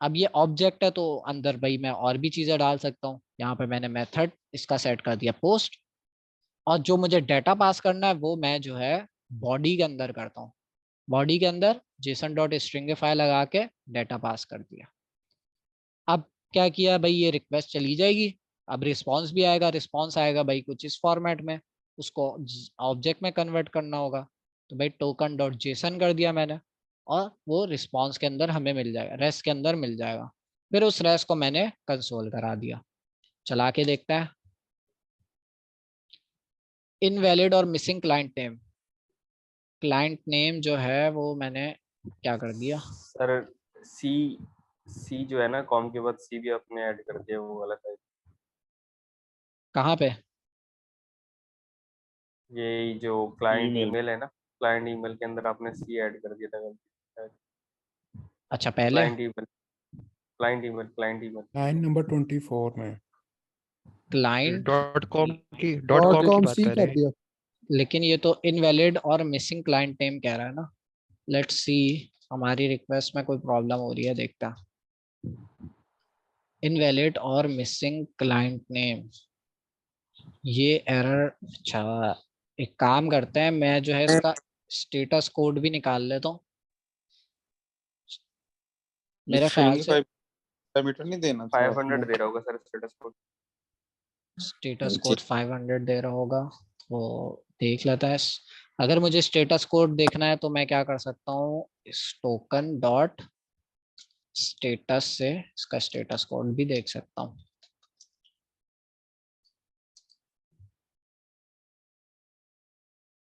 अब ये ऑब्जेक्ट है तो अंदर भाई मैं और भी चीजें डाल सकता हूँ। यहाँ पे मैंने मेथड इसका सेट कर दिया पोस्ट, और जो मुझे डाटा पास करना है वो मैं जो है बॉडी के अंदर करता हूँ। बॉडी के अंदर जेसन डॉट स्ट्रिंगिफाई लगा के डाटा पास कर दिया। अब क्या किया भाई, ये रिक्वेस्ट चली जाएगी। अब रिस्पॉन्स भी आएगा। रिस्पॉन्स आएगा भाई कुछ इस फॉर्मेट में, उसको ऑब्जेक्ट में कन्वर्ट करना होगा। तो भाई टोकन डॉट जेसन कर दिया मैंने, और वो रिस्पॉन्स के अंदर हमें मिल जाएगा, रेस्ट के अंदर मिल जाएगा। फिर उस रेस्ट को मैंने कंसोल करा दिया। चला के देखता है। इनवैलिड और missing client name. Client name जो है वो मैंने क्या कर दिया, सर सी सी जो है ना कॉम के बाद सी भी आपने ऐड कर दिया, वो वाला टाइप। कहाँ पे? ये जो क्लाइंट ईमेल। ईमेल है ना, क्लाइंट ईमेल के अंदर आपने सी ऐड कर दिया था गलती से। अच्छा पहले। Client email client email client email line number 24 में क्लाइंट डॉट कॉम की .com बात सी कर कर रहे हैं। दिया। लेकिन ये तो इनवैलिड और मिसिंग क्लाइंट नेम कह रहा है ना। लेट्स सी, हमारी रिक्वेस्ट में कोई प्रॉब्लम हो रही है, देखता। इनवैलिड और मिसिंग क्लाइंट नेम, ये एरर। अच्छा, एक काम करते हैं, मैं जो है इसका स्टेटस कोड भी निकाल लेता हूँ। मेरे ख्याल से पैरामीटर नहीं देना था 500 दे रहा होगा sir status code. Status code 500 दे रहा होगा, वो देख लेता है। अगर मुझे स्टेटस कोड देखना है तो मैं क्या कर सकता हूँ, इस टोकन डॉट स्टेटस से इसका स्टेटस कोड भी देख सकता हूँ।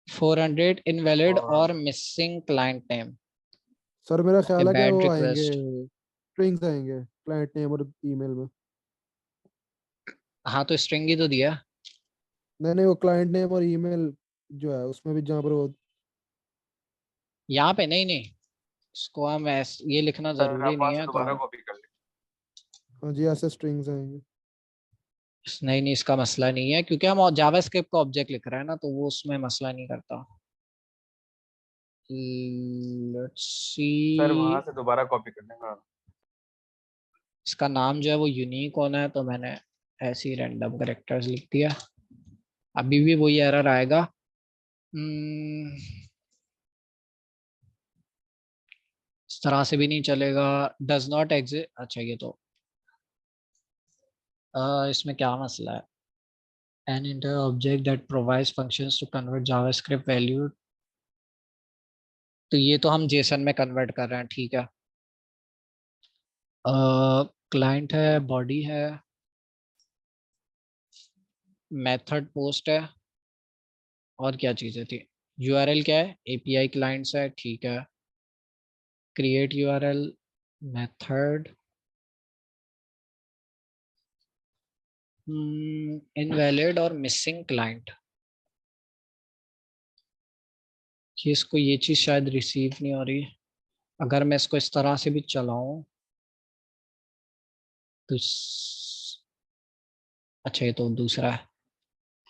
$400 इनवैलिड और मिसिंग क्लाइंट नेम। सर मेरा ख्याल है कि बैड वो आएंगे, रिक्वेस्ट। स्ट्रिंग्स आएंगे क्लाइंट नेम और ईमेल में। हाँ तो स्ट्रिंग ही तो दिया। नहीं नहीं, वो क्लाइंट नेम और ईमेल जो है उसमें भी जहाँ पर वो यहाँ पे नहीं नहीं, इसको हम ये लिखना सर जरूरी आप नहीं वहां से है तो दोबारा हम। कॉपी कर लें। हाँ जी ऐसे स्ट्रिंग्स आएंगे। नहीं नहीं, इसका मसला नहीं है क्योंकि हम जावास्क्रिप्ट का ऑब्जेक्ट लिख रहे हैं ना, तो वो उसमें मसला नहीं करता। लेट्स सर वहां सी, से दोबारा कॉपी कर लेना। इसका नाम जो है वो यूनिक होना है, तो मैंने ऐसे ही रैंडम कैरेक्टर्स लिख दिया। अभी भी वही एरर आएगा। इस तरह से भी नहीं चलेगा। Does not exist. अच्छा ये तो इसमें क्या मसला है, an inter object that provides functions to convert javascript value। तो ये तो हम जेसन में कन्वर्ट कर रहे हैं, ठीक है। क्लाइंट है, बॉडी है, मेथड पोस्ट है, और क्या चीजें थी, यूआरएल क्या है, एपीआई क्लाइंट्स है, ठीक है। क्रिएट यूआरएल, मेथड, इनवैलिड और मिसिंग क्लाइंट। ये इसको ये चीज शायद रिसीव नहीं हो रही। अगर मैं इसको इस तरह से भी चलाऊं तो अच्छा ये तो दूसरा है,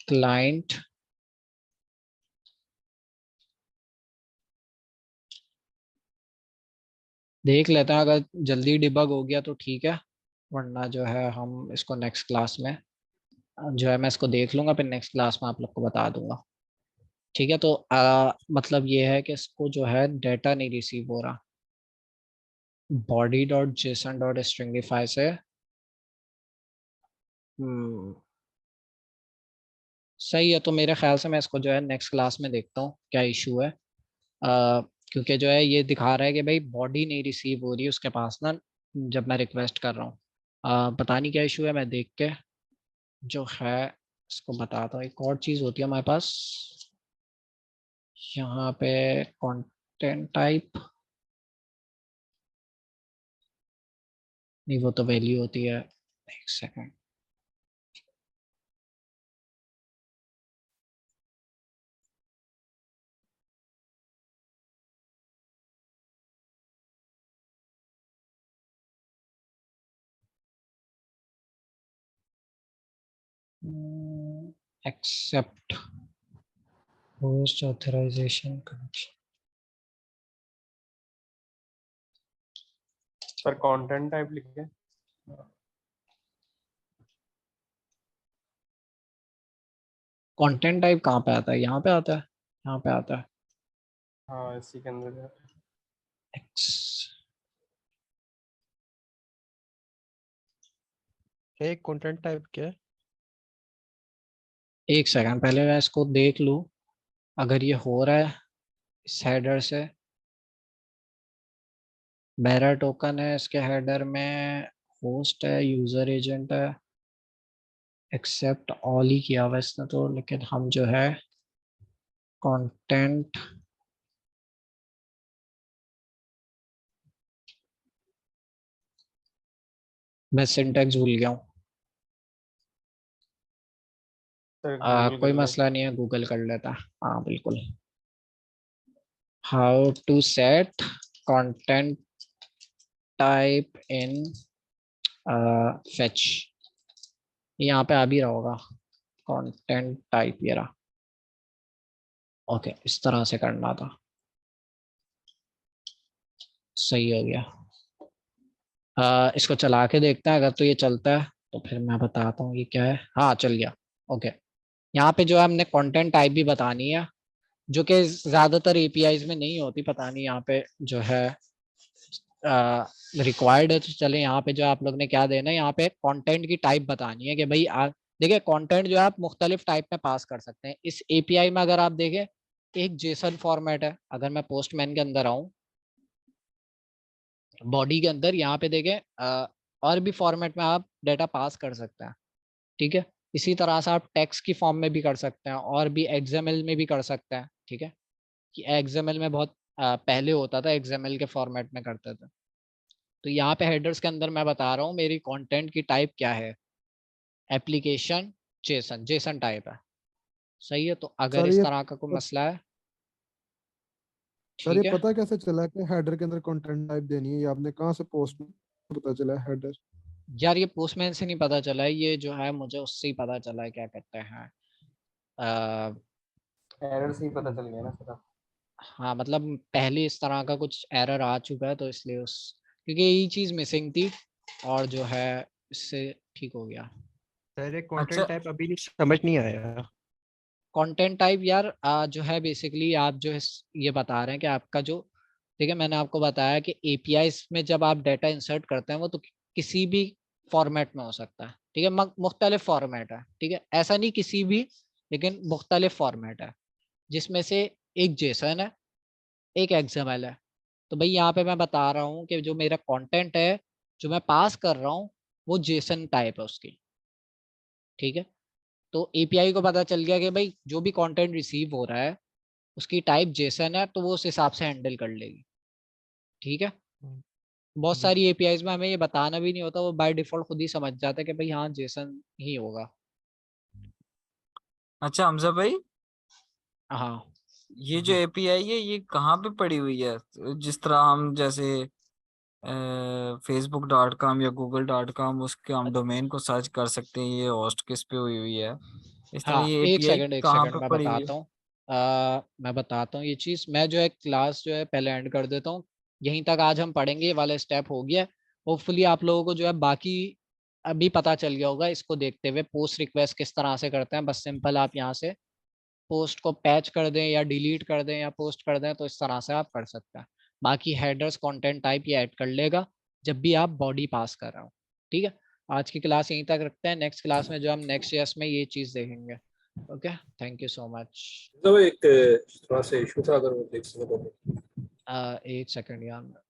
क्लाइंट। देख लेते हैं, अगर जल्दी डिबग हो गया तो ठीक है, वरना जो है हम इसको नेक्स्ट क्लास में जो है मैं इसको देख लूंगा, फिर नेक्स्ट क्लास में आप लोग को बता दूंगा। ठीक है। तो मतलब ये है कि इसको जो है डेटा नहीं रिसीव हो रहा। Body dot JSON dot stringify से सही है, तो मेरे ख्याल से मैं इसको जो है नेक्स्ट क्लास में देखता हूँ क्या इशू है। क्योंकि जो है ये दिखा रहा है कि भाई बॉडी नहीं रिसीव हो रही है उसके पास ना, जब मैं रिक्वेस्ट कर रहा हूँ। पता नहीं क्या इशू है, मैं देख के जो है इसको बताता हूँ। एक और चीज़ होती है हमारे पास यहाँ पे, कंटेंट टाइप, नहीं वो तो वैल्यू होती है। एक second, accept host authorization connection. Sir content type लिखे। कंटेंट टाइप कहाँ पे आता है? यहाँ पे आता है, यहाँ पे आता है। हाँ इसी के अंदर है। एक कंटेंट टाइप क्या है? एक सेकंड, पहले मैं इसको देख लूँ अगर ये हो रहा है इस हेडर से। बेरर टोकन है इसके हेडर में, होस्ट है, यूजर एजेंट है, एक्सेप्ट ऑल ही किया हुआ इसने तो। लेकिन हम जो है कंटेंट मैं सिंटैक्स भूल गया हूँ। सर गूगल कोई कर लो। मसला नहीं है, गूगल कर लेता। हाँ बिल्कुल। How to set content type in fetch, यहाँ पे आ भी रहा होगा कंटेंट टाइप, ये रहा। ओके, इस तरह से करना था, सही हो गया। इसको चला के देखते हैं, अगर तो ये चलता है तो फिर मैं बताता हूँ ये क्या है। हाँ चल गया। ओके, यहाँ पे जो है हमने कंटेंट टाइप भी बतानी है, जो कि ज्यादातर एपीआईज में नहीं होती, पता नहीं यहाँ पे जो है रिक्वायर्ड है। तो चले यहाँ पे जो आप लोग ने क्या देना है, यहाँ पे कंटेंट की टाइप बतानी है कि भाई देखिए कंटेंट जो है आप मुख्तलिफ टाइप में पास कर सकते हैं इस एपीआई में। अगर आप देखें एक जेसन फॉर्मेट है, अगर मैं पोस्टमैन के अंदर आऊं, बॉडी के अंदर यहाँ पे देखें और भी फॉर्मेट में आप डेटा पास कर सकते हैं, ठीक है। इसी तरह से आप टेक्स्ट की फॉर्म में भी कर सकते हैं और भी एक्सएमएल में भी कर सकते हैं, ठीक है। कि एक्सएमएल में बहुत पहले होता था, एक्सएमएल के फॉर्मेट में करते थे। तो यहाँ पे हेडर्स के अंदर मैं बता रहा हूँ मेरी कंटेंट की टाइप क्या है, एप्लीकेशन जेसन, जेसन टाइप है, सही है। तो अगर सर इस ये तरह का कोई मसला है, सर ये ठीक है। पता कैसे चला कि हेडर के अंदर कंटेंट टाइप देनी है? ये आपने कहाँ से पोस्ट में पता चला हेडर? यार ये पोस्टमैन से नहीं पता चला है, ये जो है मुझे उससे ही पता चला है, क्या कहते हैं एरर से ही पता चल गया ना सर। हाँ मतलब पहले इस तरह का कुछ एरर आ चुका है, तो इसलिए उस, क्योंकि यही चीज़ मिसिंग थी और जो है इससे ठीक हो गया। सर ये अच्छा कंटेंट टाइप अभी समझ नहीं आया। कंटेंट टाइप यार जो है बेसिकली आप जो है ये बता रहे हैं कि आपका जो, ठीक है, मैंने आपको बताया कि एपीआईज में जब आप डाटा इंसर्ट करते हैं वो तो किसी भी फॉर्मेट में हो सकता है, ठीक है। मुख्तलिफ फॉर्मेट है, ठीक है, ऐसा नहीं किसी भी, लेकिन मुख्तलिफ फॉर्मेट है, जिसमें से एक जेसन है, एक एक्सएमएल है। तो भाई यहाँ पे मैं बता रहा हूँ कि जो मेरा कंटेंट है जो मैं पास कर रहा हूँ वो जेसन टाइप है उसकी, ठीक है। तो एपीआई को पता चल गया कि भाई जो भी कंटेंट रिसीव हो रहा है उसकी टाइप जेसन है, तो वो उस हिसाब से हैंडल कर लेगी, ठीक है। बहुत सारी एपीआईज में हमें ये बताना भी नहीं होता, वो बाय डिफॉल्ट खुद ही समझ जाता है कि भाई हाँ जेसन ही होगा। अच्छा हमजा भाई, हाँ ये जो एपीआई है ये कहाँ पे पड़ी हुई है? जिस तरह हम जैसे facebook.com या google.com उसके हम डोमेन को सर्च कर सकते हैं, ये होस्ट किस पे हुई हुई है, इस तरह हाँ, ये एक एपीआई सेकंड एक कहाँ सेकंड पे मैं पड़ी हुई है? बताता हूँ। मैं बताता हूँ ये चीज़। मैं जो है क्लास जो है पहले एंड कर देता हूँ, यहीं तक आज हम पढ़ेंगे, ये वाला स्टेप हो गया। होपफुली आप लोगों को जो है बाकी अभी पता चल गया होगा। इसको देखते हुए पोस्ट रिक्वेस्ट किस तरह से करते हैं, बस सिंपल आप यहाँ से पोस्ट को पैच कर दें या डिलीट कर दें या पोस्ट कर दें, तो इस तरह से आप कर सकते हैं। बाकी हेडर्स कंटेंट टाइप ये ऐड कर लेगा जब भी आप बॉडी पास कर रहे हो, ठीक है। आज की क्लास यहीं तक रखते हैं, नेक्स्ट क्लास में जो हम नेक्स्ट ईयर्स में ये चीज देखेंगे। Okay, thank you so much. एक थोड़ा सा इशू था, अगर वो देख सके तो। एक सेकंड यार।